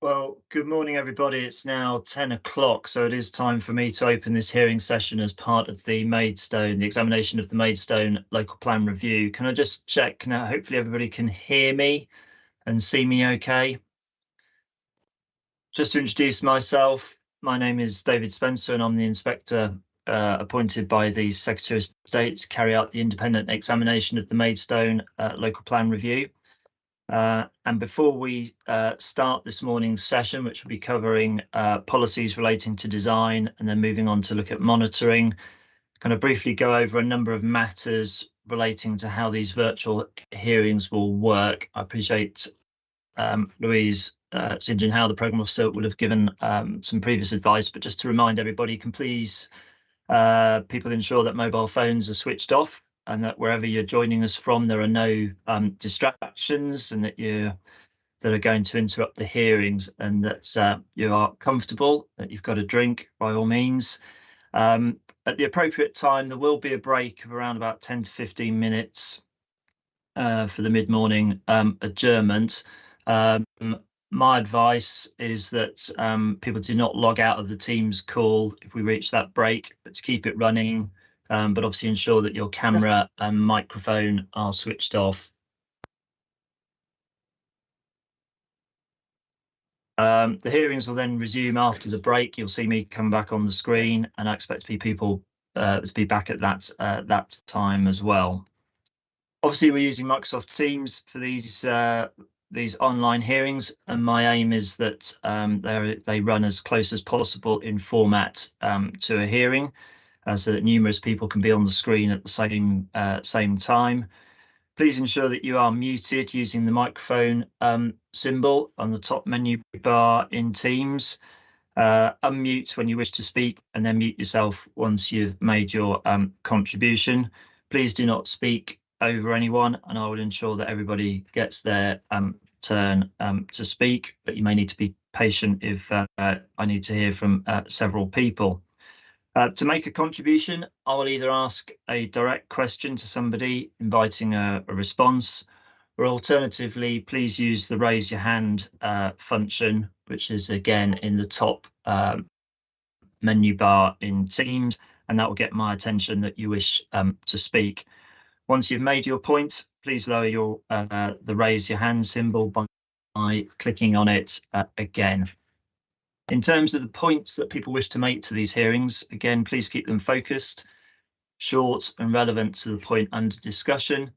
Well, good morning, everybody. It's now 10 o'clock, so it is time for me to open this hearing session as part of the Maidstone, the examination of the Maidstone local plan review. Can I just check now? Hopefully everybody can hear me and see me okay. Just to introduce myself, my name is David Spencer and I'm the inspector appointed by the Secretary of State to carry out the independent examination of the Maidstone local plan review. And before we start this morning's session, which will be covering policies relating to design and then moving on to look at monitoring, kind of briefly go over a number of matters relating to how these virtual hearings will work. I appreciate Louise St. John Howe, the programme officer, would have given some previous advice, but just to remind everybody, can please people ensure that mobile phones are switched off and that wherever you're joining us from, there are no distractions and that are going to interrupt the hearings, and that you are comfortable, that you've got a drink by all means. At the appropriate time, there will be a break of around about 10 to 15 minutes for the mid-morning adjournment. My advice is that people do not log out of the Teams call if we reach that break, but to keep it running, but obviously ensure that your camera and microphone are switched off. The hearings will then resume after the break. You'll see me come back on the screen, and I expect to be back at that time as well. Obviously, we're using Microsoft Teams for these online hearings, and my aim is that they run as close as possible in format to a hearing, so that numerous people can be on the screen at the same time. Please ensure that you are muted using the microphone symbol on the top menu bar in Teams. Unmute when you wish to speak, and then mute yourself once you've made your contribution. Please do not speak over anyone, and I will ensure that everybody gets their turn to speak, but you may need to be patient if I need to hear from several people. To make a contribution, I will either ask a direct question to somebody inviting a response, or alternatively, please use the raise your hand function, which is again in the top menu bar in Teams, and that will get my attention that you wish to speak. Once you've made your point, please lower your the raise your hand symbol by clicking on it again. In terms of the points that people wish to make to these hearings, again, please keep them focused, short and relevant to the point under discussion.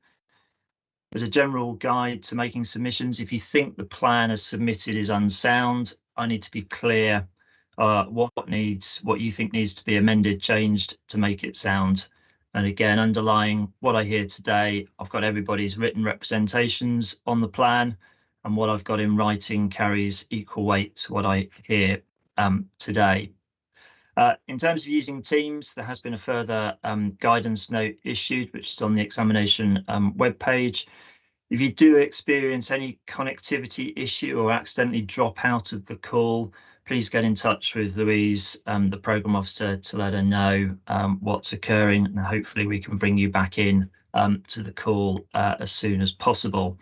As a general guide to making submissions, if you think the plan as submitted is unsound, I need to be clear what you think needs to be amended, changed to make it sound. And again, underlying what I hear today, I've got everybody's written representations on the plan, and what I've got in writing carries equal weight to what I hear today. In terms of using Teams, there has been a further guidance note issued, which is on the examination webpage. If you do experience any connectivity issue or accidentally drop out of the call, please get in touch with Louise, the programme officer, to let her know what's occurring, and hopefully we can bring you back in to the call as soon as possible.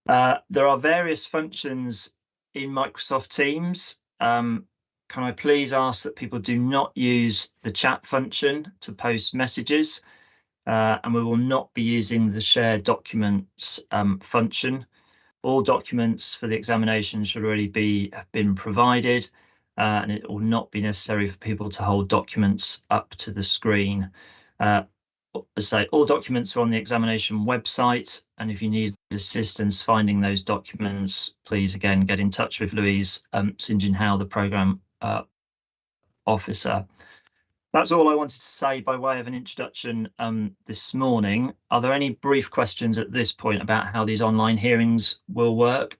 There are various functions in Microsoft Teams. Can I please ask that people do not use the chat function to post messages, and we will not be using the share documents function. All documents for the examination should already have been provided, and it will not be necessary for people to hold documents up to the screen. As I say, all documents are on the examination website, and if you need assistance finding those documents, please again get in touch with Louise St. John Howe, the programme officer. That's all I wanted to say by way of an introduction this morning. Are there any brief questions at this point about how these online hearings will work?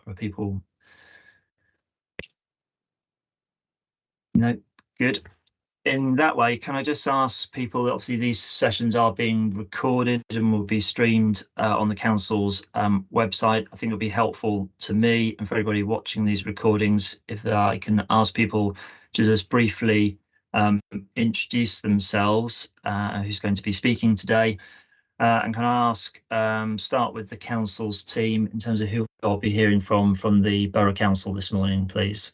Are people? No, good. In that way, can I just ask people, obviously these sessions are being recorded and will be streamed on the council's website. I think it'll be helpful to me and for everybody watching these recordings if I can ask people to just briefly introduce themselves, who's going to be speaking today, and can I ask, start with the council's team in terms of who I'll be hearing from the Borough Council this morning, please.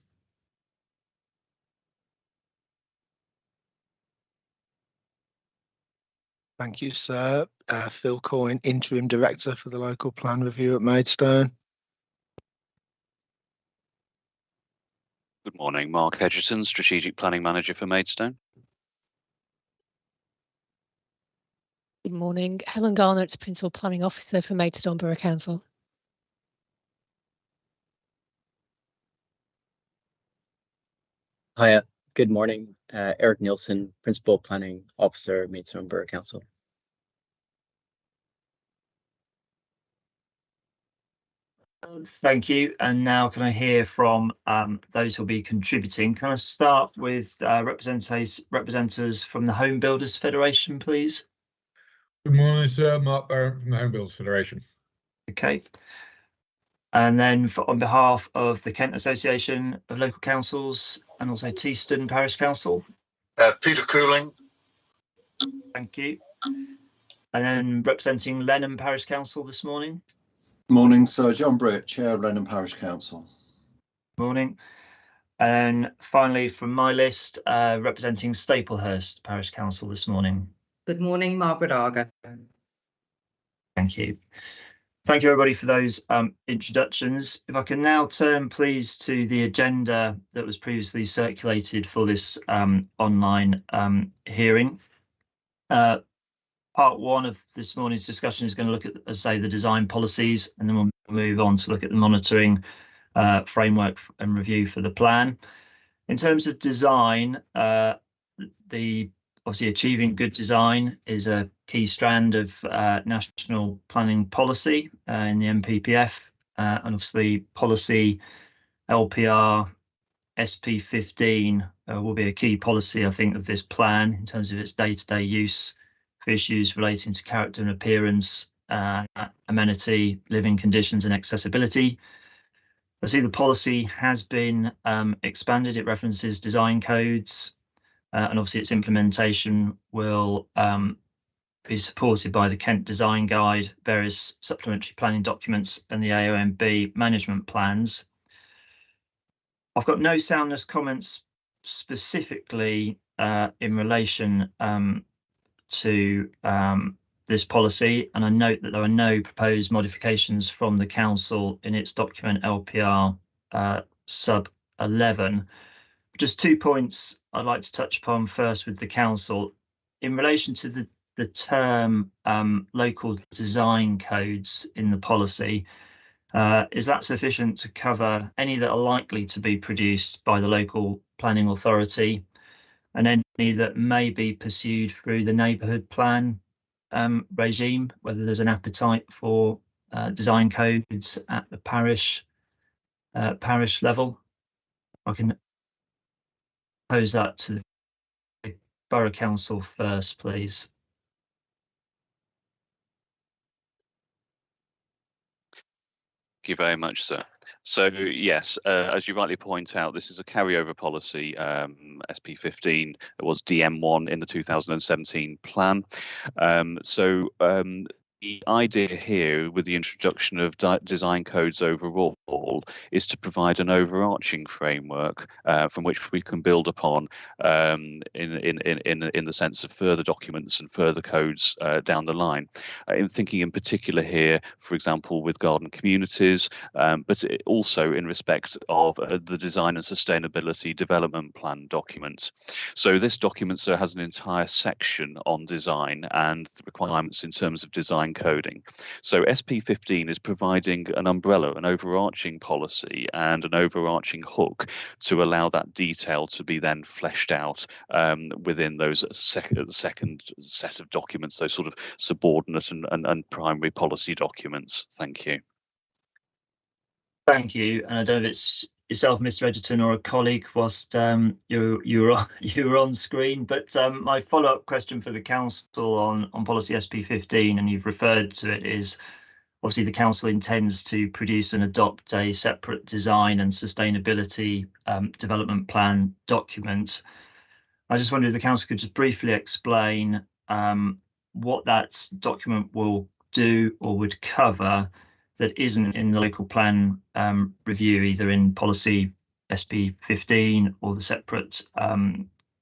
Thank you, sir. Phil Coyne, Interim Director for the Local Plan Review at Maidstone. Good morning, Mark Edgerton, Strategic Planning Manager for Maidstone. Good morning, Helen Garnett, Principal Planning Officer for Maidstone Borough Council. Hiya, good morning, Eric Nielsen, Principal Planning Officer, Maidstone Borough Council. Thank you. And now can I hear from those who'll be contributing? Can I start with representatives from the Home Builders Federation, please? Good morning, sir. Mark Barrett from the Home Builders Federation. Okay. And then on behalf of the Kent Association of Local Councils and also Teeston Parish Council. Peter Cooling. Thank you. And then representing Lenham Parish Council this morning. Morning, Sir John Britt, Chair of Lenham Parish Council. Morning. And finally, from my list, representing Staplehurst Parish Council this morning. Good morning, Margaret Arger. Thank you. Thank you, everybody, for those introductions. If I can now turn, please, to the agenda that was previously circulated for this online hearing. Part one of this morning's discussion is going to look at, as I say, the design policies, and then we'll move on to look at the monitoring framework and review for the plan. In terms of design, obviously achieving good design is a key strand of national planning policy in the NPPF, and obviously policy LPR SP15 will be a key policy, I think, of this plan in terms of its day-to-day use for issues relating to character and appearance, amenity, living conditions and accessibility. I see the policy has been expanded. It references design codes, and obviously its implementation will be supported by the Kent Design Guide, various supplementary planning documents and the AONB management plans. I've got no soundness comments specifically in relation to this policy, and I note that there are no proposed modifications from the council in its document LPR sub 11. Just 2 points I'd like to touch upon first with the council in relation to the term local design codes in the policy. Is that sufficient to cover any that are likely to be produced by the local planning authority and any that may be pursued through the neighbourhood plan regime, whether there's an appetite for design codes at the parish level? I can pose that to the Borough Council first, please. Thank you very much, sir. So yes, as you rightly point out, this is a carryover policy, SP15. It was DM1 in the 2017 plan. idea here with the introduction of design codes overall is to provide an overarching framework from which we can build upon in the sense of further documents and further codes down the line. In thinking in particular here, for example, with garden communities, but also in respect of the design and sustainability development plan document. So this document has an entire section on design and the requirements in terms of design coding. So SP15 is providing an umbrella, an overarching policy and an overarching hook to allow that detail to be then fleshed out within those second set of documents, those sort of subordinate and primary policy documents. Thank you. Thank you. And I don't know if it's yourself, Mr. Edgerton, or a colleague whilst you were on screen, but my follow-up question for the council on policy SP15, and you've referred to it, is obviously the council intends to produce and adopt a separate design and sustainability development plan document. I just wondered if the council could just briefly explain what that document will do or would cover that isn't in the local plan review, either in policy SP15 or the separate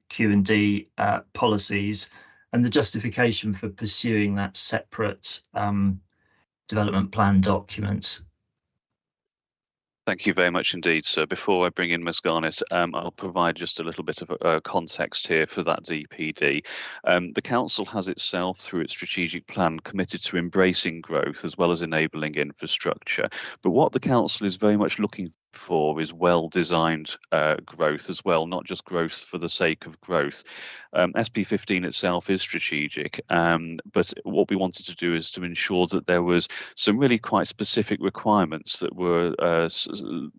Q&D policies, and the justification for pursuing that separate development plan document. Thank you very much indeed, sir. Before I bring in Ms Garnett, I'll provide just a little bit of context here for that DPD. The council has itself, through its strategic plan, committed to embracing growth as well as enabling infrastructure. But what the council is very much looking for is well-designed growth as well, not just growth for the sake of growth. SP15 itself is strategic, but what we wanted to do is to ensure that there was some really quite specific requirements that were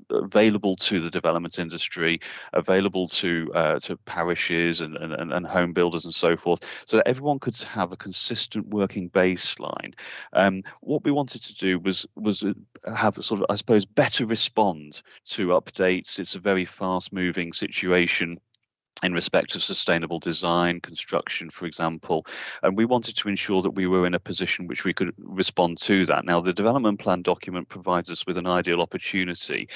available to the development industry, available to parishes and home builders and so forth, so that everyone could have a consistent working baseline. What we wanted to do was have a sort of, I suppose, better respond to updates. It's a very fast-moving situation in respect of sustainable design, construction, for example, and we wanted to ensure that we were in a position which we could respond to that. Now, the development plan document provides us with an ideal opportunity,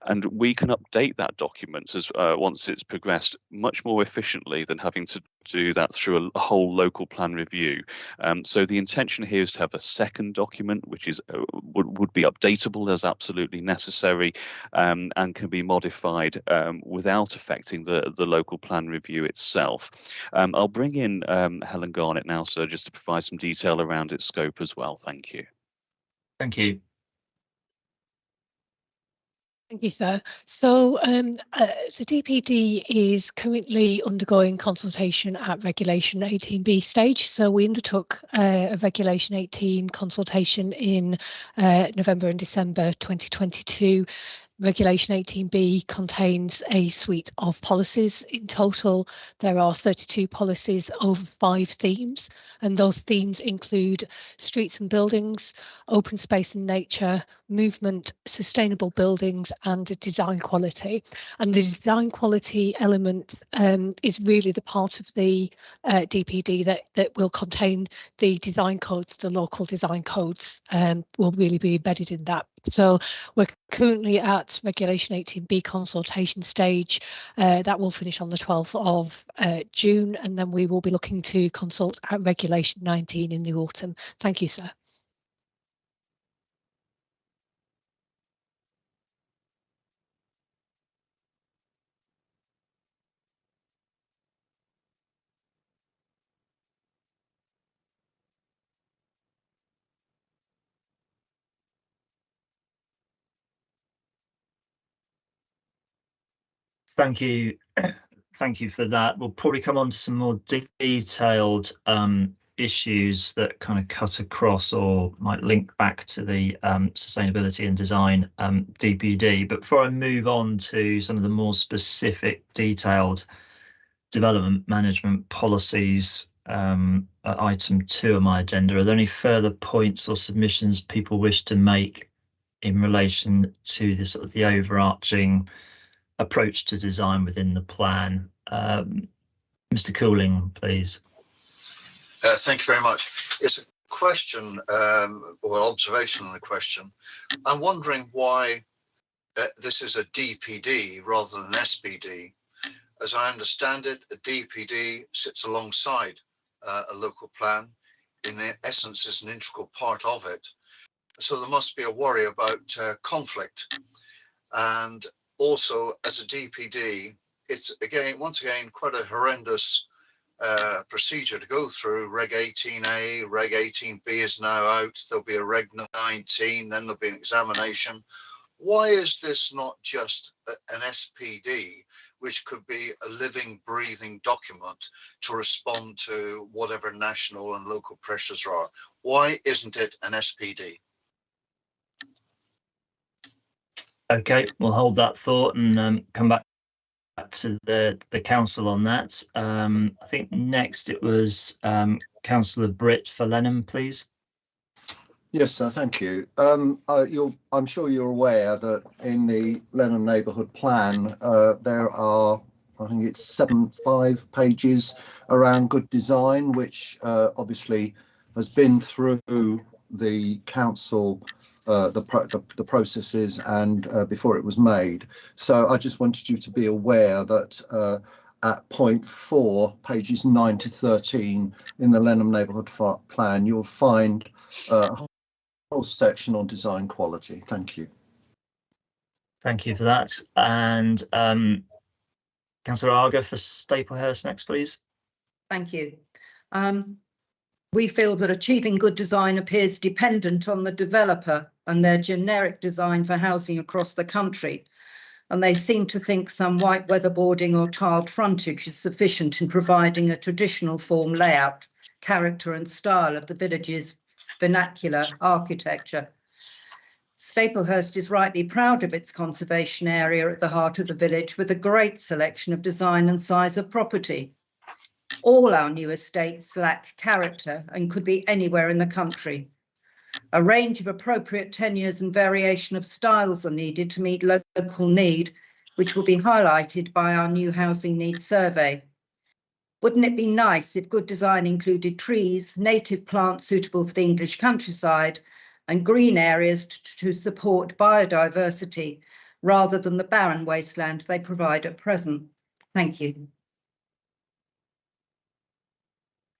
and we can update that document as once it's progressed much more efficiently than having to do that through a whole local plan review. So the intention here is to have a second document which is would be updatable as absolutely necessary, and can be modified without affecting the local plan review itself. I'll bring in Helen Garnett now, sir, just to provide some detail around its scope as well. Thank you. Thank you. Thank you, sir. So DPD is currently undergoing consultation at Regulation 18B stage. So we undertook a Regulation 18 consultation in November and December 2022. Regulation 18B contains a suite of policies. In total, there are 32 policies over 5 themes, and those themes include streets and buildings, open space and nature, movement, sustainable buildings, and design quality. And the design quality element is really the part of the DPD that will contain the design codes. The local design codes will really be embedded in that. So we're currently at Regulation 18B consultation stage. That will finish on the 12th of June, and then we will be looking to consult at Regulation 19 in the autumn. Thank you, sir. Thank you. Thank you for that. We'll probably come on to some more detailed issues that kind of cut across or might link back to the sustainability and design DPD. But before I move on to some of the more specific detailed development management policies at item 2 on my agenda, are there any further points or submissions people wish to make in relation to the sort of the overarching approach to design within the plan? Mr. Cooling, please. Thank you very much. Yes, question, or observation and a question. I'm wondering why this is a DPD rather than an SPD. As I understand it, a DPD sits alongside a local plan. In essence, is an integral part of it. So there must be a worry about conflict. And also, as a DPD, it's once again quite a horrendous procedure to go through. Reg 18A, Reg 18B is now out. There'll be a Reg 19, then there'll be an examination. Why is this not just an SPD, which could be a living, breathing document to respond to whatever national and local pressures are? Why isn't it an SPD? Okay, we'll hold that thought and come back to the council on that. I think next it was Councillor Britt for Lenham, please. Yes, sir. Thank you. I'm sure you're aware that in the Lenham Neighbourhood Plan, there are, I think it's 5 pages around good design, which obviously has been through the council, the processes and before it was made. So I just wanted you to be aware that at point 4, pages 9 to 13 in the Lenham Neighbourhood Plan, you'll find whole section on design quality. Thank you. Thank you for that. And Councillor Arger for Staplehurst next, please. Thank you. We feel that achieving good design appears dependent on the developer and their generic design for housing across the country. And they seem to think some white weatherboarding or tiled frontage is sufficient in providing a traditional form layout, character and style of the village's vernacular architecture. Staplehurst is rightly proud of its conservation area at the heart of the village, with a great selection of design and size of property. All our new estates lack character and could be anywhere in the country. A range of appropriate tenures and variation of styles are needed to meet local need, which will be highlighted by our new housing needs survey. Wouldn't it be nice if good design included trees, native plants suitable for the English countryside, and green areas to support biodiversity, rather than the barren wasteland they provide at present? Thank you.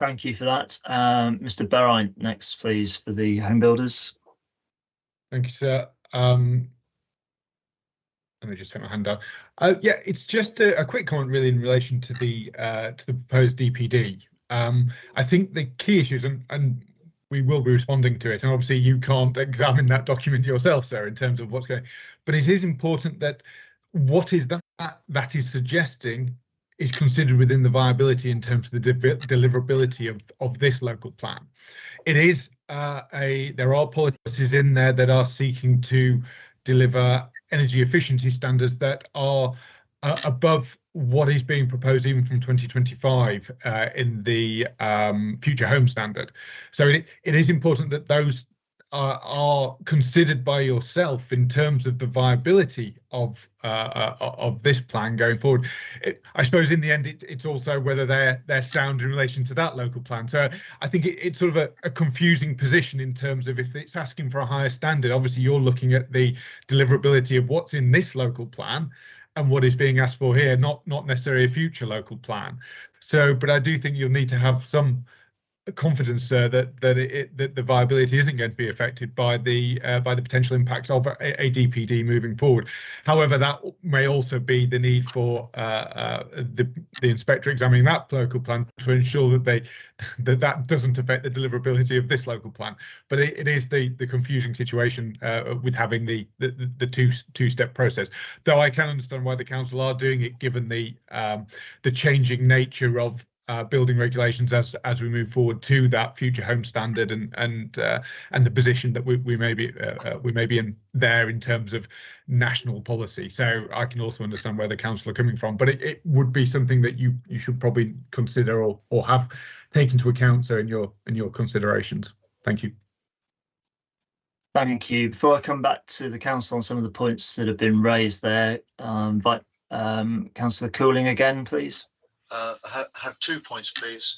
Thank you for that. Mr. Beraint next, please, for the home builders. Thank you, sir. Let me just take my hand down. Yeah, it's just a quick comment really in relation to the proposed DPD. I think the key issues, and we will be responding to it, and obviously you can't examine that document yourself, sir, in terms of what's going, but it is important that what is that is suggesting is considered within the viability in terms of the deliverability of this local plan. It is there are policies in there that are seeking to deliver energy efficiency standards that are above what is being proposed even from 2025 in the future home standard. So it is important that those are considered by yourself in terms of the viability of this plan going forward. I suppose in the end it's also whether they're sound in relation to that local plan. So I think it's sort of a confusing position in terms of if it's asking for a higher standard. Obviously you're looking at the deliverability of what's in this local plan and what is being asked for here, not necessarily a future local plan. So, but I do think you'll need to have some confidence that the viability isn't going to be affected by the potential impacts of a DPD moving forward. However, that may also be the need for the inspector examining that local plan to ensure that that doesn't affect the deliverability of this local plan. But it is the confusing situation with having the two-step process. Though I can understand why the council are doing it, given the changing nature of building regulations as we move forward to that future home standard and the position that we may be in there in terms of national policy. So I can also understand where the council are coming from, but it would be something that you should probably consider or have taken into account, so in your considerations. Thank you. Thank you. Before I come back to the council on some of the points that have been raised there, invite Councillor Cooling again, please. Have 2 points, please.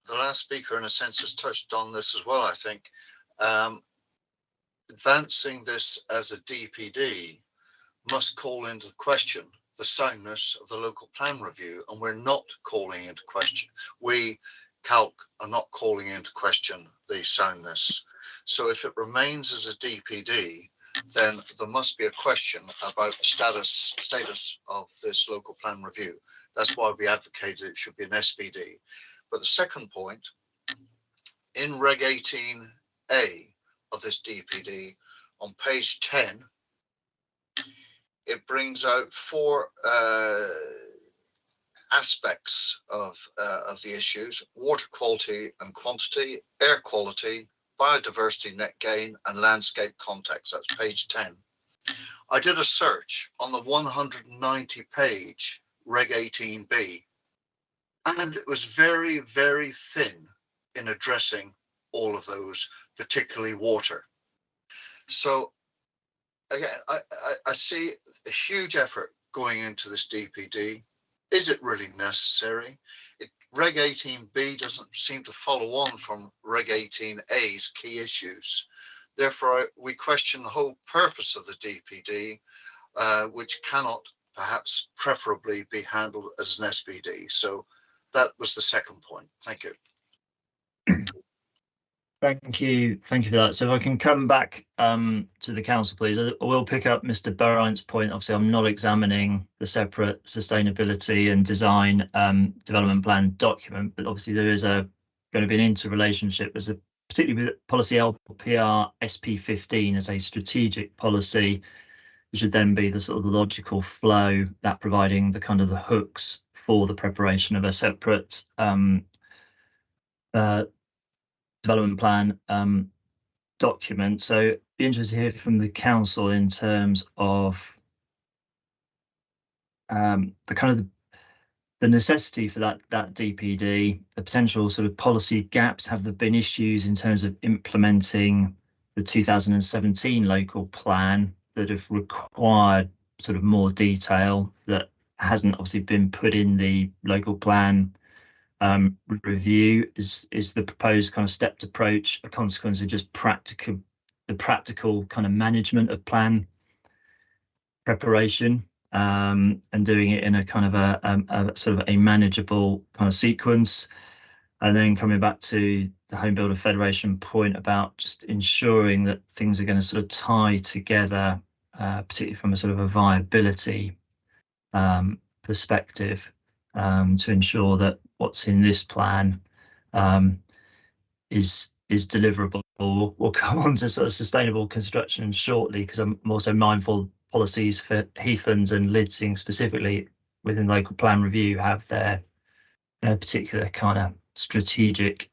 the last speaker, in a sense, has touched on this as well, I think. Advancing this as a DPD must call into question the soundness of the local plan review, and we're not calling into question. We, Calc, are not calling into question the soundness. So if it remains as a DPD, then there must be a question about the status of this local plan review. That's why we advocated it should be an SPD. But the second point, in Reg 18A of this DPD, on page 10, it brings out four aspects of the issues: water quality and quantity, air quality, biodiversity net gain, and landscape context. That's page 10. I did a search on the 190-page Reg 18B, and it was very, very thin in addressing all of those, particularly water. So again, I see a huge effort going into this DPD. Is it really necessary? Reg 18B doesn't seem to follow on from Reg 18A's key issues. Therefore, we question the whole purpose of the DPD, which cannot perhaps preferably be handled as an SPD. So that was the second point. Thank you. Thank you for that. So if I can come back to the council, please. I will pick up Mr. Burrant's point. Obviously, I'm not examining the separate sustainability and design development plan document, but obviously there is going to be an interrelationship, particularly with policy LPR SP15 as a strategic policy, which would then be the sort of the logical flow, that providing the kind of the hooks for the preparation of a separate development plan document. So be interested to hear from the council in terms of the kind of the necessity for that DPD, the potential sort of policy gaps. Have there been issues in terms of implementing the 2017 local plan that have required sort of more detail that hasn't obviously been put in the local plan review? Is the proposed kind of stepped approach a consequence of just the practical kind of management of plan preparation and doing it in a kind of a sort of a manageable kind of sequence? And then coming back to the Home Builder Federation point about just ensuring that things are going to sort of tie together, particularly from a sort of a viability perspective, to ensure that what's in this plan is deliverable. We'll come on to sort of sustainable construction shortly, because I'm also mindful policies for Heathlands and Lidsing specifically within local plan review have their particular kind of strategic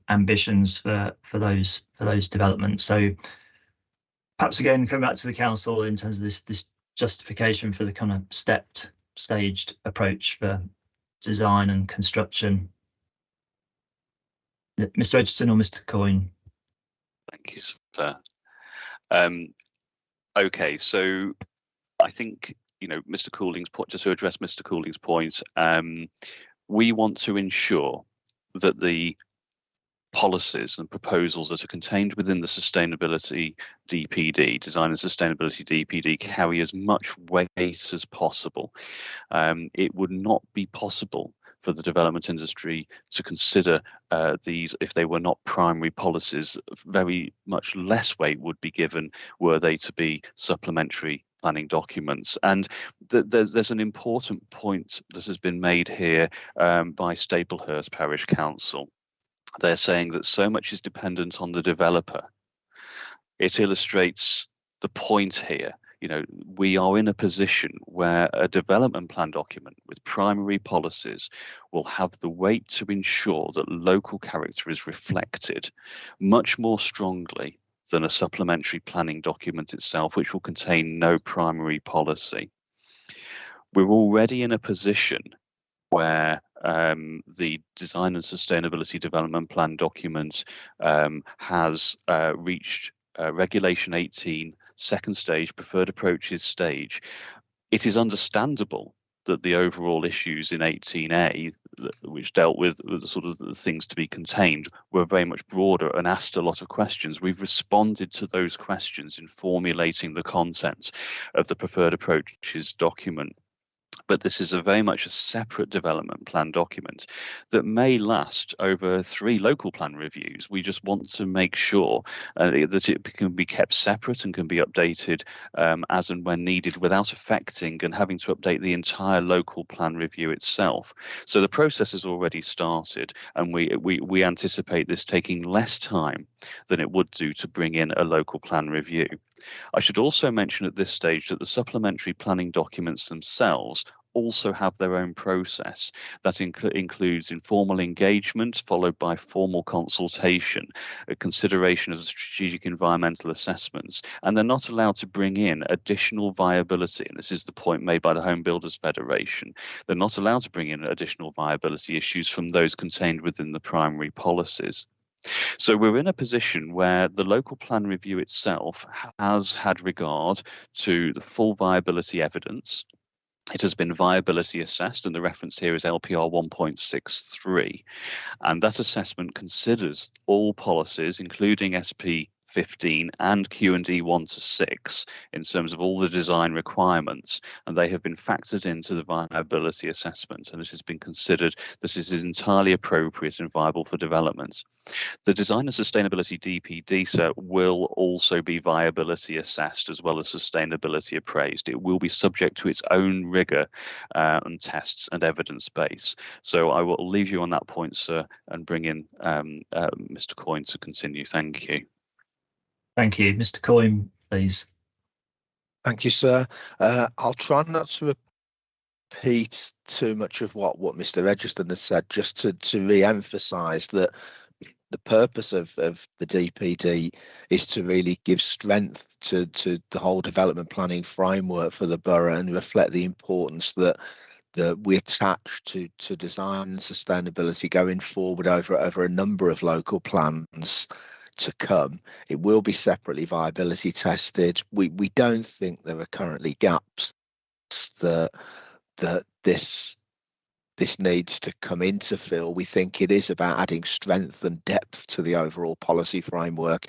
ambitions for those developments. So perhaps again coming back to the council in terms of this justification for the kind of staged approach for design and construction. Mr. Edgerton or Mr. Coyne? Thank you, sir. Okay, so I think, Mr. Cooling's point, just to address Mr. Cooling's point, we want to ensure that the policies and proposals that are contained within the sustainability DPD, design and sustainability DPD, carry as much weight as possible. It would not be possible for the development industry to consider these if they were not primary policies. Very much less weight would be given were they to be supplementary planning documents. And there's an important point that has been made here by Staplehurst Parish Council. They're saying that so much is dependent on the developer. It illustrates the point here. We are in a position where a development plan document with primary policies will have the weight to ensure that local character is reflected much more strongly than a supplementary planning document itself, which will contain no primary policy. We're already in a position where the design and sustainability development plan document has reached Regulation 18 second stage, preferred approaches stage. It is understandable that the overall issues in 18A, which dealt with the sort of the things to be contained, were very much broader and asked a lot of questions. We've responded to those questions in formulating the content of the preferred approaches document. But this is very much a separate development plan document that may last over 3 local plan reviews. We just want to make sure that it can be kept separate and can be updated as and when needed without affecting and having to update the entire local plan review itself. So the process has already started, and we anticipate this taking less time than it would do to bring in a local plan review. I should also mention at this stage that the supplementary planning documents themselves also have their own process that includes informal engagement followed by formal consultation, a consideration of the strategic environmental assessments, and they're not allowed to bring in additional viability, and this is the point made by the Home Builders Federation. They're not allowed to bring in additional viability issues from those contained within the primary policies. So we're in a position where the local plan review itself has had regard to the full viability evidence. It has been viability assessed, and the reference here is LPR 1.63. And that assessment considers all policies, including SP 15 and Q&D 1 to 6 in terms of all the design requirements, and they have been factored into the viability assessment, and it has been considered that it is entirely appropriate and viable for development. The design and sustainability DPD, sir, will also be viability assessed as well as sustainability appraised. It will be subject to its own rigour and tests and evidence base. So I will leave you on that point, sir, and bring in Mr. Coyne to continue. Thank you. Thank you. Mr. Coyne, please. Thank you, sir. I'll try not to repeat too much of what Mr. Edgerton has said, just to re-emphasise that the purpose of the DPD is to really give strength to the whole development planning framework for the borough and reflect the importance that we attach to design and sustainability going forward over a number of local plans to come. It will be separately viability tested. We don't think there are currently gaps that this needs to come in to fill. We think it is about adding strength and depth to the overall policy framework.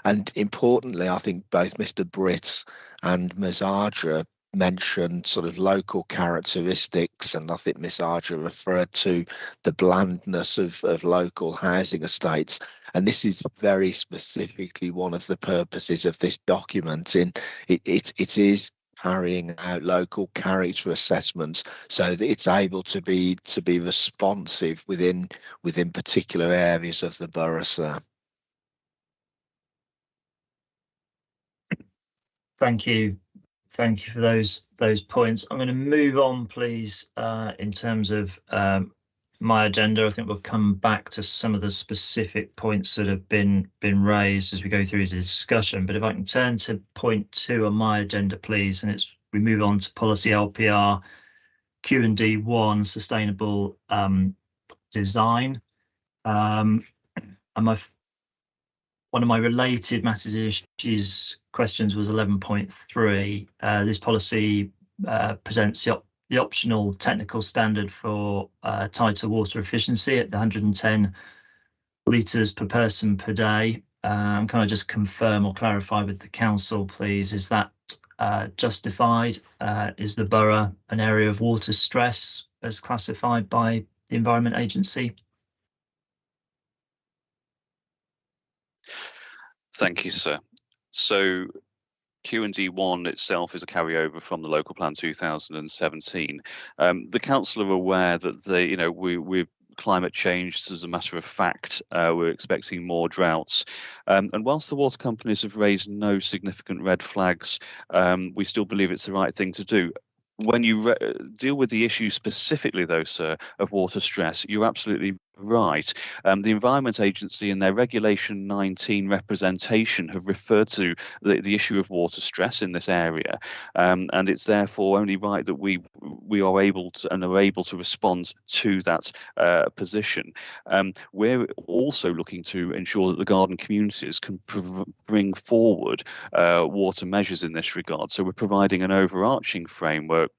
And importantly, I think both Mr. Britt and Ms. Ardra mentioned sort of local characteristics, and I think Ms. Ardra referred to the blandness of local housing estates. And this is very specifically one of the purposes of this document. It is carrying out local character assessments so that it's able to be responsive within particular areas of the borough, sir. Thank you. Thank you for those points. I'm going to move on, please, in terms of my agenda. I think we'll come back to some of the specific points that have been raised as we go through the discussion. But if I can turn to point 2 on my agenda, please, and we move on to policy LPR Q&D 1, sustainable design. And one of my related matters issues questions was 11.3. This policy presents the optional technical standard for tighter water efficiency at the 110 litres per person per day. Can I just confirm or clarify with the council, please, is that justified? Is the borough an area of water stress as classified by the Environment Agency? Thank you, sir. So Q&D 1 itself is a carryover from the local plan 2017. The council are aware that we're climate change as a matter of fact. We're expecting more droughts, and whilst the water companies have raised no significant red flags, we still believe it's the right thing to do. When you deal with the issue specifically, though, sir, of water stress, you're absolutely right. The Environment Agency in their Regulation 19 representation have referred to the issue of water stress in this area, and it's therefore only right that we are able to respond to that position. We're also looking to ensure that the garden communities can bring forward water measures in this regard. So we're providing an overarching framework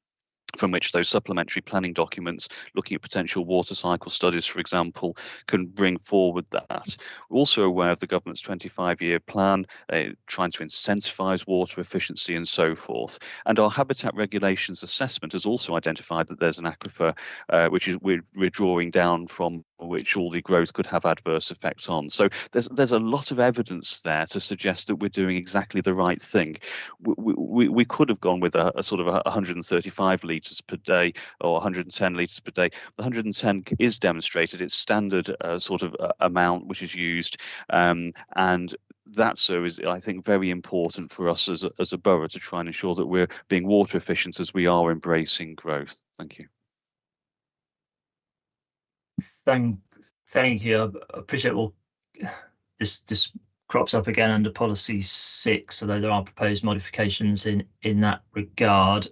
from which those supplementary planning documents, looking at potential water cycle studies, for example, can bring forward that. We're also aware of the government's 25-year plan, trying to incentivise water efficiency and so forth. And our habitat regulations assessment has also identified that there's an aquifer which is we're drawing down from, which all the growth could have adverse effects on. So there's a lot of evidence there to suggest that we're doing exactly the right thing. We could have gone with a sort of 135 litres per day or 110 litres per day. The 110 is demonstrated. It's standard sort of amount which is used, and that so is, I think, very important for us as a borough to try and ensure that we're being water efficient as we are embracing growth. Thank you. Thank you. I appreciate this crops up again under policy 6, although there are proposed modifications in that regard.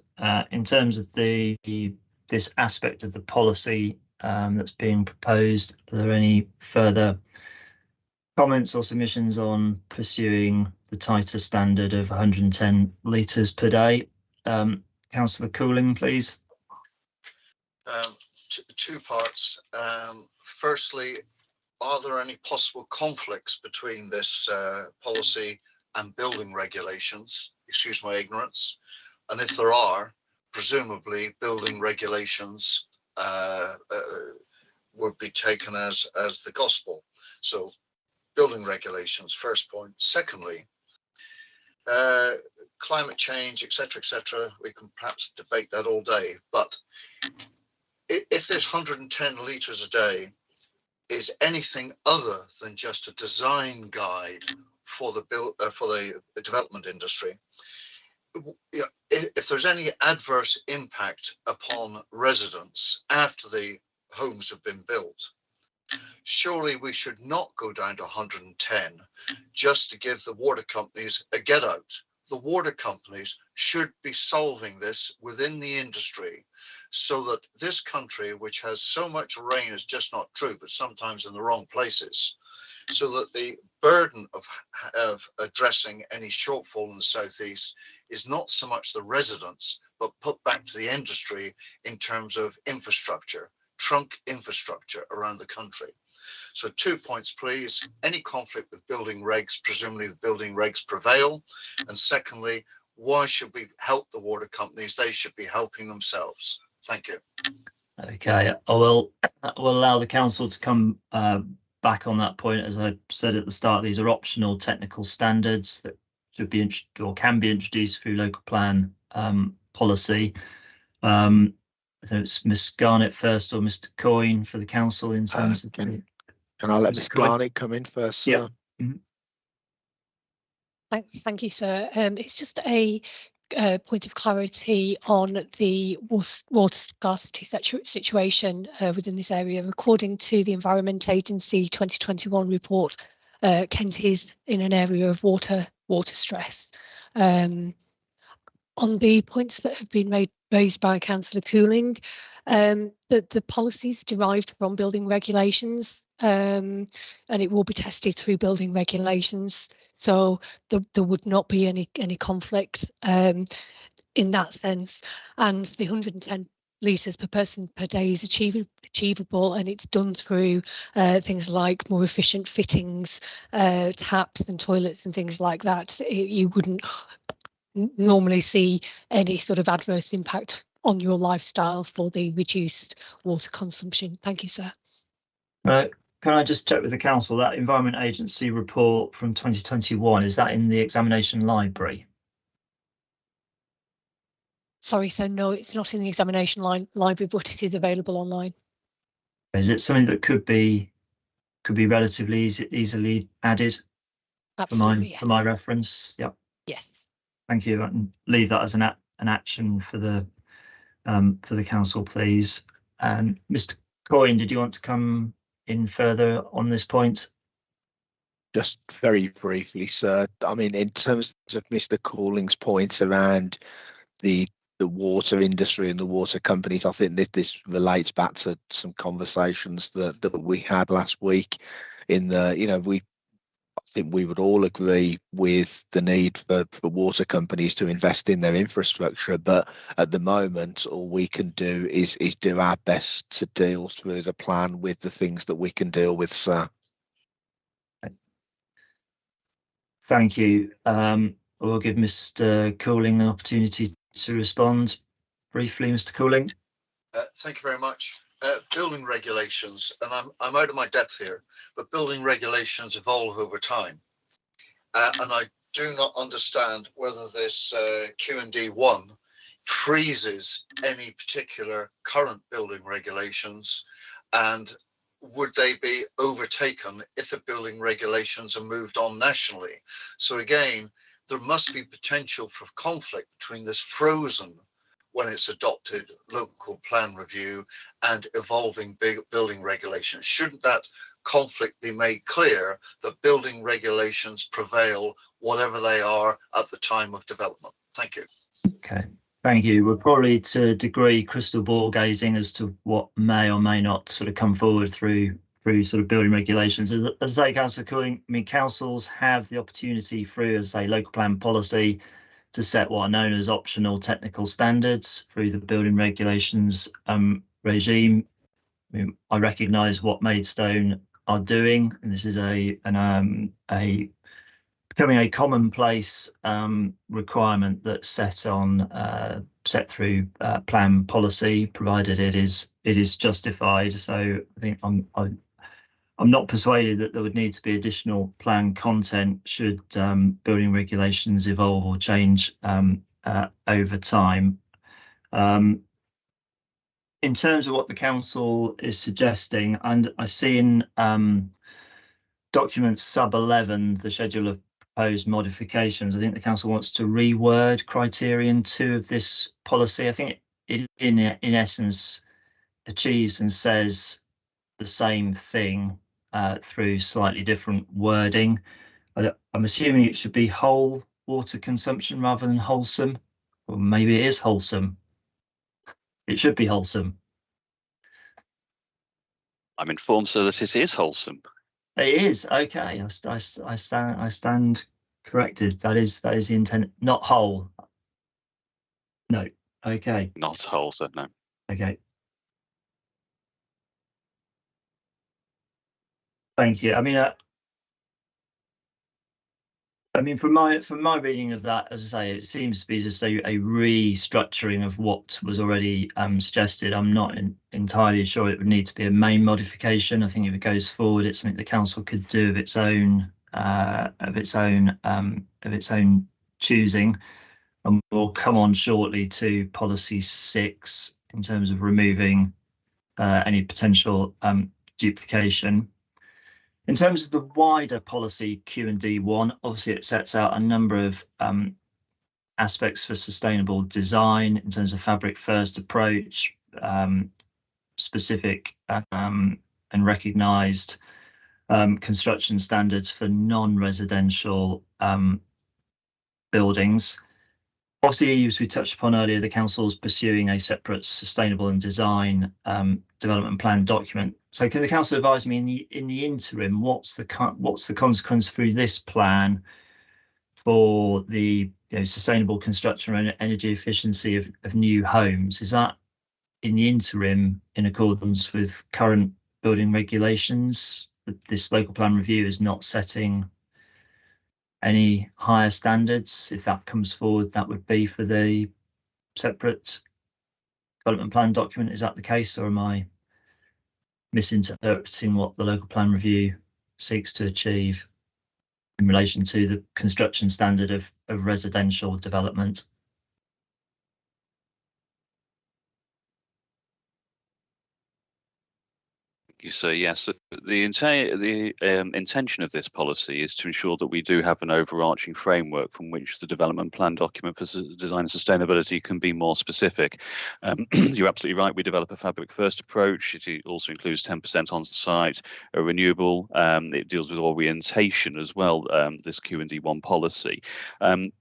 In terms of this aspect of the policy that's being proposed, are there any further comments or submissions on pursuing the tighter standard of 110 litres per day? Councillor Cooling, please. Two parts. Firstly, are there any possible conflicts between this policy and building regulations? Excuse my ignorance. And if there are, presumably building regulations would be taken as the gospel. So building regulations, first point. Secondly, climate change, etc., we can perhaps debate that all day, but if this 110 litres a day is anything other than just a design guide for the development industry, if there's any adverse impact upon residents after the homes have been built, surely we should not go down to 110 just to give the water companies a get out. The water companies should be solving this within the industry so that this country, which has so much rain, is just not true, but sometimes in the wrong places, so that the burden of addressing any shortfall in the southeast is not so much the residents, but put back to the industry in terms of infrastructure, trunk infrastructure around the country. So 2 points, please. Any conflict with building regs, presumably the building regs prevail. And secondly, why should we help the water companies? They should be helping themselves. Thank you. Okay, I will allow the council to come back on that point. As I said at the start, these are optional technical standards that should be or can be introduced through local plan policy. I think it's Miss Garnett first or Mr. Coyne for the council in terms of. Can I let Miss Garnett come in first, sir? Yeah. Mm-hmm. Thank you, sir. It's just a point of clarity on the water scarcity situation within this area. According to the Environment Agency 2021 report, Kent is in an area of water stress. On the points that have been raised by Councillor Cooling, the policies derived from building regulations, and it will be tested through building regulations. So there would not be any conflict in that sense. And the 110 litres per person per day is achievable, and it's done through things like more efficient fittings, taps and toilets and things like that. You wouldn't normally see any sort of adverse impact on your lifestyle for the reduced water consumption. Thank you, sir. Can I just check with the council, that Environment Agency report from 2021, is that in the examination library? Sorry, sir, no, it's not in the examination library, but it is available online. Is it something that could be relatively easily added? Absolutely, yes. For my reference? Yep. Yes. Thank you. And leave that as an action for the council, please. Mr. Coyne, did you want to come in further on this point? Just very briefly, sir. I mean, in terms of Mr. Cooling's point around the water industry and the water companies, I think this relates back to some conversations that we had last week. In the, think we would all agree with the need for water companies to invest in their infrastructure, but at the moment all we can do is do our best to deal through the plan with the things that we can deal with, sir. Thank you. We'll give Mr. Cooling an opportunity to respond briefly. Mr. Cooling. Thank you very much. Building regulations, and I'm out of my depth here, but building regulations evolve over time. And I do not understand whether this Q&D1 freezes any particular current building regulations, and would they be overtaken if the building regulations are moved on nationally? So again, there must be potential for conflict between this frozen, when it's adopted, local plan review and evolving big building regulations. Shouldn't that conflict be made clear that building regulations prevail whatever they are at the time of development? Thank you. Okay, thank you. We're probably to a degree crystal ball gazing as to what may or may not sort of come forward through sort of building regulations. As I say, Councillor Cooling, I mean, councils have the opportunity through, as I say, local plan policy to set what are known as optional technical standards through the building regulations regime. I mean, I recognise what Maidstone are doing, and this is becoming a commonplace requirement that's set through plan policy, provided it is justified. So I think I'm not persuaded that there would need to be additional plan content should building regulations evolve or change over time. In terms of what the council is suggesting, and I see in document sub 11, the schedule of proposed modifications, I think the council wants to reword criterion 2 of this policy. I think it in essence achieves and says the same thing through slightly different wording. I'm assuming it should be whole water consumption rather than wholesome, or maybe it is wholesome. It should be wholesome. I'm informed, sir, that it is wholesome. It is. Okay, I stand corrected. That is the intent, not whole. No. Okay. Not whole, sir. No. Okay. Thank you. I mean, from my reading of that, as I say, it seems to be just a restructuring of what was already suggested. I'm not entirely sure it would need to be a main modification. I think if it goes forward, it's something the council could do of its own choosing. And we'll come on shortly to policy 6 in terms of removing any potential duplication. In terms of the wider policy Q&D1, obviously it sets out a number of aspects for sustainable design in terms of fabric first approach, specific and recognised construction standards for non-residential buildings. Obviously, as we touched upon earlier, the council is pursuing a separate sustainable and design development plan document. So can the council advise me in the interim, what's the consequence through this plan for the sustainable construction and energy efficiency of new homes? Is that in the interim in accordance with current building regulations? That this local plan review is not setting any higher standards? If that comes forward, that would be for the separate development plan document. Is that the case, or am I misinterpreting what the local plan review seeks to achieve in relation to the construction standard of residential development? So yes, the intention of this policy is to ensure that we do have an overarching framework from which the development plan document for design and sustainability can be more specific. You're absolutely right. We develop a fabric first approach. It also includes 10% on site, renewable. It deals with orientation as well. This Q&D1 policy.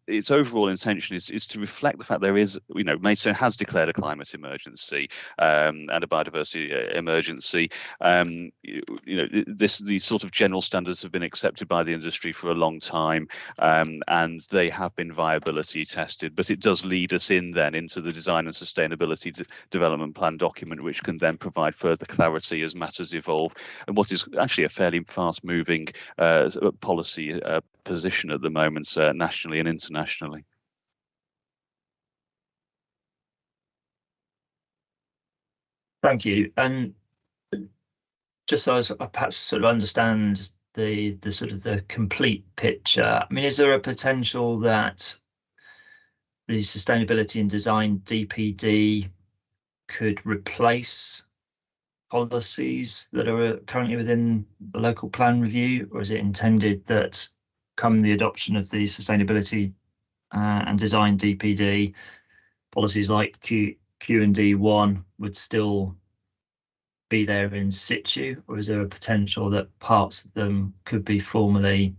Its overall intention is to reflect the fact there is, Maidstone has declared a climate emergency and a biodiversity emergency. These sort of general standards have been accepted by the industry for a long time, and they have been viability tested, but it does lead us into the design and sustainability development plan document, which can then provide further clarity as matters evolve, and what is actually a fairly fast moving policy position at the moment, nationally and internationally. Thank you. And just so as I perhaps sort of understand the sort of the complete picture, I mean, is there a potential that the sustainability and design DPD could replace policies that are currently within the local plan review, or is it intended that come the adoption of the sustainability and design DPD, policies like Q&D1 would still be there in situ, or is there a potential that parts of them could be formally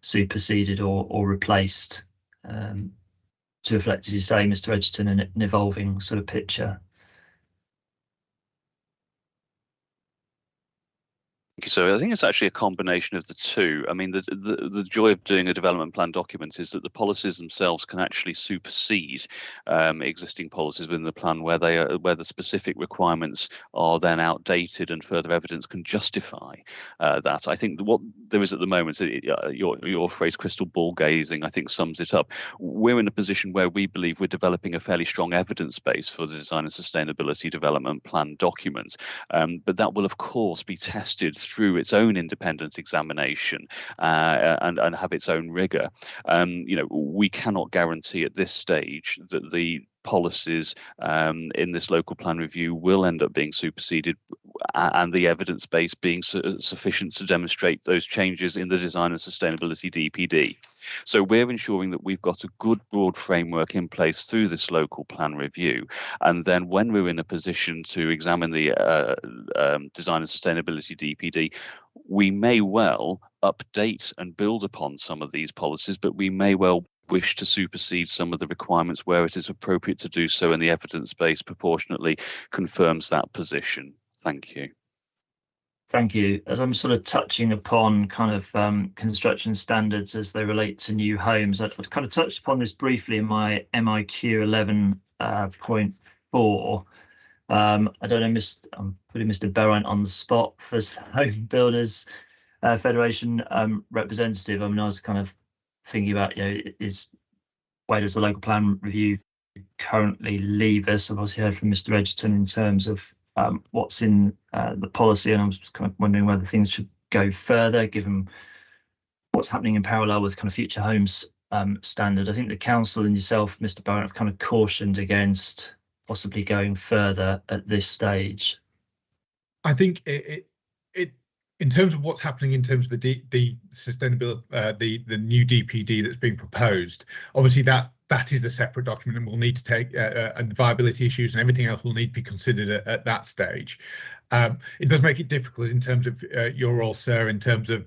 superseded or replaced to reflect, as you say, Mr. Edgerton, an evolving sort of picture? So I think it's actually a combination of the two. I mean, the joy of doing a development plan document is that the policies themselves can actually supersede existing policies within the plan where the specific requirements are then outdated and further evidence can justify that. I think what there is at the moment, your phrase crystal ball gazing, I think sums it up. We're in a position where we believe we're developing a fairly strong evidence base for the design and sustainability development plan document, but that will of course be tested through its own independent examination and have its own rigor. We cannot guarantee at this stage that the policies in this local plan review will end up being superseded and the evidence base being sufficient to demonstrate those changes in the design and sustainability DPD. So we're ensuring that we've got a good broad framework in place through this local plan review, and then when we're in a position to examine the design and sustainability DPD, we may well update and build upon some of these policies, but we may well wish to supersede some of the requirements where it is appropriate to do so and the evidence base proportionately confirms that position. Thank you. Thank you. As I'm sort of touching upon kind of construction standards as they relate to new homes, I've kind of touched upon this briefly in my MIQ 11.4. I don't know, I'm putting Mr. Berrant on the spot as the Home Builders Federation representative. I mean, I was kind of thinking about, where does the local plan review currently leave us? I've obviously heard from Mr. Edgerton in terms of what's in the policy, and I'm just kind of wondering whether things should go further given what's happening in parallel with kind of future homes standard. I think the council and yourself, Mr. Barrett, have kind of cautioned against possibly going further at this stage. I think it in terms of what's happening in terms of the sustainability, the new DPD that's being proposed, obviously that is a separate document and will need to take and the viability issues and everything else will need to be considered at that stage. It does make it difficult in terms of your role, sir, in terms of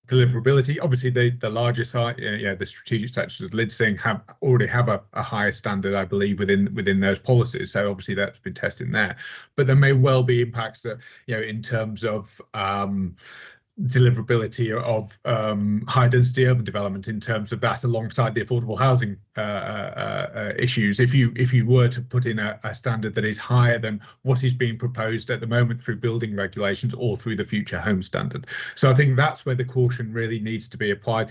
deliverability. Obviously the larger site, the strategic sectors of Lidsing already have a higher standard, I believe, within those policies, so obviously that's been tested there, but there may well be impacts that in terms of deliverability of high density urban development, in terms of that alongside the affordable housing issues, if you were to put in a standard that is higher than what is being proposed at the moment through building regulations or through the future home standard. So I think that's where the caution really needs to be applied.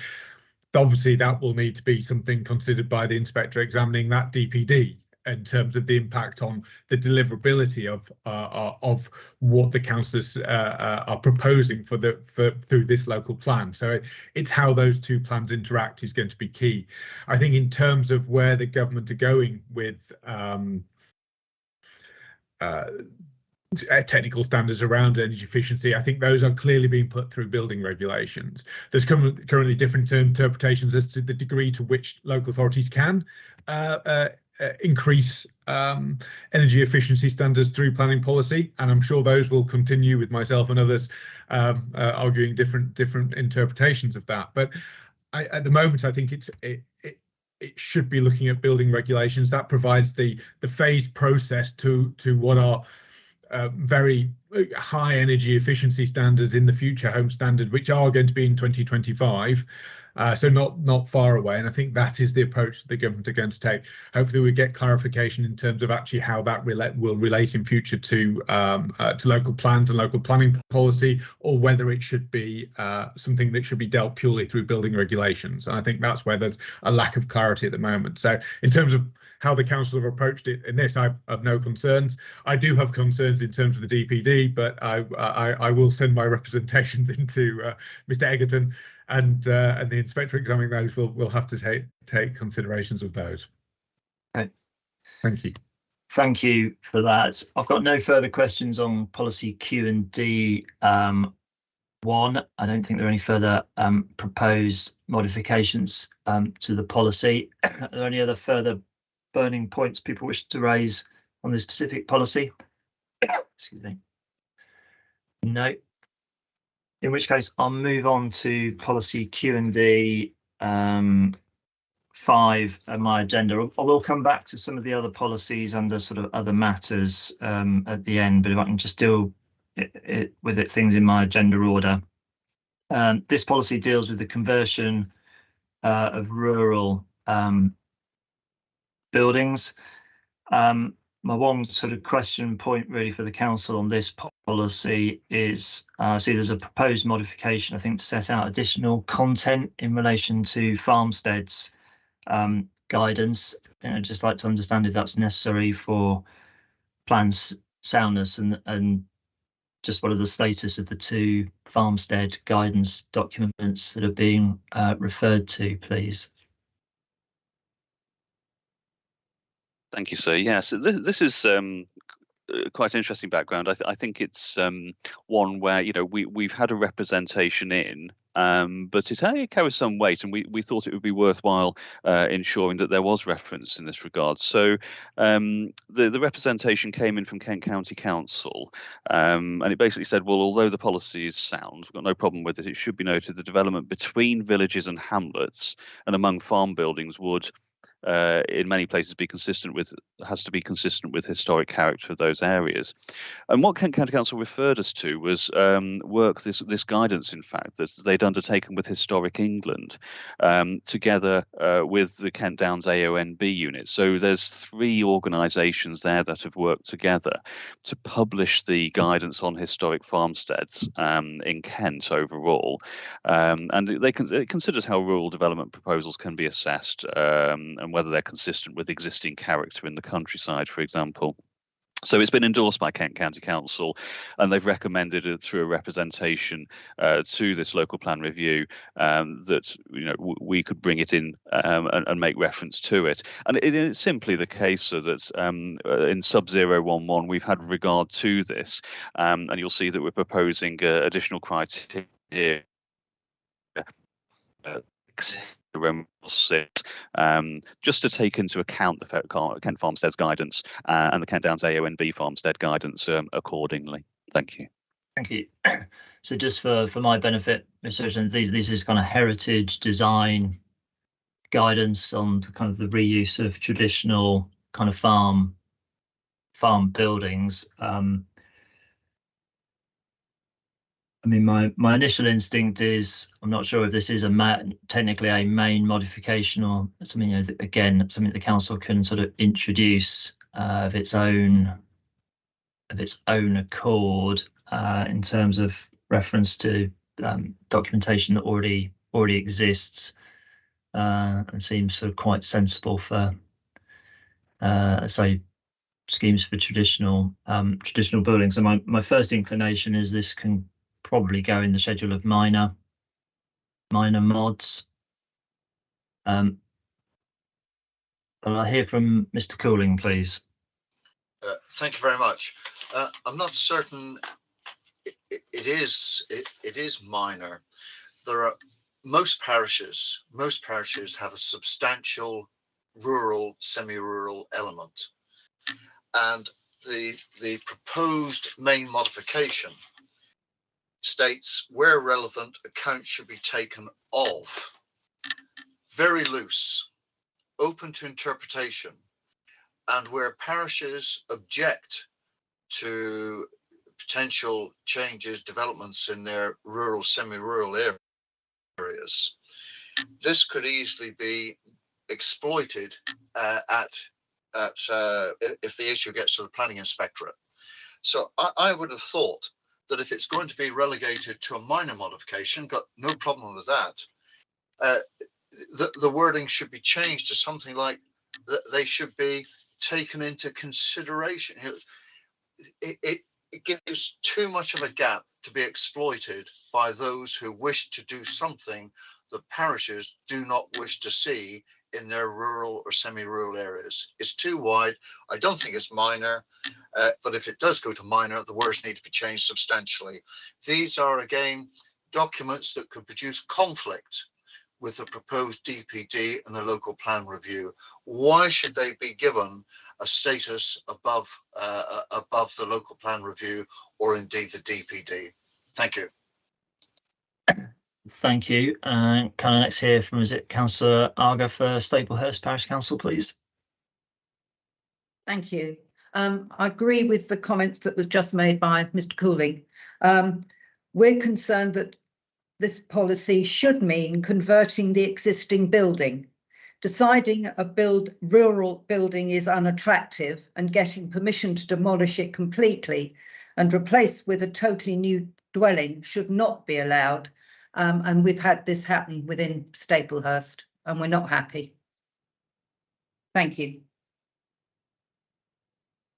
Obviously that will need to be something considered by the inspector examining that DPD in terms of the impact on the deliverability of what the councillors are proposing through this local plan. So it's how those two plans interact is going to be key. I think in terms of where the government are going with technical standards around energy efficiency, I think those are clearly being put through building regulations. There's currently different interpretations as to the degree to which local authorities can increase energy efficiency standards through planning policy, and I'm sure those will continue with myself and others arguing different interpretations of that. But at the moment, I think it should be looking at building regulations that provides the phased process to what are very high energy efficiency standards in the future home standard, which are going to be in 2025. So not far away, and I think that is the approach that the government are going to take. Hopefully, we get clarification in terms of actually how that will relate in future to local plans and local planning policy, or whether it should be something that should be dealt purely through building regulations. And I think that's where there's a lack of clarity at the moment. So in terms of how the council have approached it in this, I have no concerns. I do have concerns in terms of the DPD, but I will send my representations into Mr. Egerton. And the inspector examining those will have to take considerations of those. Okay. Thank you. Thank you for that. I've got no further questions on policy Q&D 1. I don't think there are any further proposed modifications to the policy. Are there any other further burning points people wish to raise on this specific policy? Excuse me. No. In which case, I'll move on to policy Q&D 5 on my agenda. I will come back to some of the other policies under sort of other matters at the end, but if I can just deal with things in my agenda order. This policy deals with the conversion of rural buildings. My one sort of question point really for the council on this policy is, see there's a proposed modification, I think, to set out additional content in relation to farmsteads guidance. I'd just like to understand if that's necessary for plans soundness and just what are the status of the 2 farmstead guidance documents that are being referred to, please. Thank you, sir. Yes, this is quite an interesting background. I think it's one where we've had a representation in, but it carries some weight, and we thought it would be worthwhile ensuring that there was reference in this regard. So the representation came in from Kent County Council, and it basically said, well, although the policy is sound, we've got no problem with it, it should be noted the development between villages and hamlets and among farm buildings would in many places has to be consistent with historic character of those areas. And what Kent County Council referred us to was work, this guidance, in fact, that they'd undertaken with Historic England, together with the Kent Downs AONB unit. So there's 3 organisations there that have worked together to publish the guidance on historic farmsteads in Kent overall, and it considers how rural development proposals can be assessed and whether they're consistent with existing character in the countryside, for example. So it's been endorsed by Kent County Council, and they've recommended it through a representation to this local plan review that we could bring it in and make reference to it. And it's simply the case so that in sub 011 we've had regard to this, and you'll see that we're proposing additional criteria. Just to take into account the Kent Farmsteads guidance and the Kent Downs AONB Farmstead guidance accordingly. Thank you. Thank you. So just for my benefit, Mr. Richards, this is kind of heritage design guidance on kind of the reuse of traditional kind of farm buildings. I mean, my initial instinct is I'm not sure if this is technically a main modification or something. Again, something the council can sort of introduce of its own accord in terms of reference to documentation that already exists and seems sort of quite sensible for schemes for traditional buildings. And my first inclination is this can probably go in the schedule of minor mods. I'll hear from Mr. Cooling, please. Thank you very much. I'm not certain it is minor. There are most parishes have a substantial rural, semi-rural element, and the proposed main modification states where relevant, account should be taken of. Very loose, open to interpretation, and where parishes object to potential changes, developments in their rural, semi-rural areas, this could easily be exploited if the issue gets to the planning inspectorate. So I would have thought that if it's going to be relegated to a minor modification, got no problem with that. The wording should be changed to something like that they should be taken into consideration. It gives too much of a gap to be exploited by those who wish to do something that parishes do not wish to see in their rural or semi-rural areas. It's too wide. I don't think it's minor, but if it does go to minor, the words need to be changed substantially. These are, again, documents that could produce conflict with the proposed DPD and the local plan review. Why should they be given a status above the local plan review or indeed the DPD? Thank you. Thank you. Can I next hear from, is it Councillor Arga for Staplehurst Parish Council, please? Thank you. I agree with the comments that was just made by Mr. Cooling. We're concerned that this policy should mean converting the existing building. Deciding a rural building is unattractive and getting permission to demolish it completely and replace with a totally new dwelling should not be allowed. And we've had this happen within Staplehurst and we're not happy. Thank you.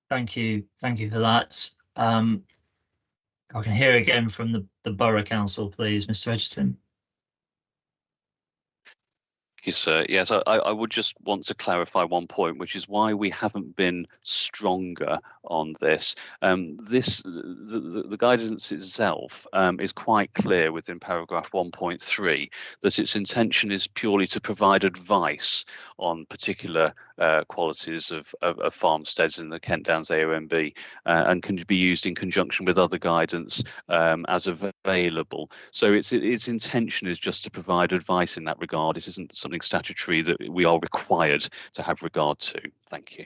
Thank you. Thank you for that. I can hear again from the Borough Council, please, Mr. Edgerton. Thank you, sir. Yes, I would just want to clarify one point, which is why we haven't been stronger on this. The guidance itself is quite clear within paragraph 1.3 that its intention is purely to provide advice on particular qualities of farmsteads in the Kent Downs AONB and can be used in conjunction with other guidance as available. So its intention is just to provide advice in that regard. It isn't something statutory that we are required to have regard to. Thank you.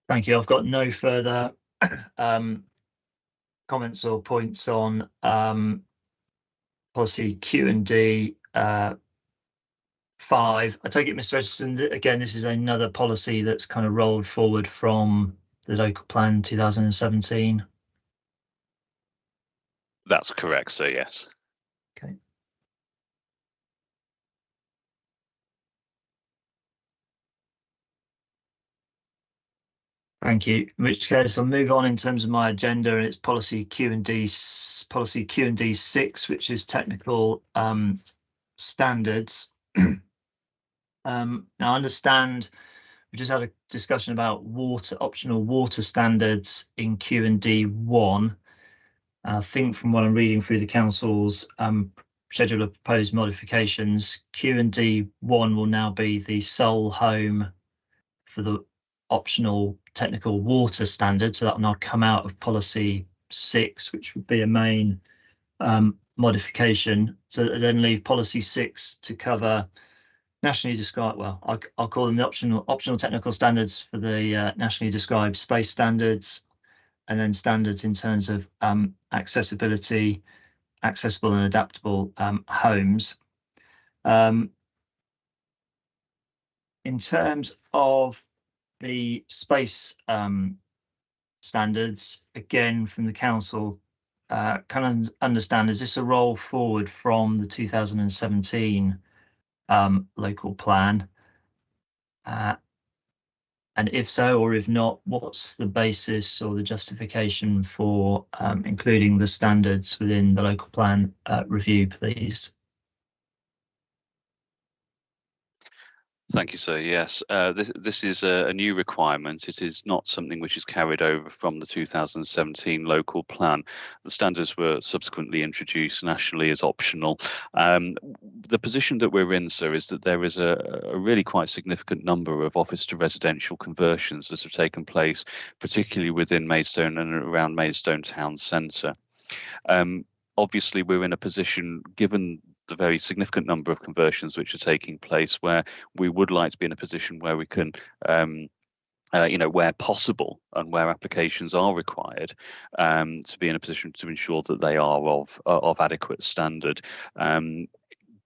Thank you. I've got no further comments or points on policy Q&D 5. I take it, Mr. Edgerton, that again, this is another policy that's kind of rolled forward from the local plan 2017. That's correct, sir, yes. Okay. Thank you. In which case, I'll move on in terms of my agenda, and it's policy Q&D 6, which is technical standards. Now, I understand we just had a discussion about optional water standards in Q&D 1. I think from what I'm reading through the council's schedule of proposed modifications, Q&D 1 will now be the sole home for the optional technical water standard, so that will now come out of policy 6, which would be a main modification. So then leave policy 6 to cover nationally described, well, I'll call them the optional technical standards for the nationally described space standards, and then standards in terms of accessibility, accessible and adaptable homes. In terms of the space standards, again from the council, can I understand, is this a roll forward from the 2017 local plan? And if so, or if not, what's the basis or the justification for including the standards within the local plan review, please? Thank you, sir. Yes, this is a new requirement. It is not something which is carried over from the 2017 local plan. The standards were subsequently introduced nationally as optional. The position that we're in, sir, is that there is a really quite significant number of office to residential conversions that have taken place, particularly within Maidstone and around Maidstone town centre. obviously we're in a position, given the very significant number of conversions which are taking place, where we would like to be in a position where we can where possible and where applications are required, to be in a position to ensure that they are of adequate standard.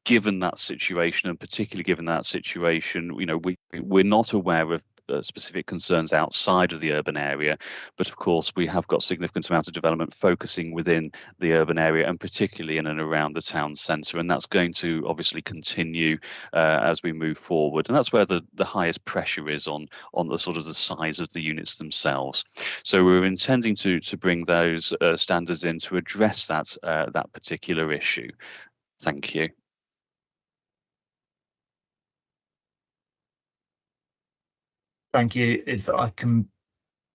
Given that situation, and particularly given that situation, we're not aware of specific concerns outside of the urban area, but of course we have got significant amount of development focusing within the urban area, and particularly in and around the town centre, and that's going to obviously continue as we move forward, and that's where the highest pressure is on the sort of the size of the units themselves. So we're intending to bring those standards in to address that particular issue. Thank you. Thank you. If I can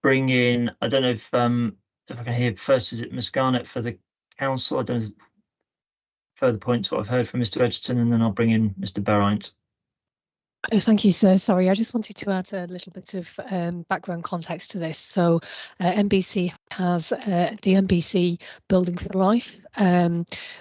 bring in, I don't know if I can hear first, is it Ms. Garnett for the council? I don't know, further points what I've heard from Mr. Edgerton, and then I'll bring in Mr. Beraint. Thank you, sir. Sorry, I just wanted to add a little bit of background context to this. So NBC has the NBC Building for Life,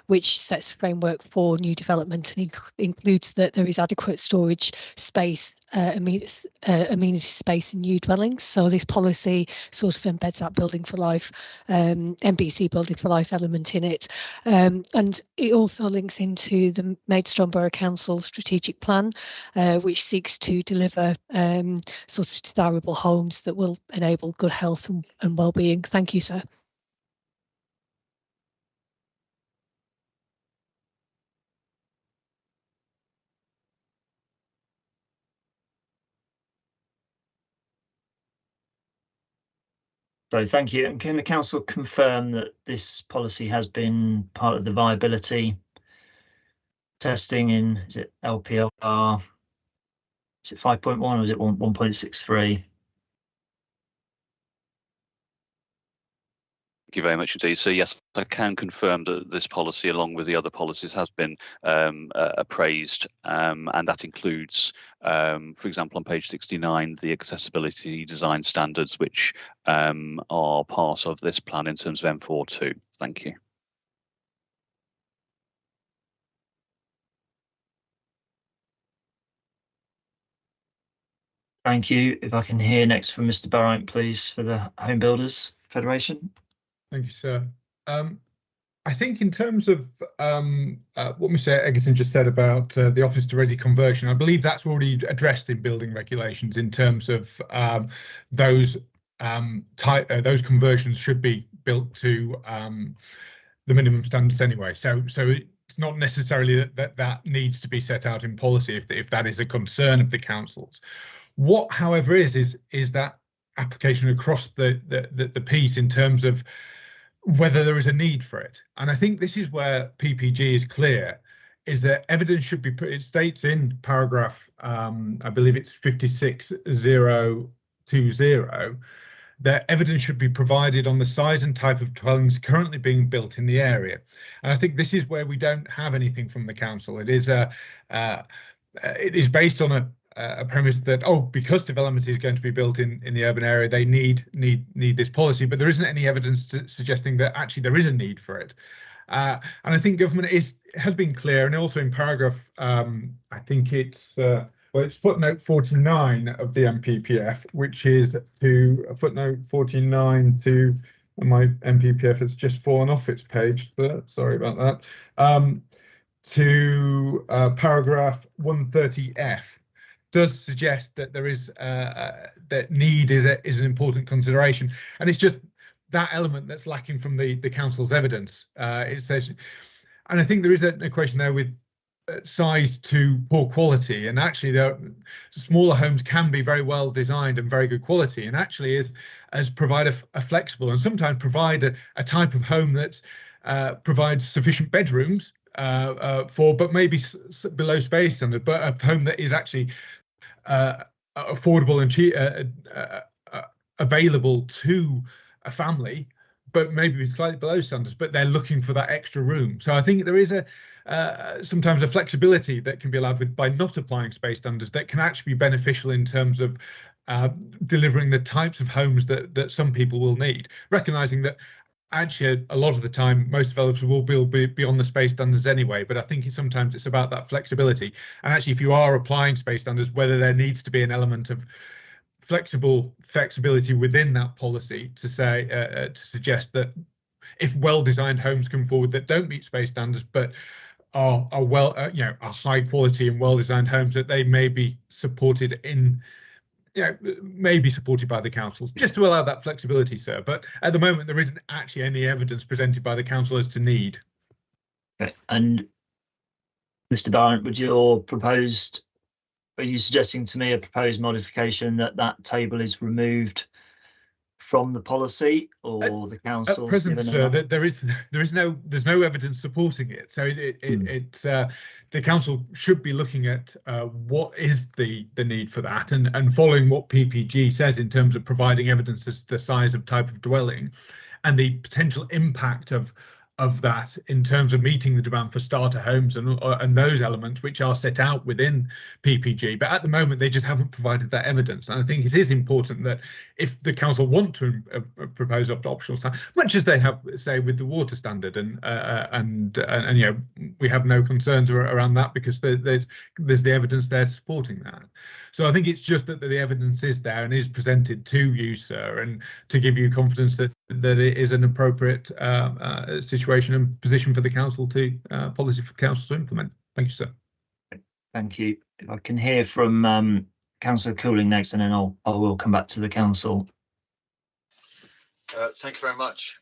which sets framework for new development and includes that there is adequate storage space, amenity space in new dwellings. So this policy sort of embeds that Building for Life, NBC Building for Life element in it. And it also links into the Maidstone Borough Council strategic plan, which seeks to deliver sort of desirable homes that will enable good health and well-being. Thank you, sir. So thank you. And can the council confirm that this policy has been part of the viability testing in, is it LPR? Is it 5.1 or is it 1.63? Thank you very much indeed. So yes, I can confirm that this policy, along with the other policies, has been appraised, and that includes, for example, on page 69, the accessibility design standards, which are part of this plan in terms of M42. Thank you. Thank you. If I can hear next from Mr. Beraint, please, for the Home Builders Federation. Thank you, sir. I think in terms of what Mr. Egerton just said about the office to resi conversion, I believe that's already addressed in building regulations in terms of those conversions should be built to the minimum standards anyway. So it's not necessarily that needs to be set out in policy if that is a concern of the councils. What, however, is that application across the piece in terms of whether there is a need for it. And I think this is where PPG is clear, is that evidence should be put, it states in paragraph, I believe it's 56020, that evidence should be provided on the size and type of dwellings currently being built in the area. And I think this is where we don't have anything from the council. It is based on a premise that, because development is going to be built in the urban area, they need this policy, but there isn't any evidence suggesting that actually there is a need for it. And I think government has been clear, and also in paragraph, I think it's it's footnote 49 of the MPPF, which is to footnote 49 to my MPPF has just fallen off its page, but sorry about that. To paragraph 130F. Does suggest that there is that need is an important consideration, and it's just that element that's lacking from the council's evidence. It says, and I think there is an equation there with size to poor quality, and actually smaller homes can be very well designed and very good quality, and actually as provide a flexible and sometimes provide a type of home that provides sufficient bedrooms but maybe below space standard, but a home that is actually affordable and cheap, available to a family, but maybe slightly below standards, but they're looking for that extra room. So I think there is sometimes a flexibility that can be allowed by not applying space standards that can actually be beneficial in terms of delivering the types of homes that some people will need, recognizing that actually a lot of the time most developers will build beyond the space standards anyway, but I think sometimes it's about that flexibility. And actually, if you are applying space standards, whether there needs to be an element of flexibility within that policy to say to suggest that if well-designed homes come forward that don't meet space standards but are well are high quality and well-designed homes, that they may be supported in may be supported by the councils, just to allow that flexibility, sir. But at the moment there isn't actually any evidence presented by the council as to need. Okay. And Mr. Barrett, are you suggesting to me a proposed modification that table is removed from the policy, or the council? At present, sir, there's no evidence supporting it. So the council should be looking at what is the need for that, and following what PPG says in terms of providing evidence as to the size of type of dwelling and the potential impact of that in terms of meeting the demand for starter homes and those elements which are set out within PPG. But at the moment, they just haven't provided that evidence. And I think it is important that if the council want to propose optional standard, much as they have, say, with the water standard, and we have no concerns around that because there's the evidence there supporting that. So I think it's just that the evidence is there and is presented to you, sir, and to give you confidence that it is an appropriate situation and position for the council to policy for the council to implement. Thank you, sir. Thank you. If I can hear from Councillor Cooling next, and then I will come back to the council. Thank you very much.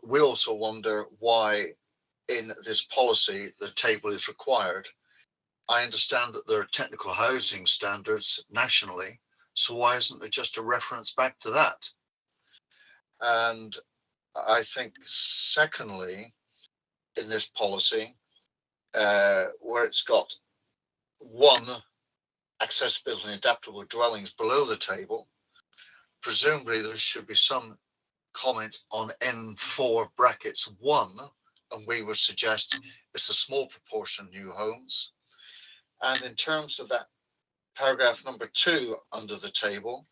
We also wonder why in this policy the table is required. I understand that there are technical housing standards nationally, so why isn't there just a reference back to that? And I think secondly, in this policy, where it's got 1 accessibility and adaptable dwellings below the table, presumably there should be some comment on M4 brackets 1, and we would suggest it's a small proportion of new homes. And in terms of that paragraph number 2 under the table,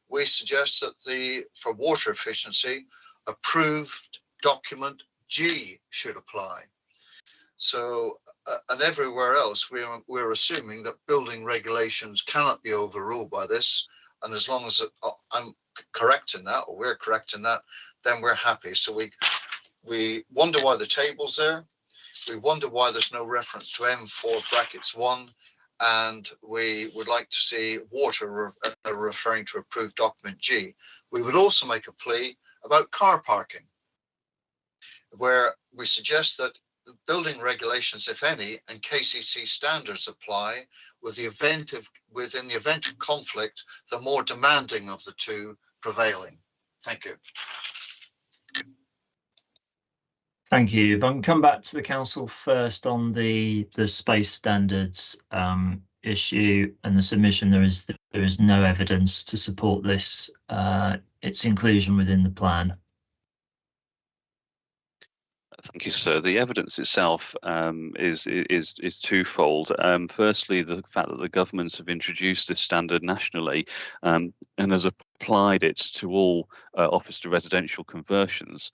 we suggest that for water efficiency, approved document G should apply. So, and everywhere else, we're assuming that building regulations cannot be overruled by this. And as long as I'm correct in that, or we're correct in that, then we're happy. So we wonder why the table's there. We wonder why there's no reference to M4 brackets 1, and we would like to see water referring to approved document G. We would also make a plea about car parking, where we suggest that building regulations, if any, and KCC standards apply within the event of conflict, the more demanding of the two prevailing. Thank you. Thank you. If I can come back to the council first on the space standards issue and the submission, there is no evidence to support this its inclusion within the plan. Thank you, sir. The evidence itself is twofold. Firstly, the fact that the government have introduced this standard nationally and has applied it to all office to residential conversions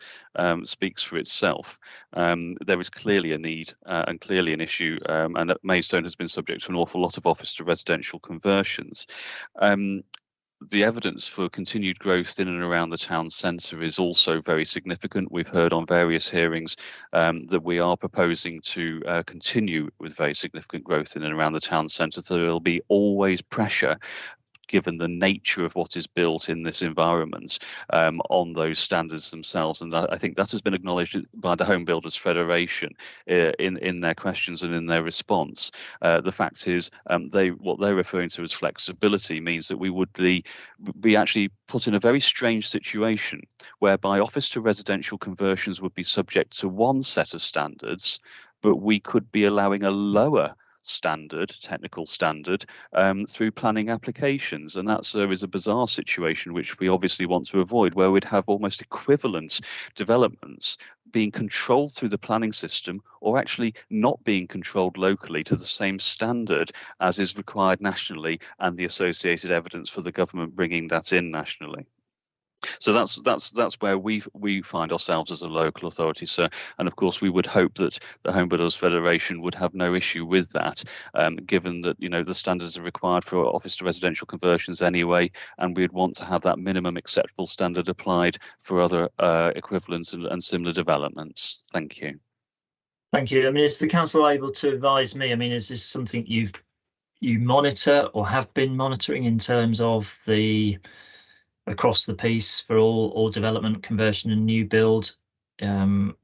speaks for itself. There is clearly a need and clearly an issue, and that Maidstone has been subject to an awful lot of office to residential conversions. The evidence for continued growth in and around the town centre is also very significant. We've heard on various hearings that we are proposing to continue with very significant growth in and around the town centre. So there will be always pressure, given the nature of what is built in this environment, on those standards themselves. And I think that has been acknowledged by the Home Builders Federation in their questions and in their response. The fact is, what they're referring to as flexibility means that we would be actually put in a very strange situation whereby office to residential conversions would be subject to one set of standards, but we could be allowing a lower technical standard through planning applications, and that is a bizarre situation which we obviously want to avoid, where we'd have almost equivalent developments being controlled through the planning system or actually not being controlled locally to the same standard as is required nationally, and the associated evidence for the government bringing that in nationally. So that's where we find ourselves as a local authority, sir. And of course, we would hope that the Home Builders Federation would have no issue with that, given that the standards are required for office to residential conversions anyway, and we'd want to have that minimum acceptable standard applied for other equivalents and similar developments. Thank you. Thank you. I mean, is the council able to advise me? I mean, is this something you monitor or have been monitoring in terms of the across the piece for all development, conversion and new build, the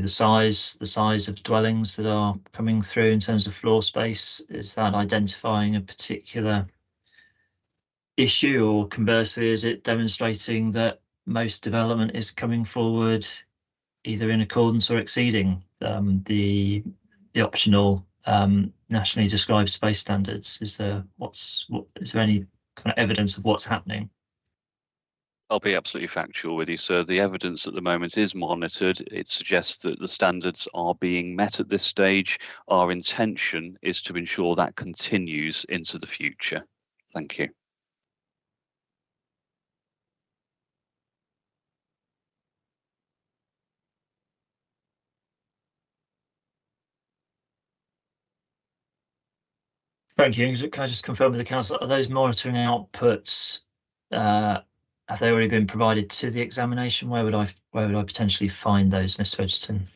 size of dwellings that are coming through in terms of floor space? Is that identifying a particular issue, or conversely, is it demonstrating that most development is coming forward either in accordance or exceeding the optional nationally described space standards? Is there any kind of evidence of what's happening? I'll be absolutely factual with you, sir. The evidence at the moment is monitored. It suggests that the standards are being met at this stage. Our intention is to ensure that continues into the future. Thank you. Thank you. Can I just confirm with the council, are those monitoring outputs, have they already been provided to the examination? Where would I potentially find those, Mr. Edgerton?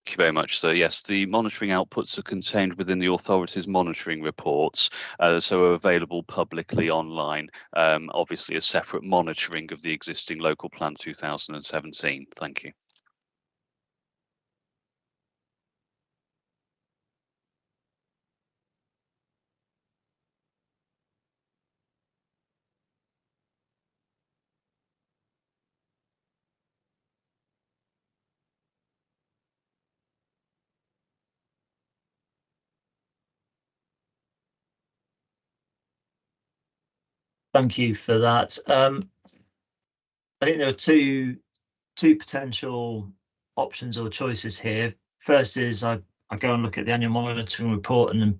Thank you very much, sir. Yes, the monitoring outputs are contained within the authority's monitoring reports, so are available publicly online. Obviously, a separate monitoring of the existing local plan 2017. Thank you. Thank you for that. I think there are two potential options or choices here. First is I go and look at the annual monitoring report and then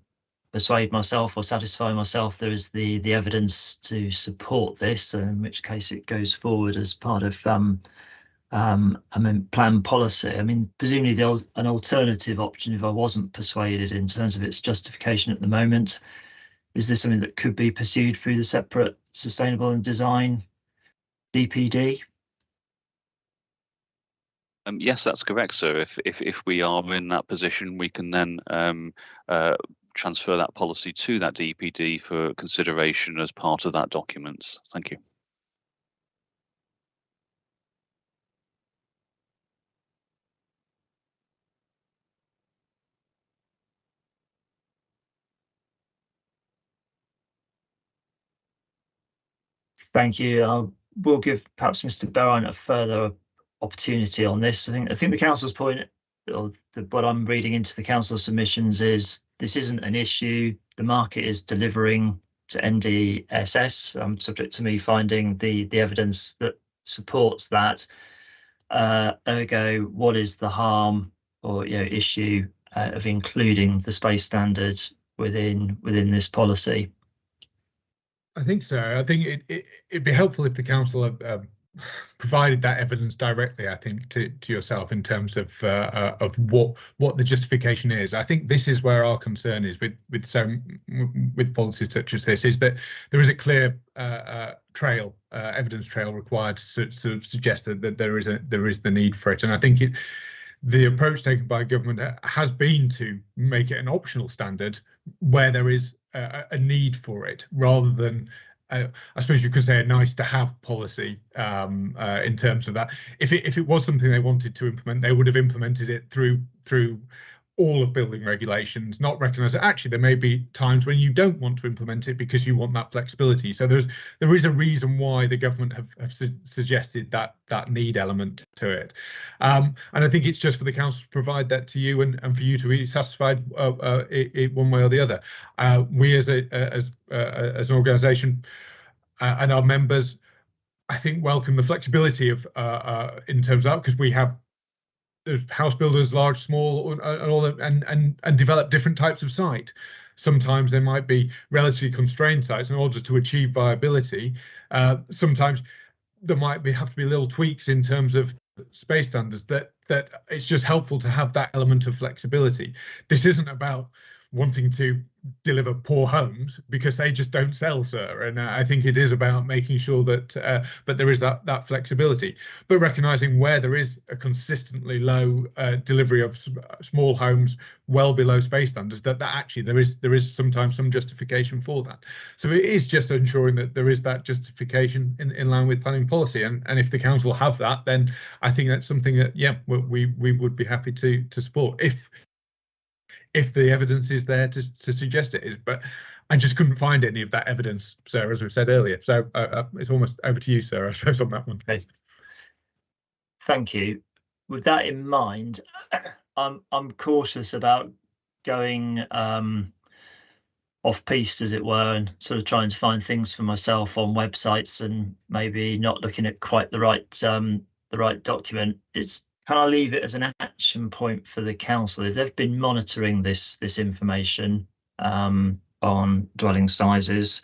persuade myself or satisfy myself there is the evidence to support this, in which case it goes forward as part of plan policy. I mean, presumably an alternative option, if I wasn't persuaded in terms of its justification at the moment, is this something that could be pursued through the separate sustainable and design DPD? Yes, that's correct, sir. If we are in that position, we can then transfer that policy to that DPD for consideration as part of that document. Thank you. Thank you. I will give perhaps Mr. Berrine a further opportunity on this. I think the council's point, or what I'm reading into the council submissions, is this isn't an issue. The market is delivering to NDSS, subject to me finding the evidence that supports that. Ergo, what is the harm or issue of including the space standard within this policy? I think so. I think it'd be helpful if the council provided that evidence directly, I think, to yourself in terms of what the justification is. I think this is where our concern is with policies such as this, is that there is a clear evidence trail required to suggest that there is the need for it. And I think the approach taken by government has been to make it an optional standard where there is a need for it, rather than I suppose you could say a nice to have policy in terms of that. If it was something they wanted to implement, they would have implemented it through all of building regulations, not recognise that actually there may be times when you don't want to implement it because you want that flexibility. So there is a reason why the government have suggested that need element to it. And I think it's just for the council to provide that to you and for you to be satisfied one way or the other. We as an organisation and our members, I think, welcome the flexibility of in terms of that, because we have there's house builders, large, small, and all that, and develop different types of site. Sometimes there might be relatively constrained sites in order to achieve viability. Sometimes there might have to be little tweaks in terms of space standards that it's just helpful to have that element of flexibility. This isn't about wanting to deliver poor homes, because they just don't sell, sir. And I think it is about making sure that but there is that flexibility, but recognizing where there is a consistently low delivery of small homes well below space standards, that actually there is sometimes some justification for that. So it is just ensuring that there is that justification in line with planning policy, and if the council have that, then I think that's something that, yeah, we would be happy to support if the evidence is there to suggest it is. But I just couldn't find any of that evidence, sir, as we said earlier. So it's almost over to you, sir, I suppose, on that one. Okay. Thank you. With that in mind, I'm cautious about going off-piste, as it were, and sort of trying to find things for myself on websites and maybe not looking at quite the right document. Can I leave it as an action point for the council if they've been monitoring this information on dwelling sizes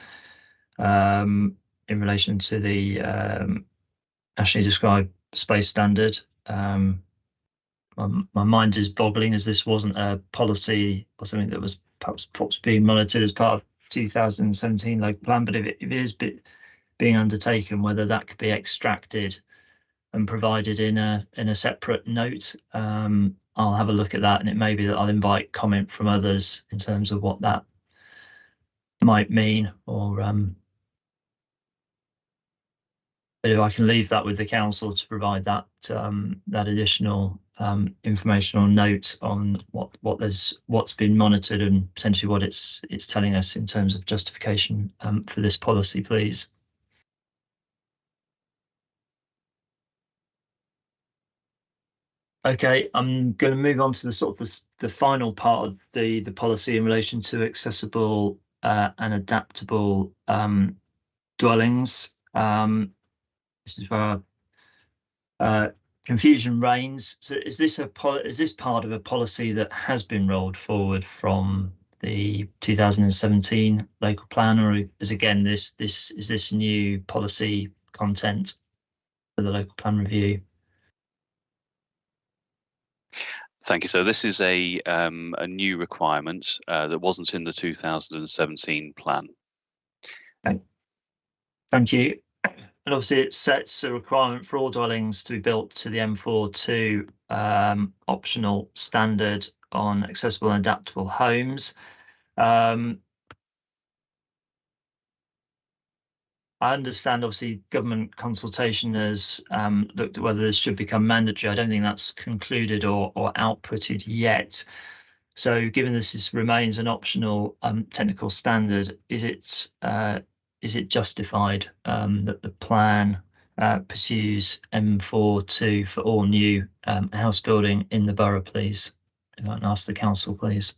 in relation to the nationally described space standard? My mind is boggling, as this wasn't a policy or something that was perhaps being monitored as part of 2017 local plan. But if it is being undertaken, whether that could be extracted and provided in a separate note, I'll have a look at that, and it may be that I'll invite comment from others in terms of what that might mean, or but if I can leave that with the council to provide that additional information or note on what's been monitored and potentially what it's telling us in terms of justification for this policy, please. Okay, I'm going to move on to the sort of the final part of the policy in relation to accessible and adaptable dwellings. This is where confusion reigns. So is this part of a policy that has been rolled forward from the 2017 local plan, or is this new policy content for the local plan review? Thank you. So this is a new requirement that wasn't in the 2017 plan. Okay. Thank you. And obviously it sets a requirement for all dwellings to be built to the M42 optional standard on accessible and adaptable homes. I understand, obviously, government consultation has looked at whether this should become mandatory. I don't think that's concluded or outputted yet. So given this remains an optional technical standard, is it justified that the plan pursues M42 for all new house building in the borough, please? If I can ask the council, please.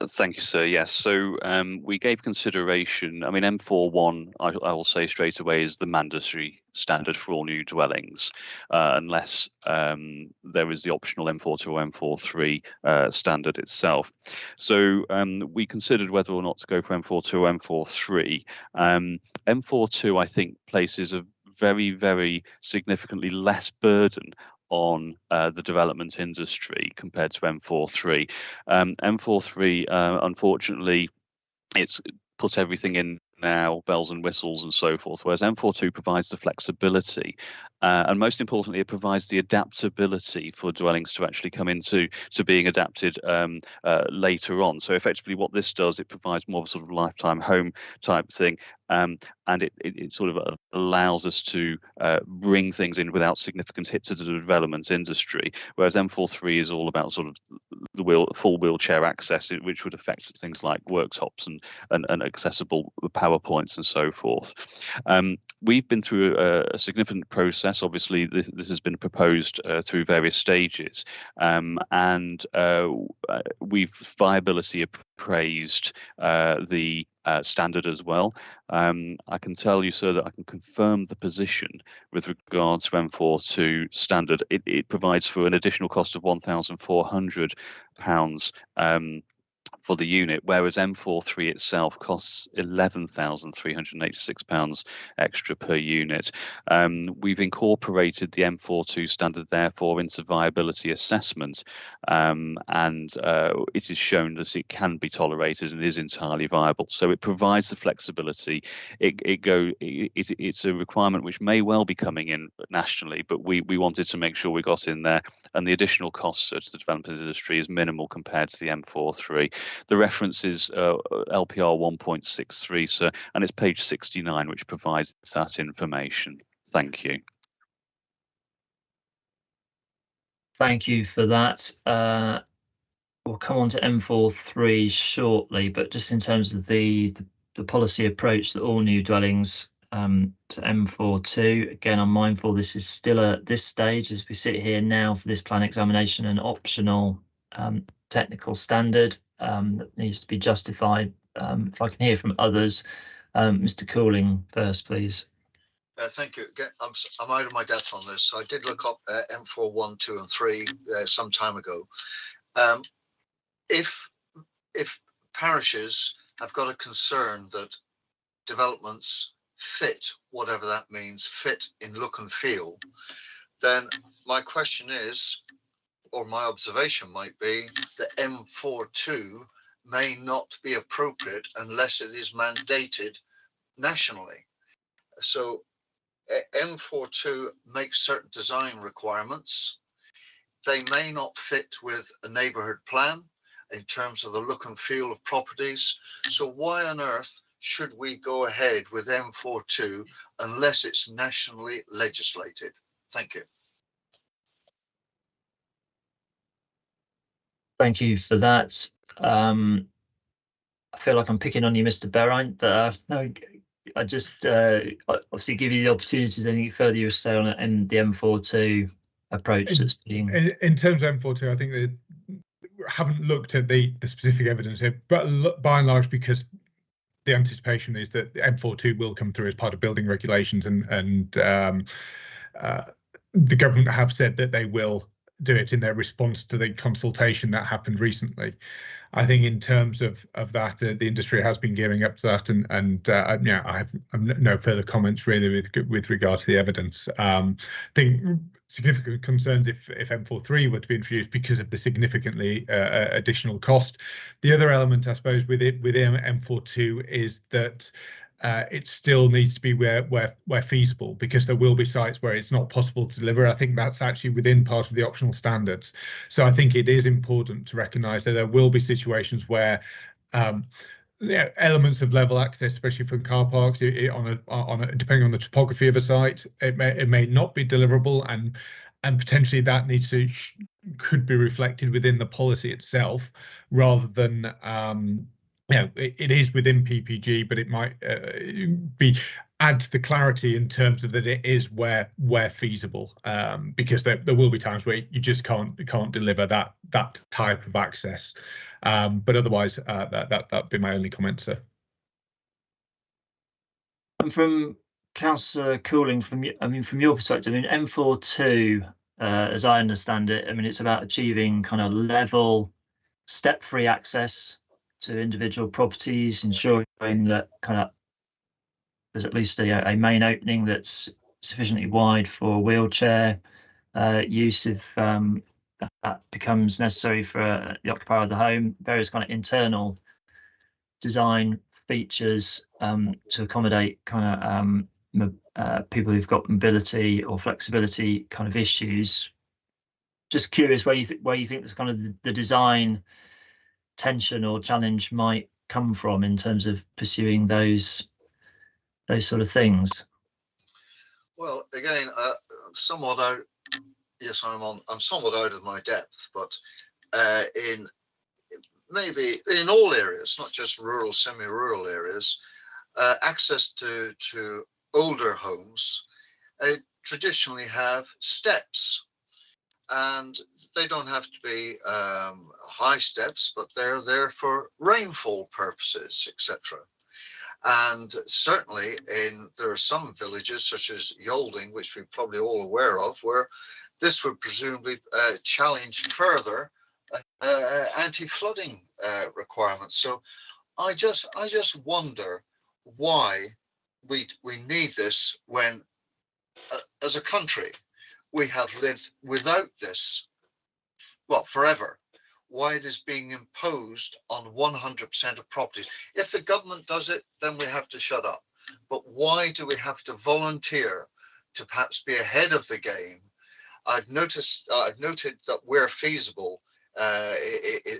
Thank you, sir. Yes, so we gave consideration. I mean, M41, I will say straight away, is the mandatory standard for all new dwellings, unless there is the optional M42 or M43 standard itself. So we considered whether or not to go for M42 or M43. M42, I think, places a very, very significantly less burden on the development industry compared to M43. M43, unfortunately, it's put everything in now, bells and whistles and so forth, whereas M42 provides the flexibility and most importantly, it provides the adaptability for dwellings to actually come into being adapted later on. So effectively what this does, it provides more of a sort of lifetime home type thing, and it sort of allows us to bring things in without significant hit to the development industry, whereas M43 is all about sort of the full wheelchair access, which would affect things like worktops and accessible power points and so forth. We've been through a significant process. Obviously, this has been proposed through various stages, and we've viability appraised the standard as well. I can tell you, sir, that I can confirm the position with regard to M42 standard. It provides for an additional cost of £1,400 for the unit, whereas M43 itself costs £11,386 extra per unit. We've incorporated the M42 standard, therefore, into viability assessment, and it is shown that it can be tolerated and is entirely viable. So it provides the flexibility. It's a requirement which may well be coming in nationally, but we wanted to make sure we got in there, and the additional costs to the development industry is minimal compared to the M43. The reference is LPR 1.63, sir, and it's page 69, which provides that information. Thank you. Thank you for that. We'll come on to M43 shortly, but just in terms of the policy approach that all new dwellings to M42, again, I'm mindful this is still at this stage as we sit here now for this plan examination, an optional technical standard that needs to be justified. If I can hear from others, Mr. Cooling first, please. Thank you. Again, I'm out of my depth on this. I did look up M4, 1, 2 and 3 some time ago. If parishes have got a concern that developments fit, whatever that means, fit in look and feel, then my question is, or my observation might be, that M42 may not be appropriate unless it is mandated nationally. So M42 makes certain design requirements. They may not fit with a neighbourhood plan in terms of the look and feel of properties. So why on earth should we go ahead with M42 unless it's nationally legislated? Thank you. Thank you for that. I feel like I'm picking on you, Mr. Beraint, but no, I just obviously give you the opportunity to anything further you say on the M42 approach that's being. In terms of M42, I think that haven't looked at the specific evidence here, but by and large, because the anticipation is that M42 will come through as part of building regulations, and the government have said that they will do it in their response to the consultation that happened recently. I think in terms of that, the industry has been gearing up to that, and yeah, I have no further comments really with regard to the evidence. I think significant concerns if M43 were to be introduced because of the significantly additional cost. The other element, I suppose, with M42 is that it still needs to be where feasible, because there will be sites where it's not possible to deliver. I think that's actually within part of the optional standards. So I think it is important to recognise that there will be situations where elements of level access, especially from car parks, depending on the topography of a site, it may not be deliverable, and potentially that could be reflected within the policy itself, rather than it is within PPG, but it might add to the clarity in terms of that it is where feasible, because there will be times where you just can't deliver that type of access. But otherwise, that'd be my only comment, sir. And from Councillor Cooling, from your perspective, M42, as I understand it, it's about achieving kind of level, step-free access to individual properties, ensuring that there's at least a main opening that's sufficiently wide for wheelchair use if that becomes necessary for the occupier of the home. Various kind of internal design features to accommodate people who've got mobility or flexibility kind of issues. Just curious where you think this kind of the design tension or challenge might come from in terms of pursuing those sort of things. Well, again, somewhat out. Yes, I'm somewhat out of my depth, but maybe in all areas, not just rural, semi-rural areas, access to older homes traditionally have steps. And they don't have to be high steps, but they're there for rainfall purposes, etc. And certainly there are some villages such as Yolding, which we're probably all aware of, where this would presumably challenge further anti-flooding requirements. So I just wonder why we need this when, as a country, we have lived without this, well, forever. Why it is being imposed on 100% of properties. If the government does it, then we have to shut up. But why do we have to volunteer to perhaps be ahead of the game? I've noted that where feasible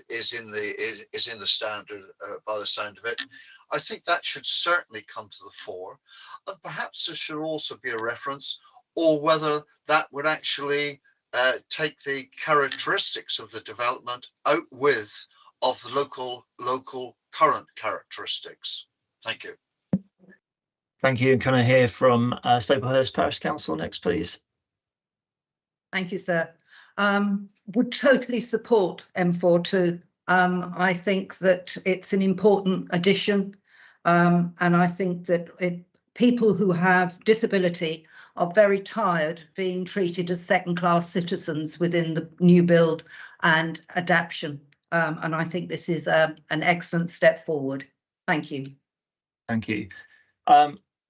is in the standard by the sound of it. I think that should certainly come to the fore, and perhaps there should also be a reference, or whether that would actually take the characteristics of the development out of the local current characteristics. Thank you. Thank you. And can I hear from Staplehurst Parish Council next, please? Thank you, sir. Would totally support M42. I think that it's an important addition, and I think that people who have disability are very tired being treated as second-class citizens within the new build and adaptation. And I think this is an excellent step forward. Thank you. Thank you.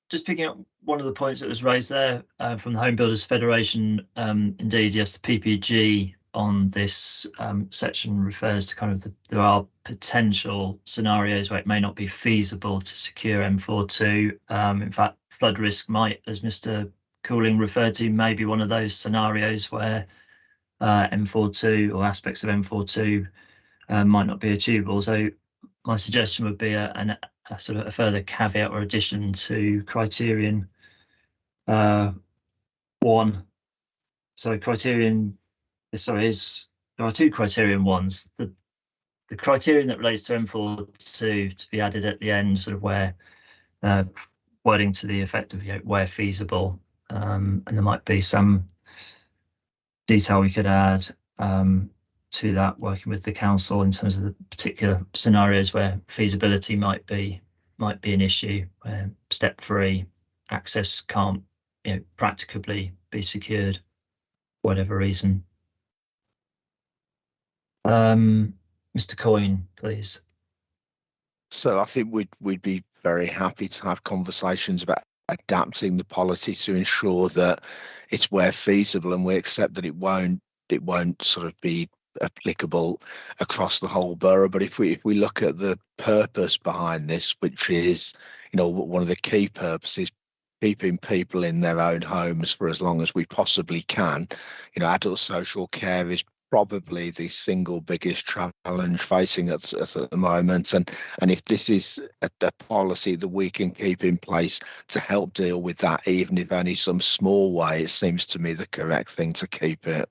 Just picking up one of the points that was raised there from the Home Builders Federation, indeed, yes, the PPG on this section refers to kind of there are potential scenarios where it may not be feasible to secure M42. In fact, flood risk might, as Mr. Cooling referred to, may be one of those scenarios where M42 or aspects of M42 might not be achievable. So my suggestion would be a sort of a further caveat or addition to criterion one. So criterion, sorry, there are two criterion ones. The criterion that relates to M42 to be added at the end, sort of where wording to the effect of where feasible, and there might be some detail we could add to that, working with the council in terms of the particular scenarios where feasibility might be an issue, where step 3 access can't practicably be secured for whatever reason. Mr. Coyne, please. So I think we'd be very happy to have conversations about adapting the policy to ensure that it's where feasible, and we accept that it won't sort of be applicable across the whole borough. But if we look at the purpose behind this, which is one of the key purposes, keeping people in their own homes for as long as we possibly can, adult social care is probably the single biggest challenge facing us at the moment, and if this is a policy that we can keep in place to help deal with that, even if only some small way, it seems to me the correct thing to keep it.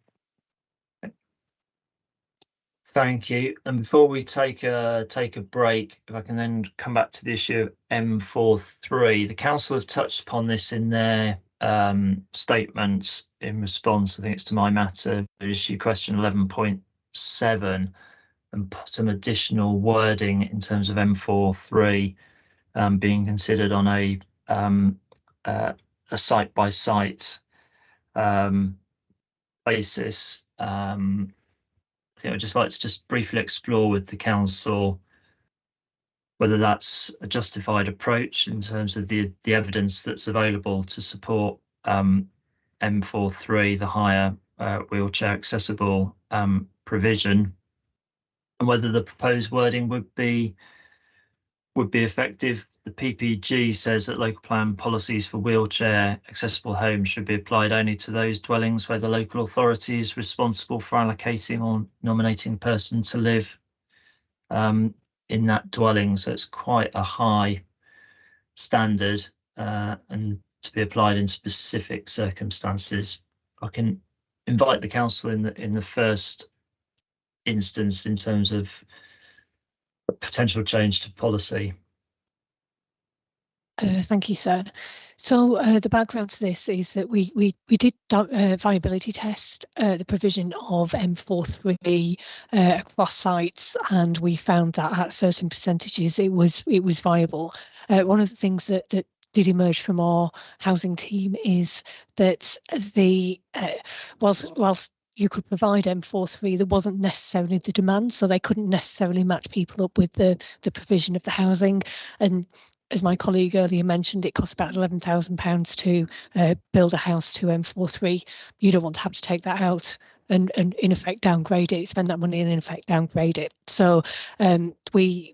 Thank you. And before we take a break, if I can then come back to the issue of M43, the council have touched upon this in their statements in response, I think it's to my matter, issue question 11.7, and put some additional wording in terms of M43 being considered on a site-by-site basis. I think I'd just like to briefly explore with the council whether that's a justified approach in terms of the evidence that's available to support M43, the higher wheelchair accessible provision, and whether the proposed wording would be effective. The PPG says that local plan policies for wheelchair accessible homes should be applied only to those dwellings where the local authority is responsible for allocating or nominating a person to live in that dwelling. So it's quite a high standard and to be applied in specific circumstances. I can invite the council in the first instance in terms of a potential change to policy. Thank you, sir. So the background to this is that we did viability test the provision of M43 across sites, and we found that at certain percentages it was viable. One of the things that did emerge from our housing team is that the whilst you could provide M43, there wasn't necessarily the demand, so they couldn't necessarily match people up with the provision of the housing. And as my colleague earlier mentioned, it costs about £11,000 to build a house to M43. You don't want to have to take that out and in effect downgrade it, spend that money and in effect downgrade it. So we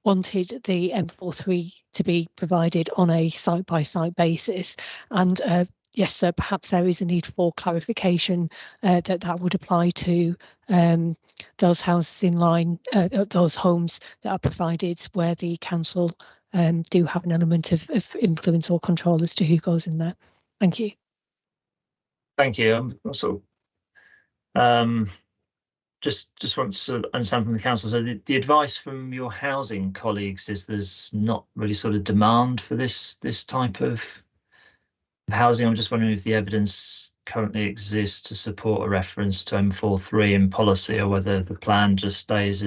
wanted the M43 to be provided on a site-by-site basis, and yes, sir, perhaps there is a need for clarification that would apply to those houses in line, those homes that are provided where the council do have an element of influence or control as to who goes in there. Thank you. Thank you. Also, just want to understand from the council. So the advice from your housing colleagues is there's not really sort of demand for this type of housing. I'm just wondering if the evidence currently exists to support a reference to M43 in policy, or whether the plan just stays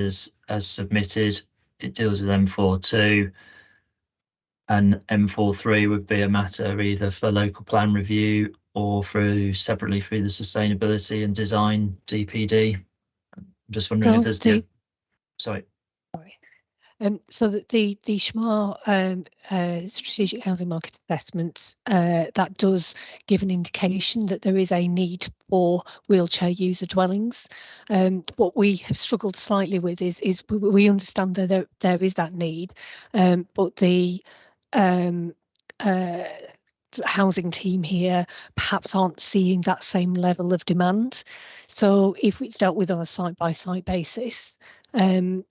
as submitted. It deals with M42, and M43 would be a matter either for local plan review or separately through the sustainability and design DPD. I'm just wondering if there's sorry. So that the SHMAR strategic housing market assessment that does give an indication that there is a need for wheelchair user dwellings. What we have struggled slightly with is we understand that there is that need, but the housing team here perhaps aren't seeing that same level of demand. So if it's dealt with on a site-by-site basis, and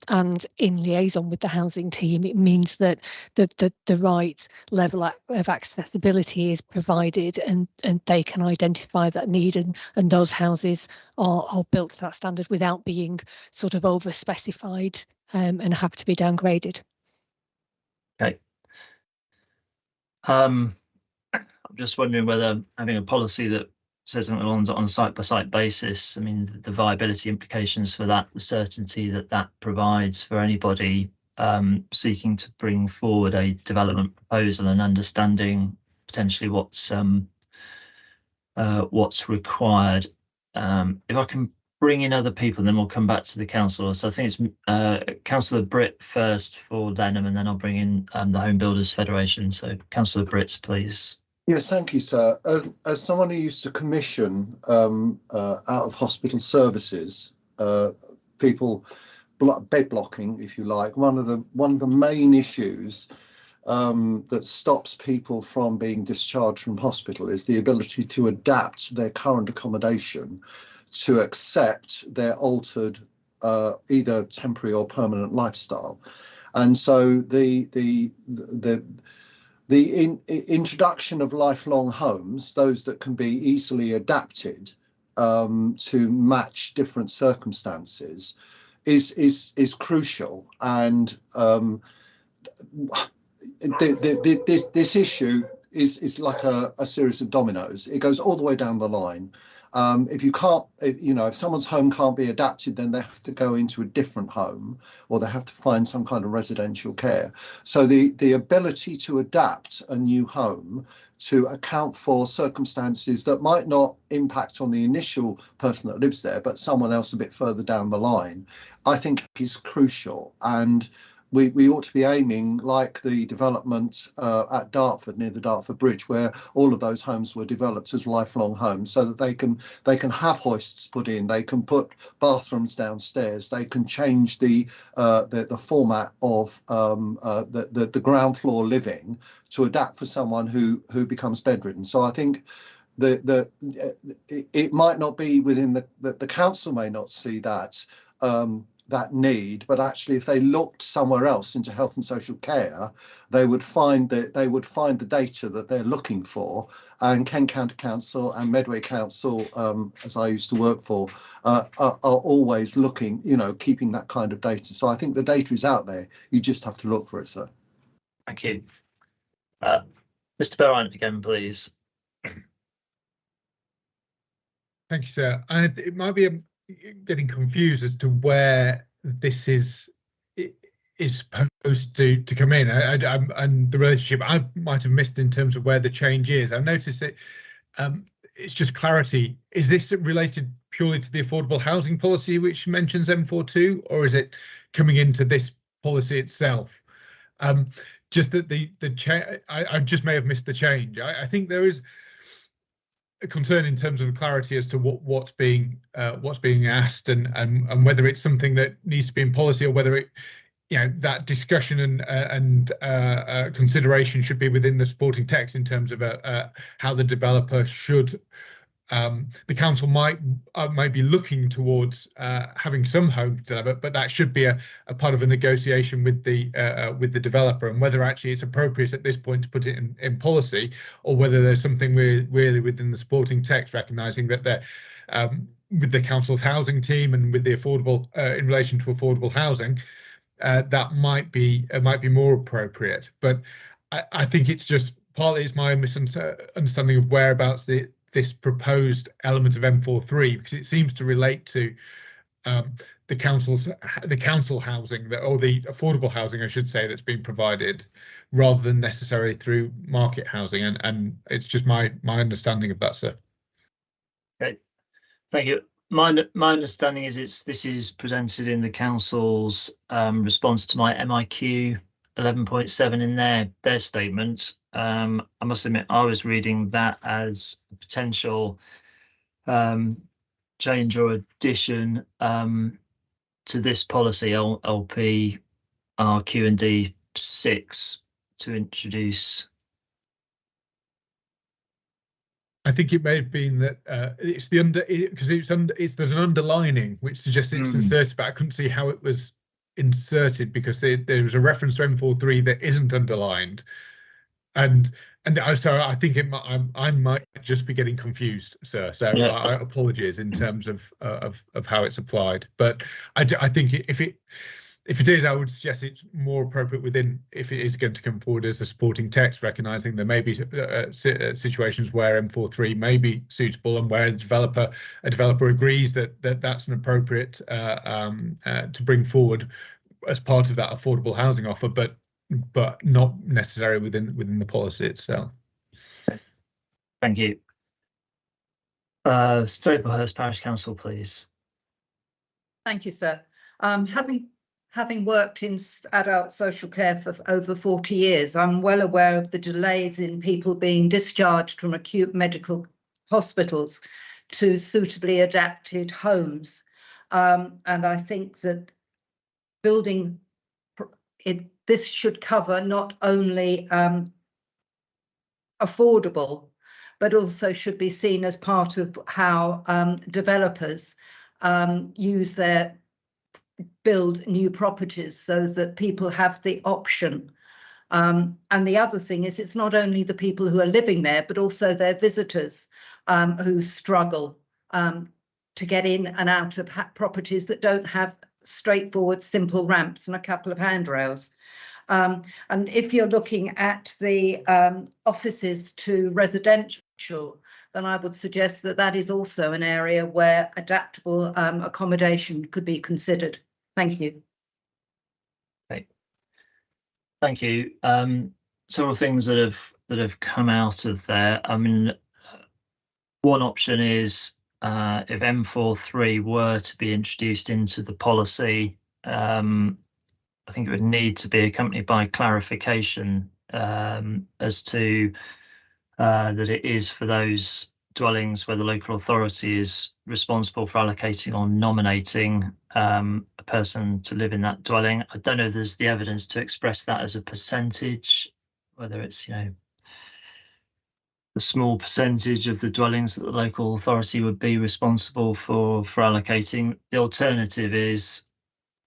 in liaison with the housing team, it means that the right level of accessibility is provided, and they can identify that need, and those houses are built to that standard without being sort of over specified and have to be downgraded. Okay. I'm just wondering whether having a policy that says something on a site-by-site basis, I mean, the viability implications for that, the certainty that provides for anybody seeking to bring forward a development proposal and understanding potentially what's required. If I can bring in other people, then we'll come back to the council. So I think it's Councillor Britt first for Denham, and then I'll bring in the Home Builders Federation. So Councillor Britt, please. Yes, thank you, sir. As someone who used to commission out of hospital services, people bed blocking, if you like, one of the main issues that stops people from being discharged from hospital is the ability to adapt their current accommodation to accept their altered either temporary or permanent lifestyle. And so the introduction of lifelong homes, those that can be easily adapted to match different circumstances, is crucial. And this issue is like a series of dominoes. It goes all the way down the line. If someone's home can't be adapted, then they have to go into a different home, or they have to find some kind of residential care. So the ability to adapt a new home to account for circumstances that might not impact on the initial person that lives there, but someone else a bit further down the line, I think is crucial. And we ought to be aiming like the development at Dartford, near the Dartford Bridge, where all of those homes were developed as lifelong homes, so that they can have hoists put in, they can put bathrooms downstairs, they can change the format of the ground floor living to adapt for someone who becomes bedridden. So I think it might not be within the council may not see that need, but actually if they looked somewhere else into health and social care, they would find the data that they're looking for. And Kent County Council and Medway Council, as I used to work for, are always looking, keeping that kind of data. So I think the data is out there. You just have to look for it, sir. Thank you. Mr. Berrant again, please. Thank you, sir. And it might be getting confused as to where this is supposed to come in, and the relationship I might have missed in terms of where the change is. I've noticed it. It's just clarity. Is this related purely to the affordable housing policy, which mentions M42, or is it coming into this policy itself? Just that I just may have missed the change. I think there is a concern in terms of clarity as to what's being asked, and whether it's something that needs to be in policy, or whether it, that discussion and consideration should be within the supporting text in terms of how the developer should. The council might be looking towards having some homes delivered, but that should be a part of a negotiation with the developer, and whether actually it's appropriate at this point to put it in policy, or whether there's something really within the supporting text, recognising that with the council's housing team and with the affordable in relation to affordable housing, that might be more appropriate. But I think it's just partly it's my misunderstanding of whereabouts this proposed element of M43, because it seems to relate to the council housing, or the affordable housing, I should say, that's being provided, rather than necessarily through market housing. And it's just my understanding of that, sir. Okay, thank you. My understanding is this is presented in the council's response to my MIQ 11.7 in their statement. I must admit, I was reading that as a potential change or addition to this policy LP RQ&D 6 to introduce. I think it may have been that it's because there's an underlining which suggests it's inserted, but I couldn't see how it was inserted because there was a reference to M43 that isn't underlined, and so I think I might just be getting confused, sir. So yeah, I apologize in terms of how it's applied, but I think if it is, I would suggest it's more appropriate within, if it is going to come forward as a supporting text, recognising there may be situations where M43 may be suitable, and where a developer agrees that that's an appropriate to bring forward as part of that affordable housing offer, but not necessarily within the policy itself. Thank you. Staplehurst Parish Council, please. Thank you, sir. Having worked in adult social care for over 40 years, I'm well aware of the delays in people being discharged from acute medical hospitals to suitably adapted homes. And I think that this should cover not only affordable, but also should be seen as part of how developers build new properties, so that people have the option. And the other thing is, it's not only the people who are living there, but also their visitors who struggle to get in and out of properties that don't have straightforward, simple ramps and a couple of handrails. And if you're looking at the offices to residential, then I would suggest that is also an area where adaptable accommodation could be considered. Thank you. Okay. Thank you. Several things that have come out of there. I mean, one option is if M43 were to be introduced into the policy, I think it would need to be accompanied by clarification as to that it is for those dwellings where the local authority is responsible for allocating or nominating a person to live in that dwelling. I don't know if there's the evidence to express that as a percentage, whether it's, the small percentage of the dwellings that the local authority would be responsible for allocating. The alternative is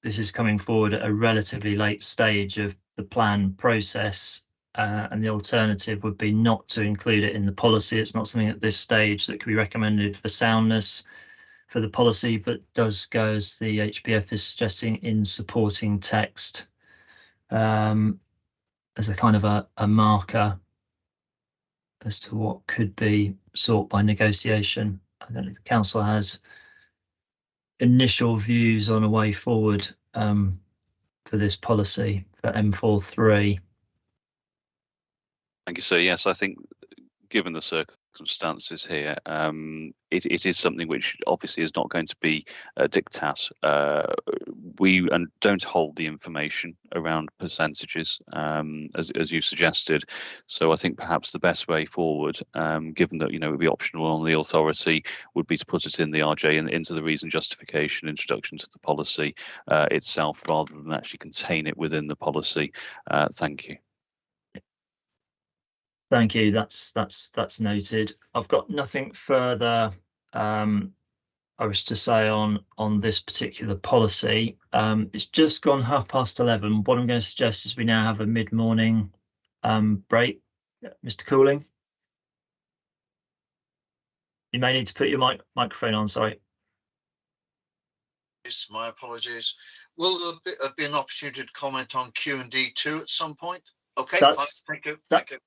this is coming forward at a relatively late stage of the plan process, and the alternative would be not to include it in the policy. It's not something at this stage that could be recommended for soundness for the policy, but does go, as the HBF is suggesting, in supporting text. as a kind of a marker as to what could be sought by negotiation. I don't know if the council has initial views on a way forward for this policy for M43. Thank you, sir. Yes, I think given the circumstances here, it is something which obviously is not going to be a diktat. We don't hold the information around percentages, as you suggested. So I think perhaps the best way forward, given that, it would be optional on the authority, would be to put it in the RJ and into the reason, justification, introduction to the policy itself, rather than actually contain it within the policy. Thank you. Thank you. That's noted. I've got nothing further I wish to say on this particular policy. It's just gone 11:30. What I'm going to suggest is we now have a mid-morning break. Mr. Cooling, you may need to put your microphone on. Sorry. My apologies. Will there be an opportunity to comment on Q&D 2 at some point? Okay, fine. Thank you. Thank you.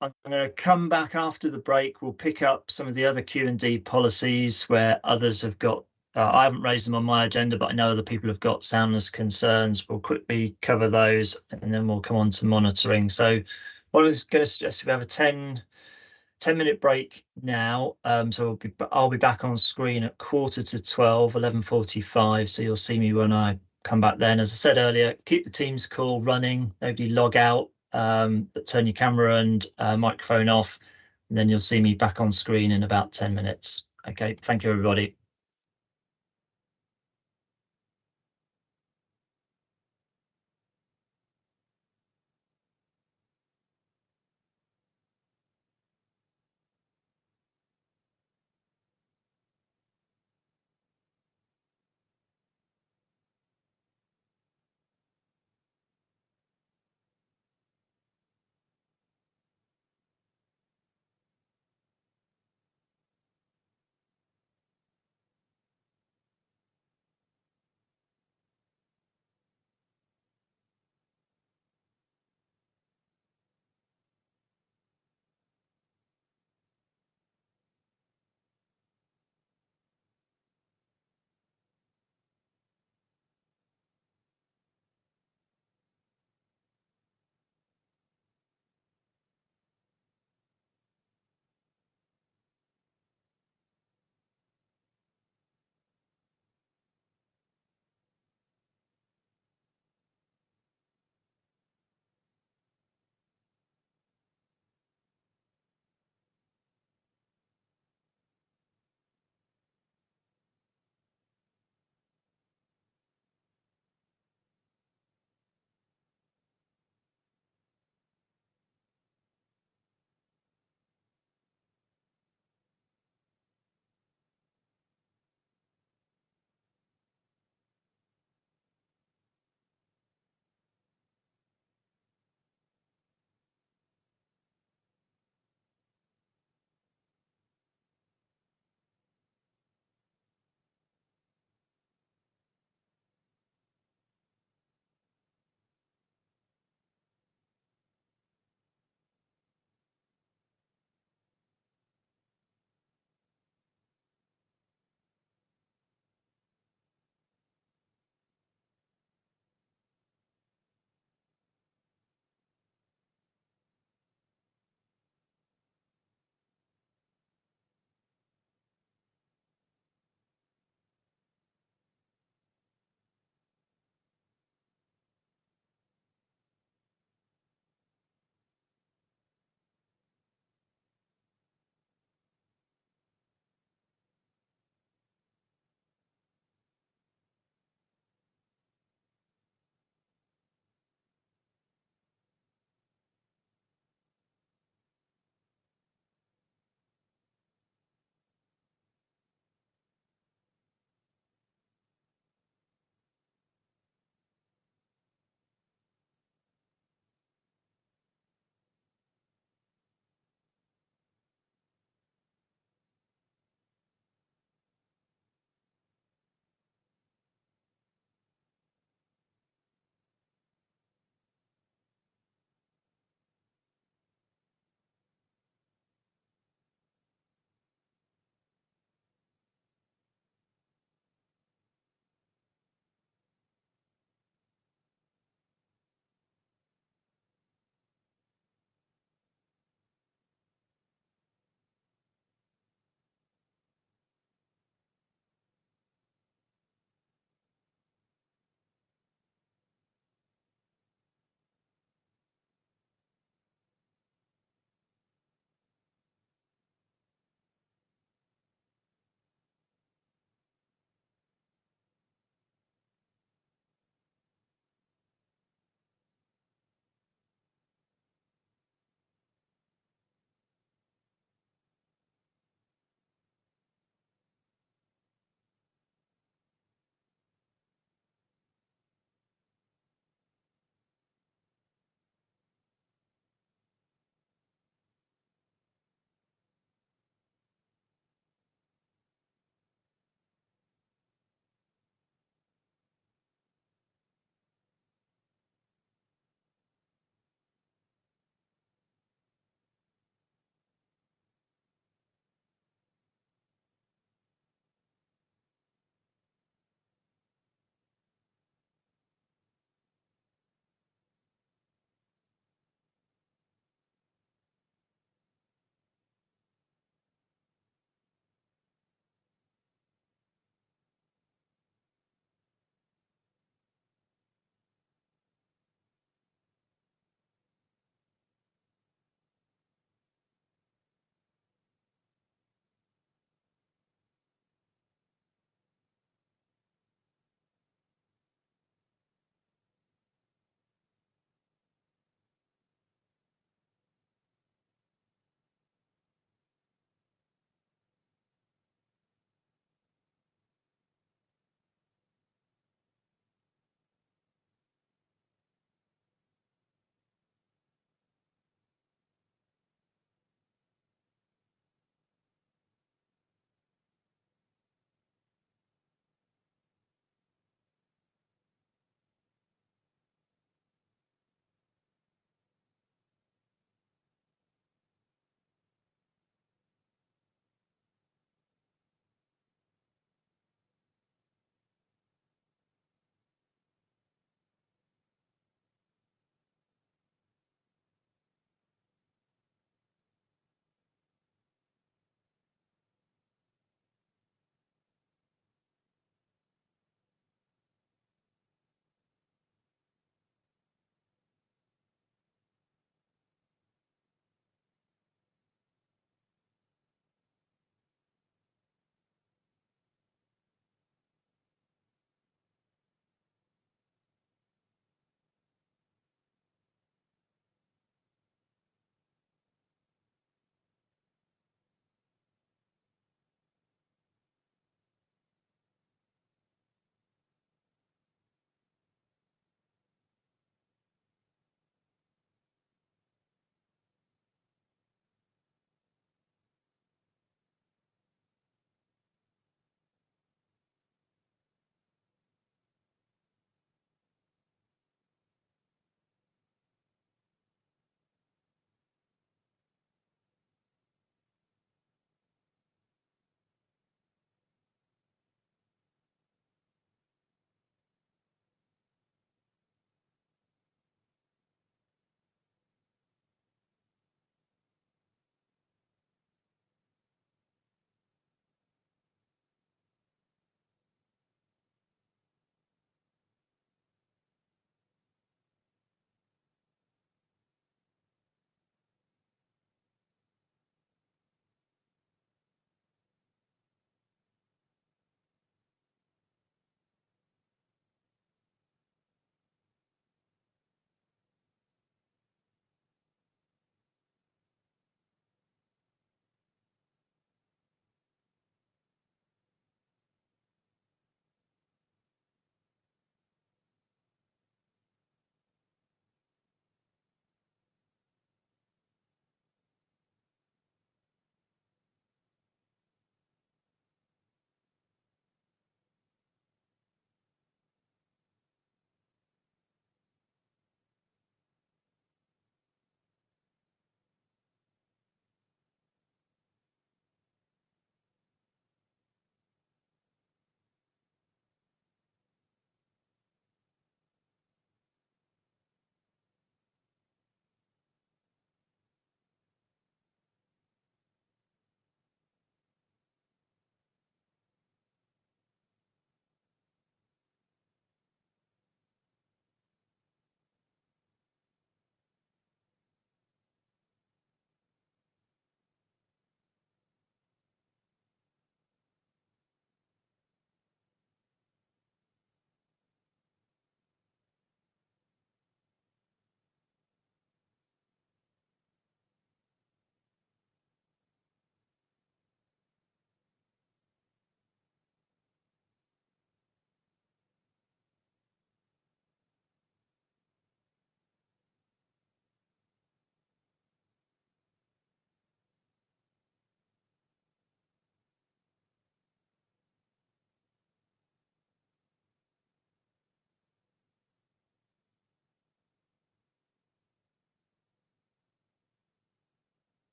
I'm going to come back after the break. We'll pick up some of the other Q&D policies where others have got, I haven't raised them on my agenda, but I know other people have got soundness concerns. We'll quickly cover those and then we'll come on to monitoring. So what I was going to suggest, if we have a 10-minute break now. So I'll be back on screen at 11:45, 11:45. So you'll see me when I come back then. As I said earlier, keep the Teams call running. Nobody log out. But turn your camera and microphone off, and then you'll see me back on screen in about 10 minutes. Okay, thank you, everybody.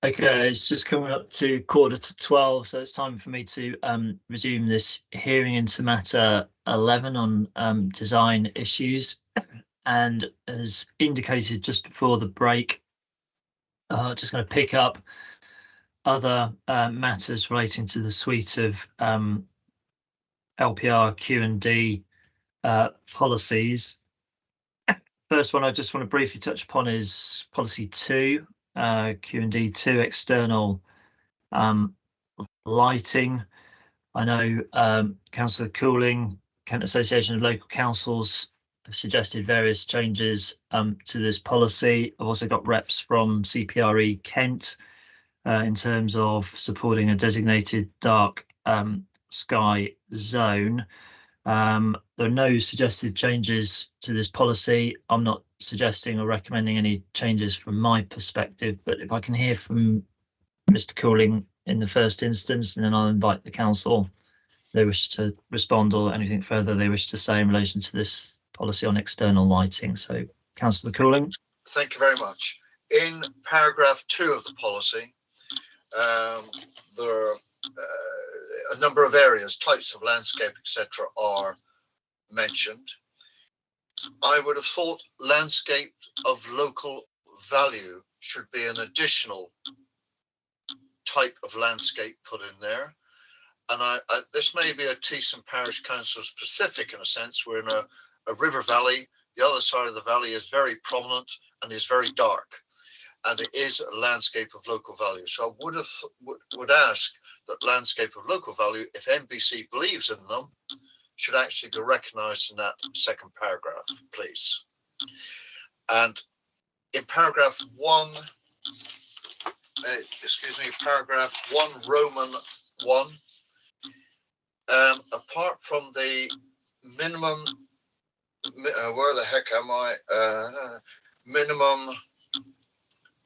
Okay, it's just coming up to 11:45, so it's time for me to resume this hearing into matter 11 on design issues. And as indicated just before the break, just going to pick up other matters relating to the suite of LPR Q&D policies. First one I just want to briefly touch upon is policy 2, Q&D 2, external lighting. I know Councillor Cooling, Kent Association of Local Councils, have suggested various changes to this policy. I've also got reps from CPRE Kent in terms of supporting a designated dark sky zone. There are no suggested changes to this policy. I'm not suggesting or recommending any changes from my perspective, but if I can hear from Mr. Cooling in the first instance, and then I'll invite the council if they wish to respond or anything further they wish to say in relation to this policy on external lighting. So, Councillor Cooling. Thank you very much. In paragraph 2 of the policy, there are a number of areas, types of landscape, etc., are mentioned. I would have thought landscape of local value should be an additional type of landscape put in there. And this may be a Teesside Parish Council specific in a sense. We're in a river valley. The other side of the valley is very prominent and is very dark, and it is a landscape of local value. So I would ask that landscape of local value, if NBC believes in them, should actually be recognised in that second paragraph, please. And in paragraph 1, paragraph 1, Roman 1, apart from the minimum, where the heck am I? Minimum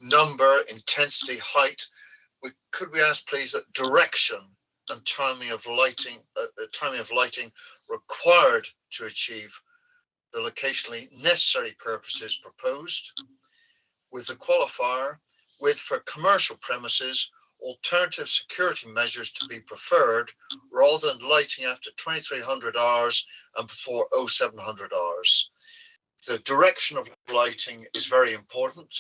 number, intensity, height. Could we ask, please, that direction and timing of lighting, required to achieve the locationally necessary purposes proposed, with the qualifier, for commercial premises, alternative security measures to be preferred rather than lighting after 2300 hours and before 0700 hours. The direction of lighting is very important,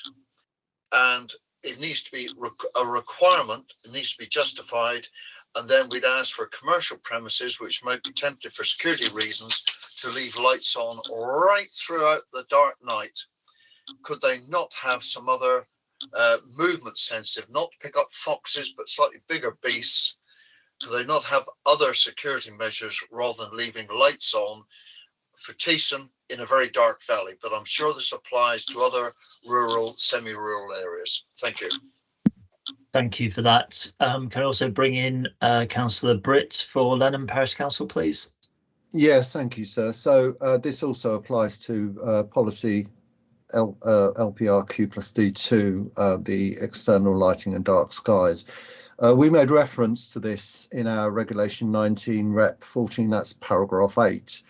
and it needs to be a requirement. It needs to be justified. And then we'd ask for commercial premises, which might be tempted for security reasons to leave lights on right throughout the dark night. Could they not have some other movement sensitive, not to pick up foxes, but slightly bigger beasts? Could they not have other security measures rather than leaving lights on for Teesside in a very dark valley? But I'm sure this applies to other rural, semi-rural areas. Thank you. Thank you for that. Can I also bring in Councillor Britt for Lenham Parish Council, please? Yes, thank you, sir. So this also applies to policy LPR Q+D2, the external lighting and dark skies. We made reference to this in our Regulation 19 Rep 14, that's paragraph 8.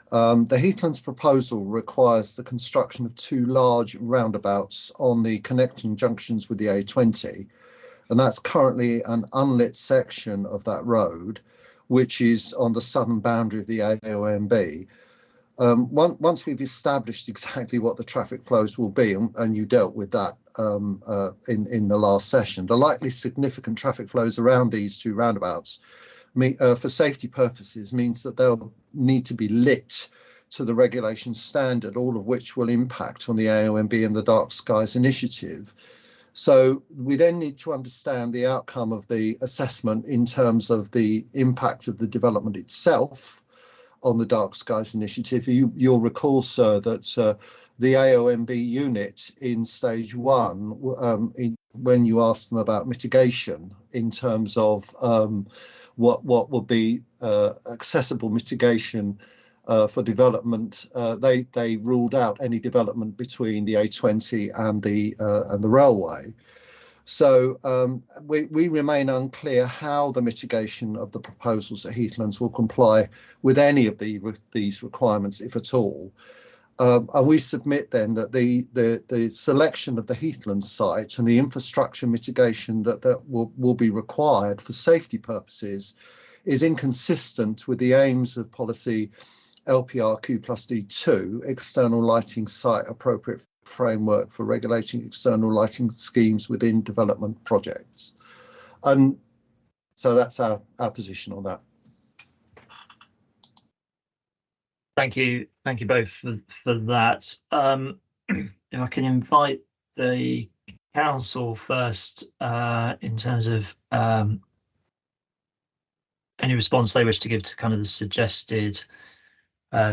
The Heathlands proposal requires the construction of 2 large roundabouts on the connecting junctions with the A20, and that's currently an unlit section of that road, which is on the southern boundary of the AOMB. Once we've established exactly what the traffic flows will be, and you dealt with that in the last session, the likely significant traffic flows around these 2 roundabouts for safety purposes means that they'll need to be lit to the regulation standard, all of which will impact on the AOMB and the Dark Skies Initiative. So we then need to understand the outcome of the assessment in terms of the impact of the development itself on the Dark Skies Initiative. You'll recall, sir, that the AOMB unit in stage 1, when you asked them about mitigation in terms of what would be accessible mitigation for development, they ruled out any development between the A20 and the railway. So we remain unclear how the mitigation of the proposals at Heathlands will comply with any of these requirements, if at all. And we submit then that the selection of the Heathland site and the infrastructure mitigation that will be required for safety purposes is inconsistent with the aims of policy LPRQ+D2, external lighting site appropriate framework for regulating external lighting schemes within development projects. And so that's our position on that. Thank you both for that. If I can invite the council first in terms of any response they wish to give to kind of the suggested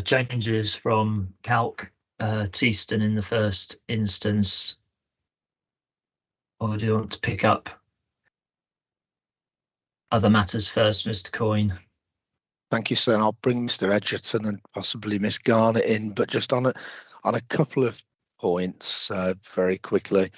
changes from Calc Teaston in the first instance, or do you want to pick up other matters first, Mr. Coyne? Thank you, sir. I'll bring Mr. Edgerton and possibly Miss Garnett in, but just on a couple of points very quickly.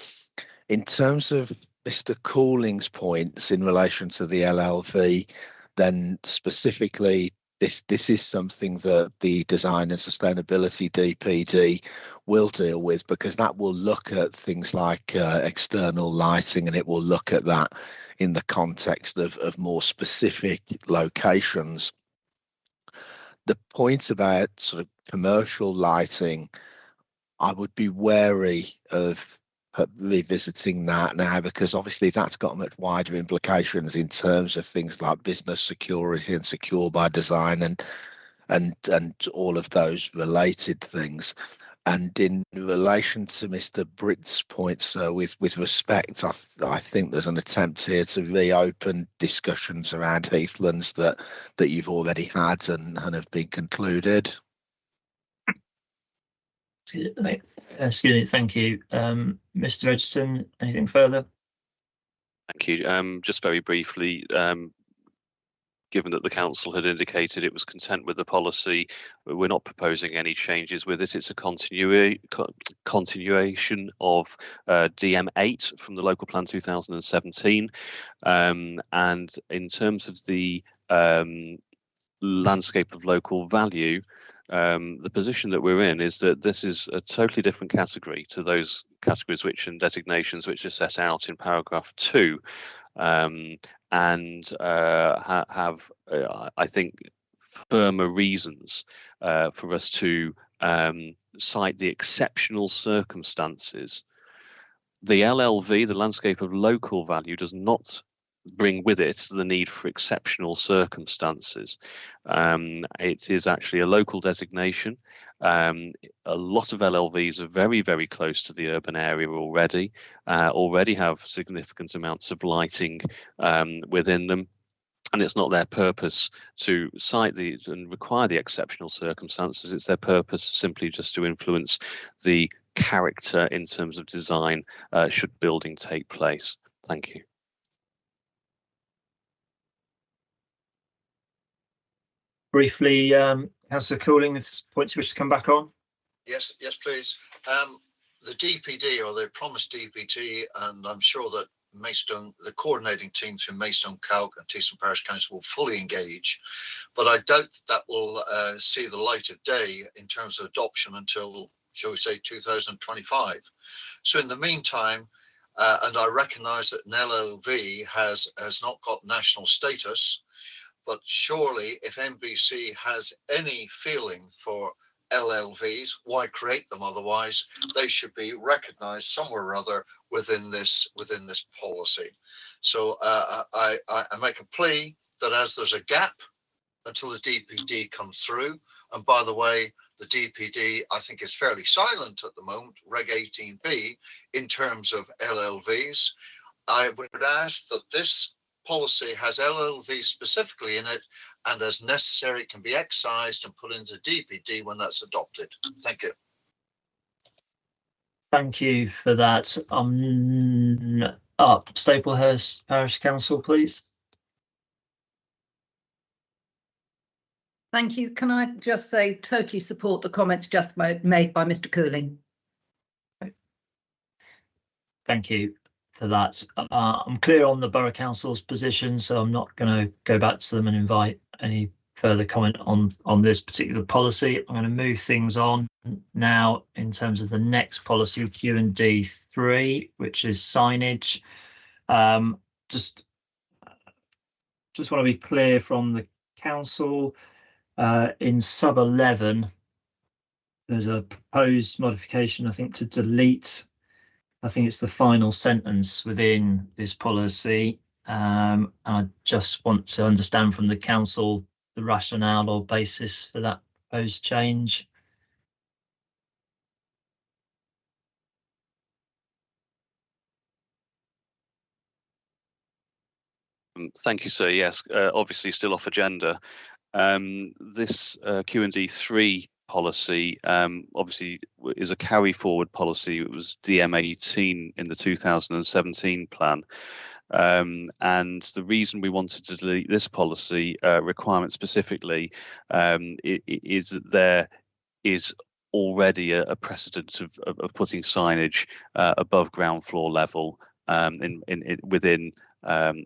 In terms of Mr. Cooling's points in relation to the LLV, then specifically this is something that the Design and Sustainability DPD will deal with, because that will look at things like external lighting, and it will look at that in the context of more specific locations. The point about sort of commercial lighting, I would be wary of revisiting that now, because obviously that's got much wider implications in terms of things like business security and secure by design and all of those related things. And in relation to Mr. Britt's points, with respect, I think there's an attempt here to reopen discussions around Heathlands that you've already had and have been concluded. Excuse me, thank you. Mr. Edgerton, anything further? Thank you. Just very briefly, given that the council had indicated it was content with the policy, we're not proposing any changes with it. It's a continuation of DM8 from the local plan 2017. And in terms of the landscape of local value, the position that we're in is that this is a totally different category to those categories and designations which are set out in paragraph 2. And have, I think, firmer reasons for us to cite the exceptional circumstances. The LLV, the landscape of local value, does not bring with it the need for exceptional circumstances. It is actually a local designation. A lot of LLVs are very, very close to the urban area already have significant amounts of lighting within them. And it's not their purpose to cite these and require the exceptional circumstances. It's their purpose simply just to influence the character in terms of design should building take place. Thank you. Briefly, Councillor Cooling, if points you wish to come back on. Yes, please. The DPD, or the promised DPD, and I'm sure that Maidstone, the coordinating teams from Maidstone, Calc and Teeston Parish Council will fully engage, but I doubt that will see the light of day in terms of adoption until, shall we say, 2025. So in the meantime, and I recognise that an LLV has not got national status, but surely if NBC has any feeling for LLVs, why create them otherwise? They should be recognised somewhere or other within this policy. So I make a plea that as there's a gap until the DPD comes through, and by the way, the DPD I think is fairly silent at the moment, Reg 18B, in terms of LLVs. I would ask that this policy has LLV specifically in it, and as necessary can be excised and put into DPD when that's adopted. Thank you. Thank you for that. Up Staplehurst Parish Council, please. Thank you. Can I just say totally support the comments just made by Mr. Cooling. Thank you for that. I'm clear on the Borough Council's position, so I'm not going to go back to them and invite any further comment on this particular policy. I'm going to move things on now in terms of the next policy, Q&D 3, which is signage. Just want to be clear from the council, in sub 11, there's a proposed modification, I think, to delete, I think it's the final sentence within this policy. And I just want to understand from the council the rationale or basis for that proposed change. Thank you, sir. Yes, obviously still off agenda. This Q&D 3 policy obviously is a carry forward policy. It was DM18 in the 2017 plan. And the reason we wanted to delete this policy requirement specifically is that there is already a precedent of putting signage above ground floor level within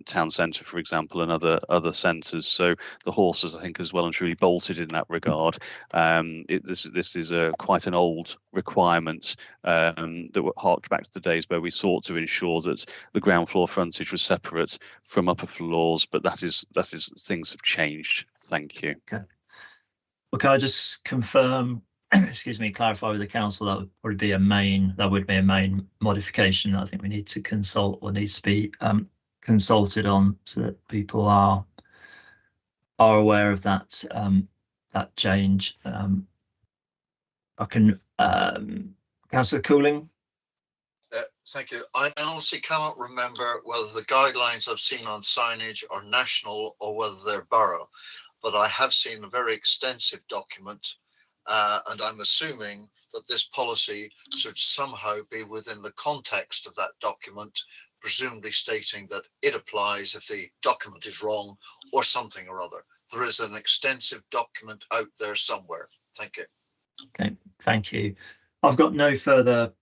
town centre, for example, and other centres. So the horses, I think, is well and truly bolted in that regard. This is quite an old requirement that harked back to the days where we sought to ensure that the ground floor frontage was separate from upper floors, but that is things have changed. Thank you. Okay. Well, can I just confirm, excuse me, clarify with the council that would probably be a main modification I think we need to consult or needs to be consulted on, so that people are aware of that that change. I can, Councillor Cooling. Thank you. I honestly cannot remember whether the guidelines I've seen on signage are national or whether they're borough, but I have seen a very extensive document, and I'm assuming that this policy should somehow be within the context of that document, presumably stating that it applies if the document is wrong or something or other. There is an extensive document out there somewhere. Thank you. Okay, thank you. I've got no further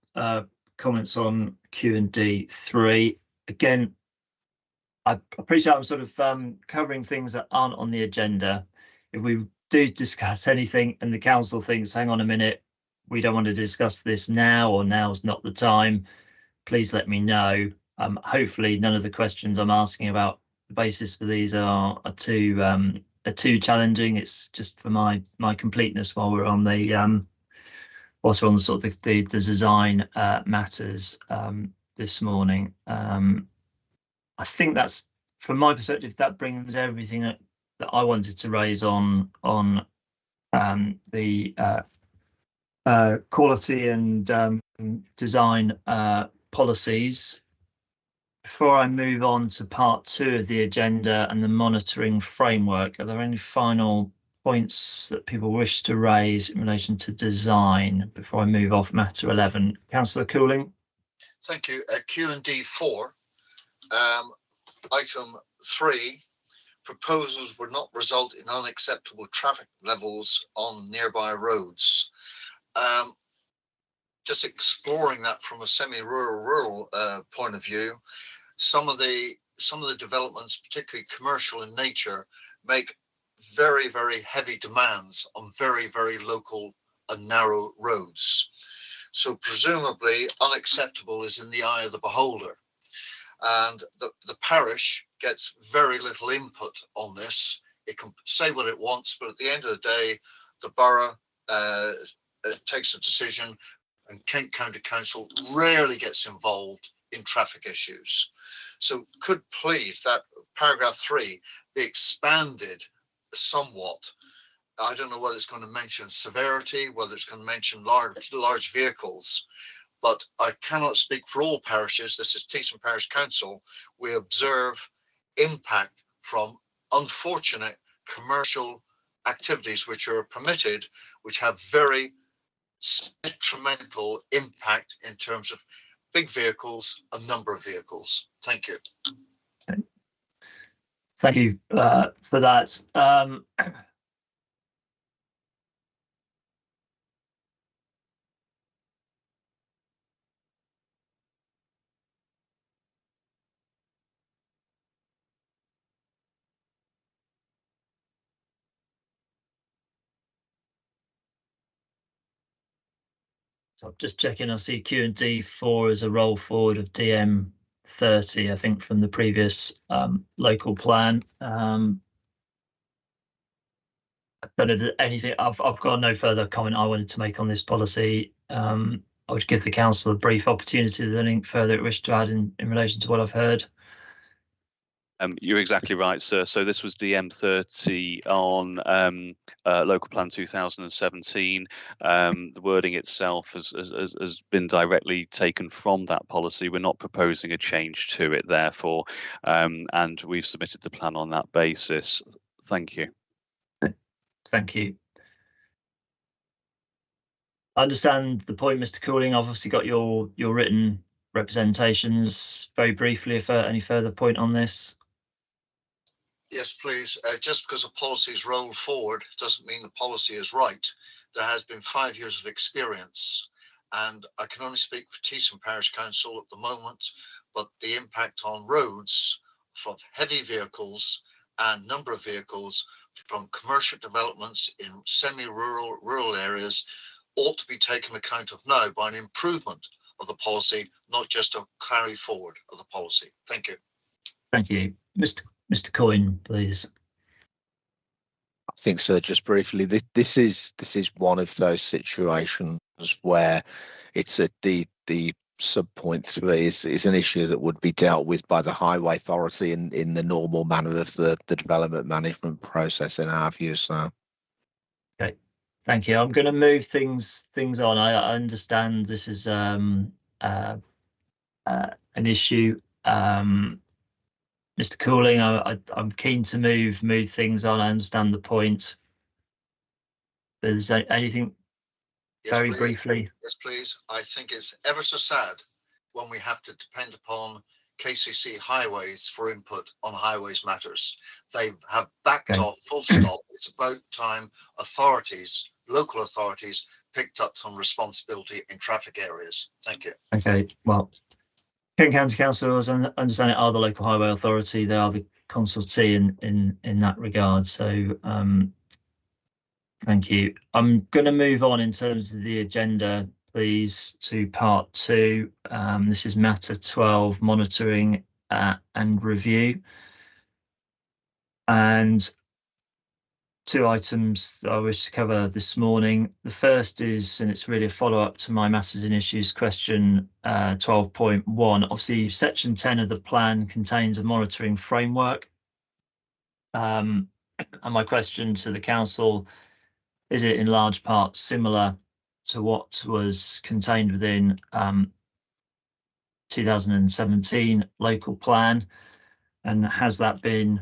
comments on Q&D 3. Again, I appreciate I'm sort of covering things that aren't on the agenda. If we do discuss anything and the council thinks, hang on a minute, we don't want to discuss this now, or now's not the time, please let me know. Hopefully none of the questions I'm asking about the basis for these are too challenging. It's just for my completeness while we're on the sort of the design matters this morning. I think that's, from my perspective, that brings everything that I wanted to raise on the quality and design policies. Before I move on to part 2 of the agenda and the monitoring framework, are there any final points that people wish to raise in relation to design before I move off matter 11? Councillor Cooling. Thank you. Q&D 4, item 3, proposals would not result in unacceptable traffic levels on nearby roads. Just exploring that from a semi-rural point of view, some of the developments, particularly commercial in nature, make very, very heavy demands on very, very local and narrow roads. So presumably unacceptable is in the eye of the beholder. And the parish gets very little input on this. It can say what it wants, but at the end of the day, the borough takes a decision, and Kent County Council rarely gets involved in traffic issues. So could please that paragraph 3 be expanded somewhat? I don't know whether it's going to mention severity, whether it's going to mention large vehicles, but I cannot speak for all parishes. This is Teesside Parish Council. We observe impact from unfortunate commercial activities which are permitted, which have very detrimental impact in terms of big vehicles and number of vehicles. Thank you. Thank you for that. So I'm just checking. I see Q&D 4 as a roll forward of DM 30, I think, from the previous local plan. I don't know if there's anything. I've got no further comment I wanted to make on this policy. I would give the council a brief opportunity. If there's anything further it wish to add in relation to what I've heard. You're exactly right, sir. So this was DM30 on Local Plan 2017. The wording itself has been directly taken from that policy. We're not proposing a change to it, therefore, and we've submitted the plan on that basis. Thank you. Thank you. I understand the point, Mr. Cooling. I've obviously got your written representations. Very briefly, if any further point on this. Yes, please. Just because a policy is rolled forward doesn't mean the policy is right. There has been 5 years of experience, and I can only speak for Teessing Parish Council at the moment, but the impact on roads from heavy vehicles and number of vehicles from commercial developments in semi-rural, rural areas ought to be taken account of now by an improvement of the policy, not just a carry forward of the policy. Thank you. Thank you. Mr. Coyne, please. I think, sir, just briefly, this is one of those situations where it's the sub-point 3 is an issue that would be dealt with by the Highway Authority in the normal manner of the development management process, in our view, sir. Okay, thank you. I'm going to move things on. I understand this is an issue. Mr. Cooling, I'm keen to move things on. I understand the point. Is there anything very briefly? Yes, please. I think it's ever so sad when we have to depend upon KCC Highways for input on highways matters. They have backed off, full stop. It's about time authorities, local authorities, picked up some responsibility in traffic areas. Thank you. Okay, well, Kent County Council, as I understand it, are the local highway authority. They are the consultee in that regard. So thank you. I'm going to move on in terms of the agenda, please, to part 2. This is matter 12, monitoring and review. And 2 items that I wish to cover this morning. The first is, and it's really a follow-up to my matters and issues question 12.1. Obviously, section 10 of the plan contains a monitoring framework. And my question to the council, is it in large part similar to what was contained within 2017 local plan? And has that been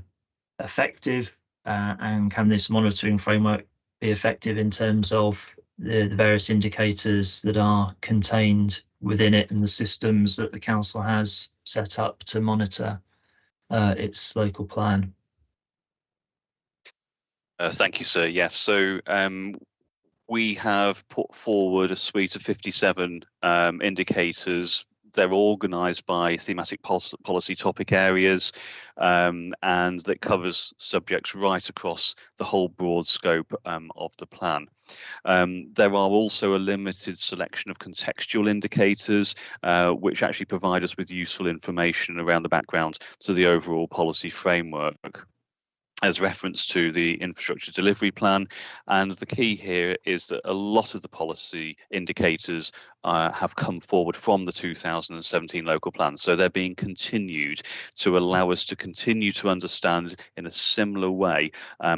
effective? And can this monitoring framework be effective in terms of the various indicators that are contained within it and the systems that the council has set up to monitor its local plan? Thank you, sir. Yes, so we have put forward a suite of 57 indicators. They're organised by thematic policy topic areas, and that covers subjects right across the whole broad scope of the plan. There are also a limited selection of contextual indicators, which actually provide us with useful information around the background to the overall policy framework, as reference to the infrastructure delivery plan. And the key here is that a lot of the policy indicators have come forward from the 2017 local plan. So they're being continued to allow us to continue to understand in a similar way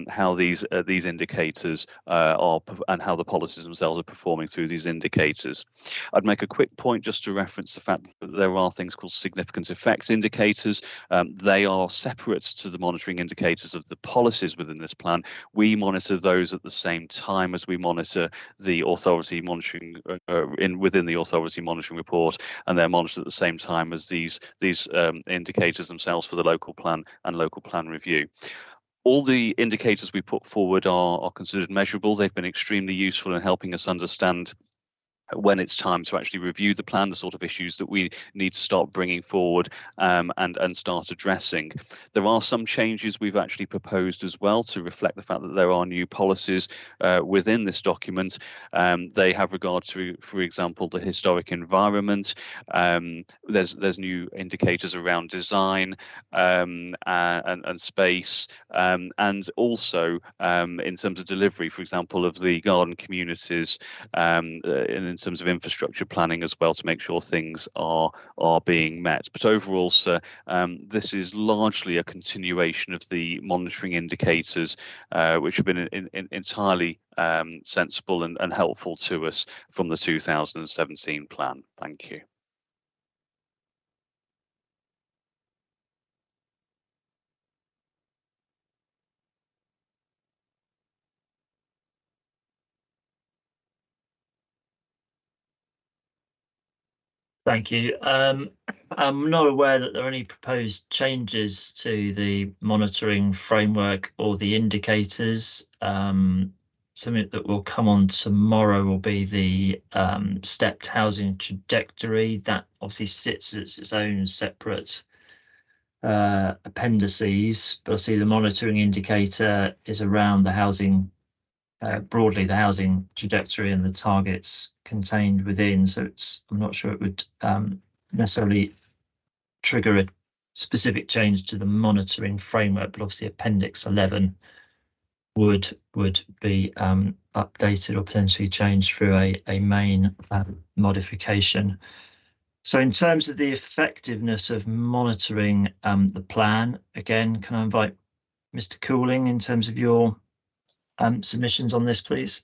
how these indicators are and how the policies themselves are performing through these indicators. I'd make a quick point just to reference the fact that there are things called significant effects indicators. They are separate to the monitoring indicators of the policies within this plan. We monitor those at the same time as we monitor the authority monitoring within the authority monitoring report, and they're monitored at the same time as these indicators themselves for the local plan and local plan review. All the indicators we put forward are considered measurable. They've been extremely useful in helping us understand when it's time to actually review the plan, the sort of issues that we need to start bringing forward and start addressing. There are some changes we've actually proposed as well to reflect the fact that there are new policies within this document. They have regard to, for example, the historic environment. There's new indicators around design and space, and also in terms of delivery, for example, of the garden communities, in terms of infrastructure planning as well, to make sure things are being met. But overall, sir, this is largely a continuation of the monitoring indicators, which have been entirely sensible and helpful to us from the 2017 plan. Thank you. Thank you. I'm not aware that there are any proposed changes to the monitoring framework or the indicators. Something that will come on tomorrow will be the stepped housing trajectory. That obviously sits as its own separate appendices, but I see the monitoring indicator is around the housing, broadly the housing trajectory and the targets contained within. So I'm not sure it would necessarily trigger a specific change to the monitoring framework, but obviously Appendix 11 would be updated or potentially changed through a main modification. So in terms of the effectiveness of monitoring the plan, again, can I invite Mr. Cooling in terms of your submissions on this, please?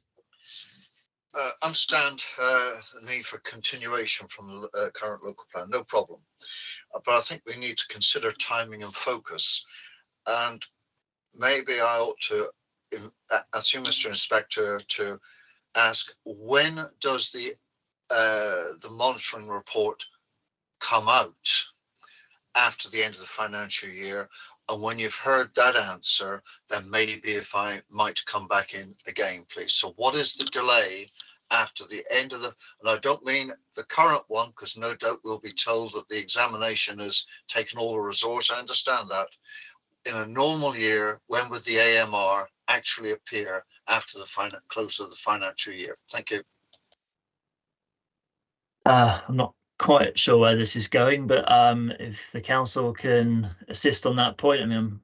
Understand the need for continuation from the current local plan, no problem. But I think we need to consider timing and focus. And maybe I ought to ask you, Mr. Inspector, to ask, when does the monitoring report come out after the end of the financial year? And when you've heard that answer, then maybe if I might come back in again, please. So what is the delay after the end of the, and I don't mean the current one, because no doubt we'll be told that the examination has taken all the resource. I understand that. In a normal year, when would the AMR actually appear after the close of the financial year? Thank you. I'm not quite sure where this is going, but if the council can assist on that point, I mean,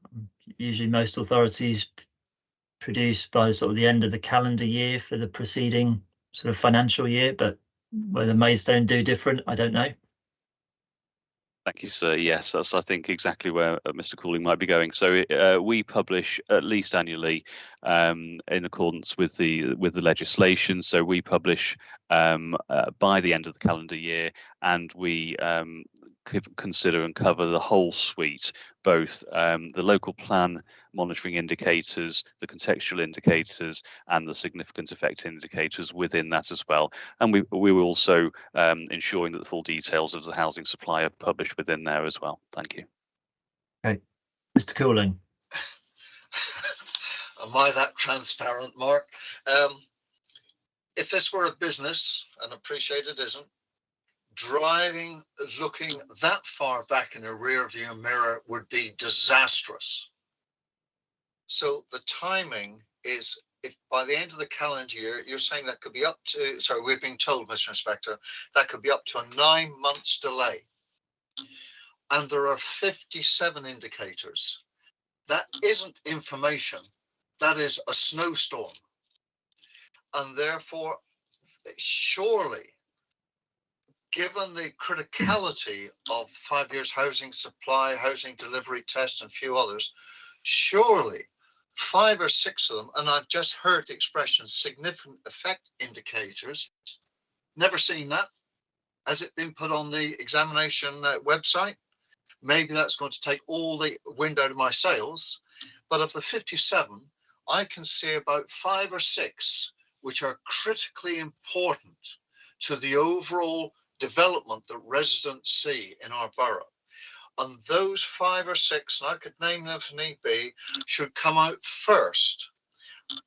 usually most authorities produce by sort of the end of the calendar year for the preceding sort of financial year, but whether Maidstone do different, I don't know. Thank you, sir. Yes, that's, I think, exactly where Mr. Cooling might be going. So we publish at least annually in accordance with the legislation. So we publish by the end of the calendar year, and we consider and cover the whole suite, both the local plan monitoring indicators, the contextual indicators, and the significant effect indicators within that as well. And we were also ensuring that the full details of the housing supply are published within there as well. Thank you. Okay, Mr. Cooling. Am I that transparent, Mark? If this were a business, and appreciate it isn't, driving, looking that far back in a rear view mirror would be disastrous. So the timing is, if by the end of the calendar year, you're saying that could be up to, sorry, we've been told, Mr. Inspector, that could be up to a 9 months delay. And there are 57 indicators. That isn't information, that is a snowstorm. And therefore, surely, given the criticality of 5 years housing supply, housing delivery test, and a few others, surely 5 or 6 of them, and I've just heard the expression significant effect indicators, never seen that. Has it been put on the examination website? Maybe that's going to take all the wind out of my sails. But of the 57, I can see about 5 or 6 which are critically important to the overall development that residents see in our borough. And those 5 or 6, and I could name them if need be, should come out first.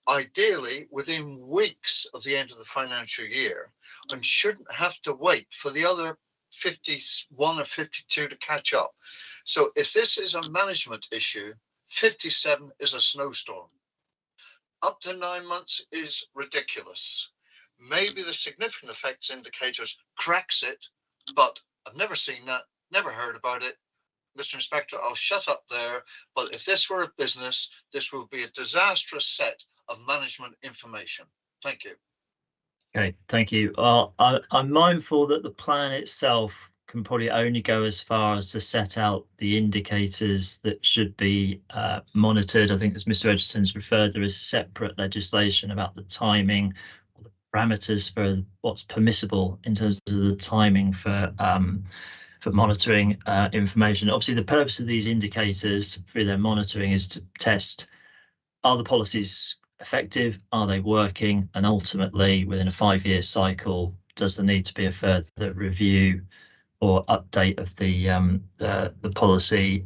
ideally within weeks of the end of the financial year, and shouldn't have to wait for the other 51 or 52 to catch up. So if this is a management issue, 57 is a snowstorm. Up to 9 months is ridiculous. Maybe the significant effects indicators cracks it, but I've never seen that, never heard about it. Mr. Inspector, I'll shut up there, but if this were a business, this will be a disastrous set of management information. Thank you. Okay, thank you. I'm mindful that the plan itself can probably only go as far as to set out the indicators that should be monitored. I think, as Mr. Edgerton's referred, there is separate legislation about the timing, or the parameters for what's permissible in terms of the timing for monitoring information. Obviously, the purpose of these indicators through their monitoring is to test, are the policies effective, are they working, and ultimately within a 5-year cycle, does there need to be a further review or update of the policy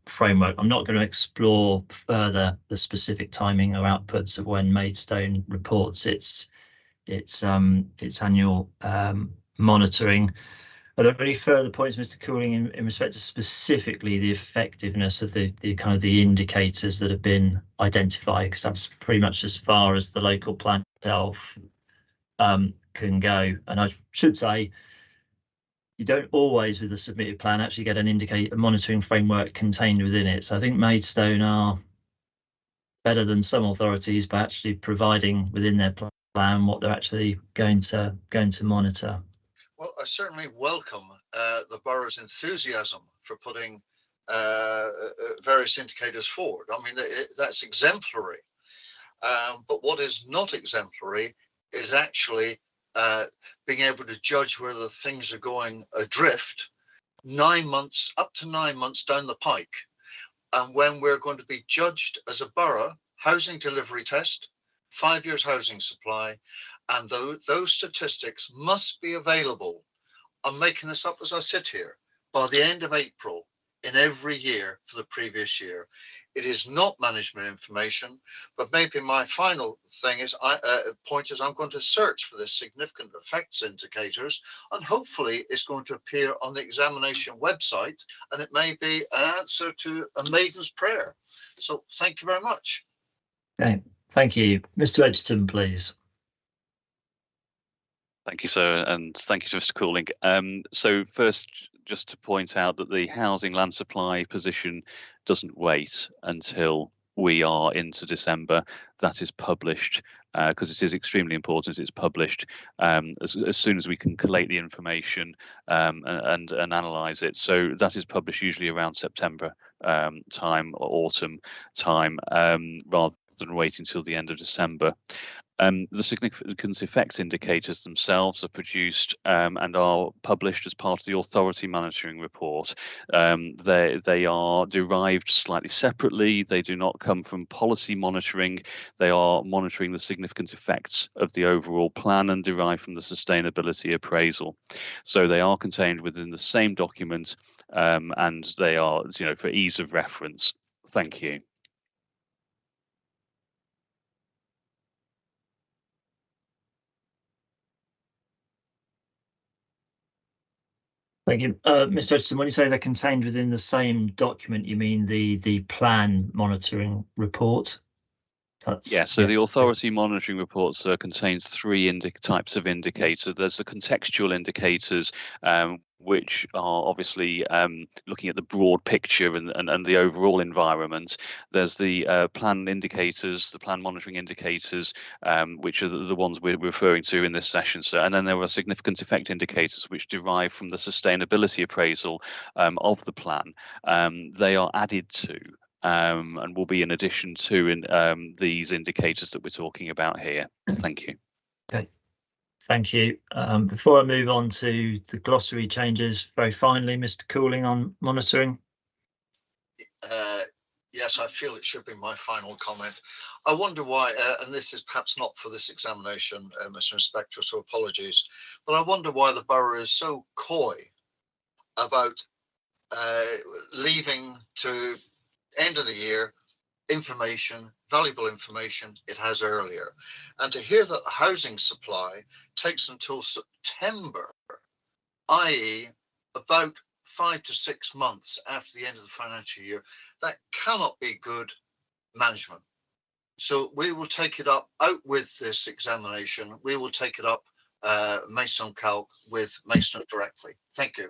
framework. I'm not going to explore further the specific timing or outputs of when Maidstone reports its annual monitoring. Are there any further points, Mr. Cooling, in respect to specifically the effectiveness of the kind of the indicators that have been identified? Because that's pretty much as far as the local plan itself can go. And I should say, you don't always, with the submitted plan, actually get a monitoring framework contained within it. So I think Maidstone are better than some authorities by actually providing within their plan what they're actually going to monitor. Well, I certainly welcome the borough's enthusiasm for putting various indicators forward. I mean, that's exemplary. But what is not exemplary is actually being able to judge whether things are going adrift 9 months, up to 9 months down the pike. And when we're going to be judged as a borough, housing delivery test, 5 years housing supply, and those statistics must be available. I'm making this up as I sit here, by the end of April in every year for the previous year. It is not management information, but maybe my final thing is point is I'm going to search for the significant effects indicators, and hopefully it's going to appear on the examination website, and it may be an answer to a maiden's prayer. So thank you very much. Okay, thank you. Mr. Edgerton, please. Thank you, sir, and thank you to Mr. Cooling. So first, just to point out that the housing land supply position doesn't wait until we are into December. That is published because it is extremely important. It's published as soon as we can collate the information and analyse it. So that is published usually around September time or autumn time, rather than waiting until the end of December. The significant effects indicators themselves are produced and are published as part of the authority monitoring report. They are derived slightly separately. They do not come from policy monitoring. They are monitoring the significant effects of the overall plan and derived from the sustainability appraisal. So they are contained within the same document, and they are, for ease of reference. Thank you. Thank you. Mr. Edgerton, when you say they're contained within the same document, you mean the plan monitoring report? So the authority monitoring reports contains three types of indicators. There's the contextual indicators, which are obviously looking at the broad picture and the overall environment. There's the plan indicators, the plan monitoring indicators, which are the ones we're referring to in this session. So, and then there are significant effect indicators, which derive from the sustainability appraisal of the plan. They are added to and will be in addition to these indicators that we're talking about here. Thank you. Okay. Thank you. Before I move on to the glossary changes, very finally, Mr. Cooling on monitoring. Yes, I feel it should be my final comment. I wonder why, and this is perhaps not for this examination, Mr. Inspector, so apologies, but I wonder why the borough is so coy about leaving to end of the year information, valuable information it has earlier. And to hear that the housing supply takes until September, i.e. about 5 to 6 months after the end of the financial year, that cannot be good management. So we will take it up out with this examination. We will take it up Maidstone Calc with Maidstone directly. Thank you.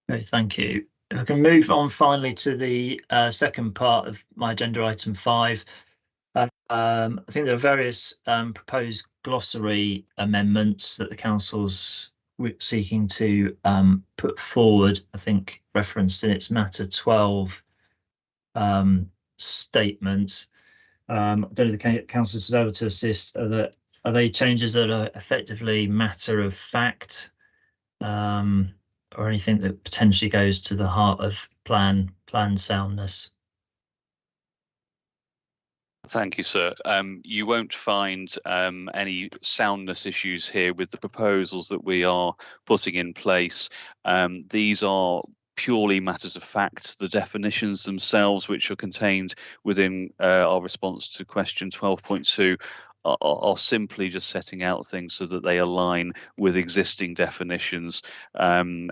Okay, thank you. If I can move on finally to the second part of my agenda, item 5. I think there are various proposed glossary amendments that the council's seeking to put forward, I think referenced in its matter 12 statement. I don't know if the council is able to assist. Are they changes that are effectively matter of fact, or anything that potentially goes to the heart of plan soundness? Thank you, sir. You won't find any soundness issues here with the proposals that we are putting in place. These are purely matters of fact. The definitions themselves, which are contained within our response to question 12.2, are simply just setting out things so that they align with existing definitions, and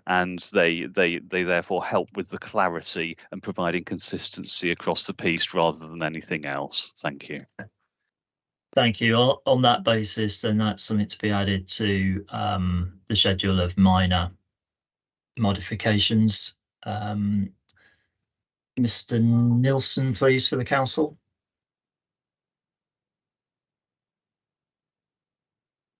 they therefore help with the clarity and providing consistency across the piece rather than anything else. Thank you. Thank you. On that basis, then that's something to be added to the schedule of minor modifications. Mr. Nilsson, please, for the council.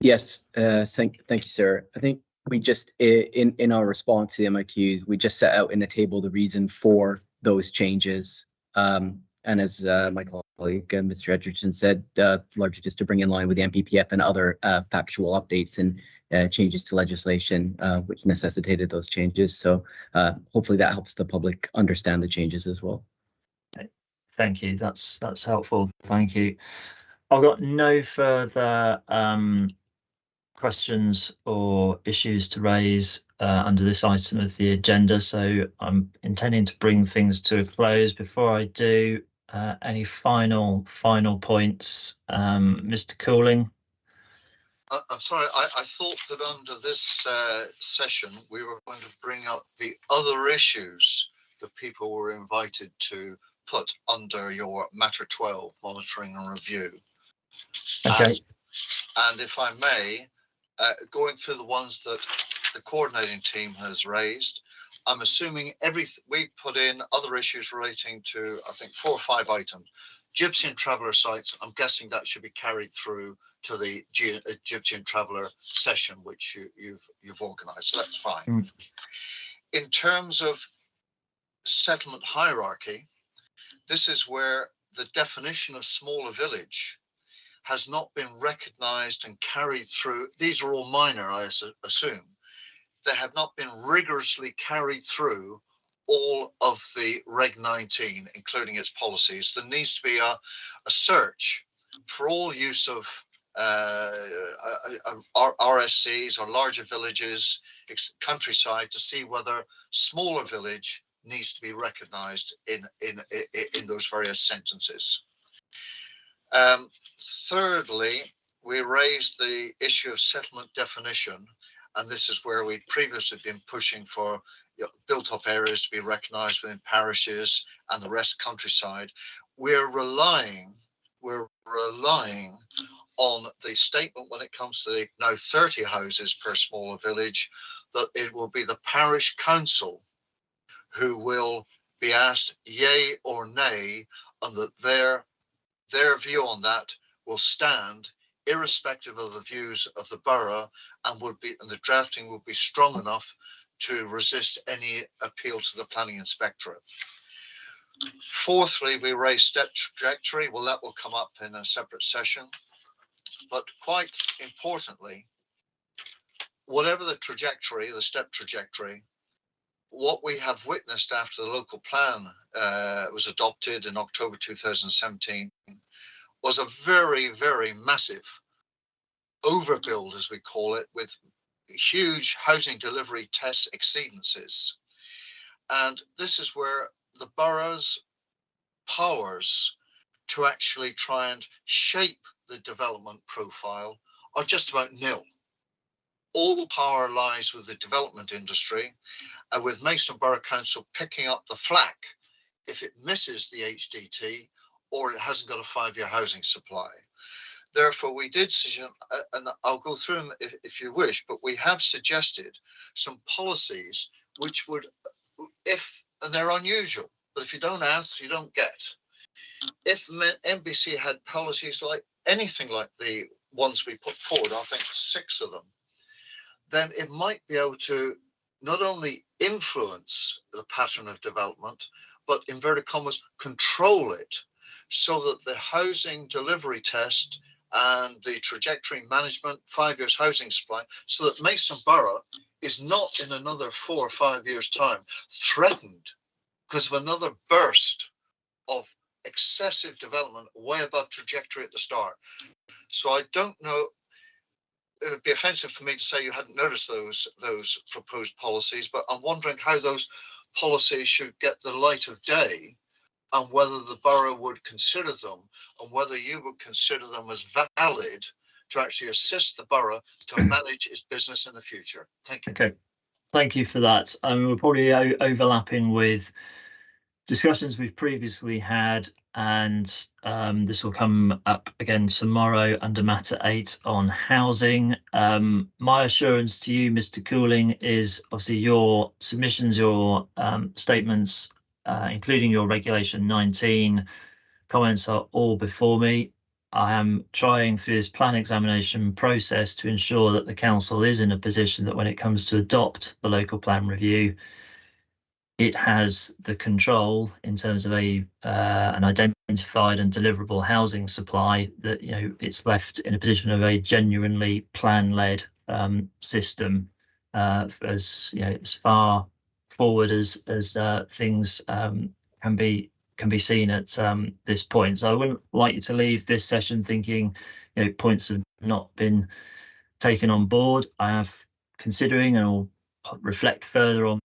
Yes, thank you, sir. I think we just, in our response to the MIQs, we just set out in the table the reason for those changes. And as my colleague, Mr. Edgerton said, largely just to bring in line with the MPPF and other factual updates and changes to legislation, which necessitated those changes. So hopefully that helps the public understand the changes as well. Thank you. That's helpful. Thank you. I've got no further questions or issues to raise under this item of the agenda, so I'm intending to bring things to a close. Before I do, any final points, Mr. Cooling? I'm sorry, I thought that under this session we were going to bring up the other issues that people were invited to put under your matter 12, monitoring and review. Okay. And if I may, going through the ones that the coordinating team has raised, I'm assuming we put in other issues relating to, I think, 4 or 5 items. Gypsy and Traveller sites, I'm guessing that should be carried through to the Gypsy and Traveller session, which you've organised, so that's fine. In terms of settlement hierarchy, this is where the definition of smaller village has not been recognised and carried through. These are all minor, I assume. They have not been rigorously carried through all of the Reg 19, including its policies. There needs to be a search for all use of RSCs or larger villages, countryside, to see whether smaller village needs to be recognised in those various sentences. Thirdly, we raised the issue of settlement definition, and this is where we'd previously been pushing for built-up areas to be recognised within parishes and the rest countryside. We're relying on the statement when it comes to the now 30 houses per smaller village, that it will be the parish council who will be asked yay or nay, and that their view on that will stand irrespective of the views of the borough, and the drafting will be strong enough to resist any appeal to the planning inspectorate. Fourthly, we raised step trajectory. Well, that will come up in a separate session, but quite importantly, whatever the trajectory, the step trajectory, what we have witnessed after the local plan was adopted in October 2017 was a very, very massive overbuild, as we call it, with huge housing delivery test exceedances. And this is where the borough's powers to actually try and shape the development profile are just about nil. All the power lies with the development industry, and with Maidstone Borough Council picking up the slack if it misses the HDT or it hasn't got a 5-year housing supply. Therefore, we did suggest, and I'll go through them if you wish, but we have suggested some policies which would, and they're unusual, but if you don't ask, you don't get. If NBC had policies like anything like the ones we put forward, I think 6 of them, then it might be able to not only influence the pattern of development, but inverted commas, control it so that the housing delivery test and the trajectory management, 5 years housing supply, so that Maidstone Borough is not in another 4 or 5 years' time threatened because of another burst of excessive development way above trajectory at the start. So I don't know, it would be offensive for me to say you hadn't noticed those proposed policies, but I'm wondering how those policies should get the light of day and whether the borough would consider them and whether you would consider them as valid to actually assist the borough to manage its business in the future. Thank you. Okay, thank you for that. We're probably overlapping with discussions we've previously had, and this will come up again tomorrow under matter 8 on housing. My assurance to you, Mr. Cooling, is obviously your submissions, your statements, including your regulation 19 comments, are all before me. I am trying through this plan examination process to ensure that the council is in a position that when it comes to adopt the local plan review, it has the control in terms of an identified and deliverable housing supply, that it's left in a position of a genuinely plan-led system, as as far forward as things can be seen at this point. So I wouldn't like you to leave this session thinking points have not been taken on board. I have considering, and I'll reflect further on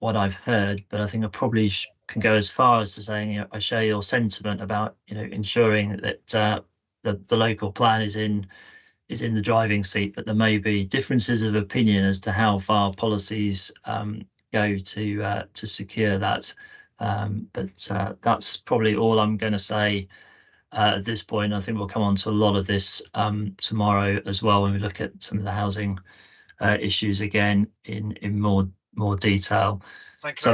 what I've heard, but I think I probably can go as far as to saying I share your sentiment about ensuring that the local plan is in the driving seat, but there may be differences of opinion as to how far policies go to secure that. But that's probably all I'm going to say at this point. I think we'll come on to a lot of this tomorrow as well when we look at some of the housing issues again in more detail. Thank you. So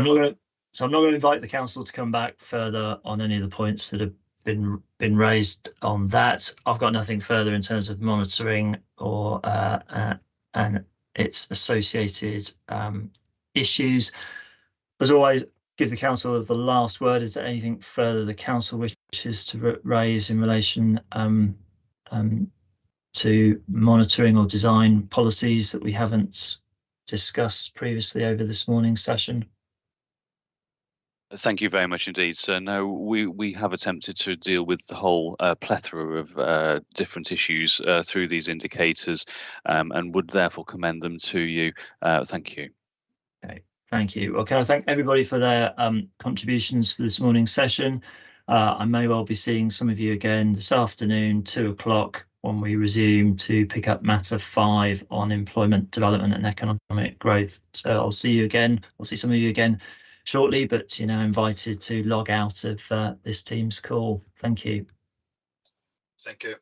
I'm not going to invite the council to come back further on any of the points that have been raised on that. I've got nothing further in terms of monitoring or and its associated issues. As always, give the council the last word. Is there anything further the council wishes to raise in relation to monitoring or design policies that we haven't discussed previously over this morning's session? Thank you very much indeed, sir. No, we have attempted to deal with the whole plethora of different issues through these indicators, and would therefore commend them to you. Thank you. Okay, thank you. Well, can I thank everybody for their contributions for this morning's session. I may well be seeing some of you again this afternoon, 2 o'clock, when we resume to pick up matter 5 on employment development and economic growth. So I'll see you again. We'll see some of you again shortly, but invited to log out of this Teams call. Thank you. Thank you.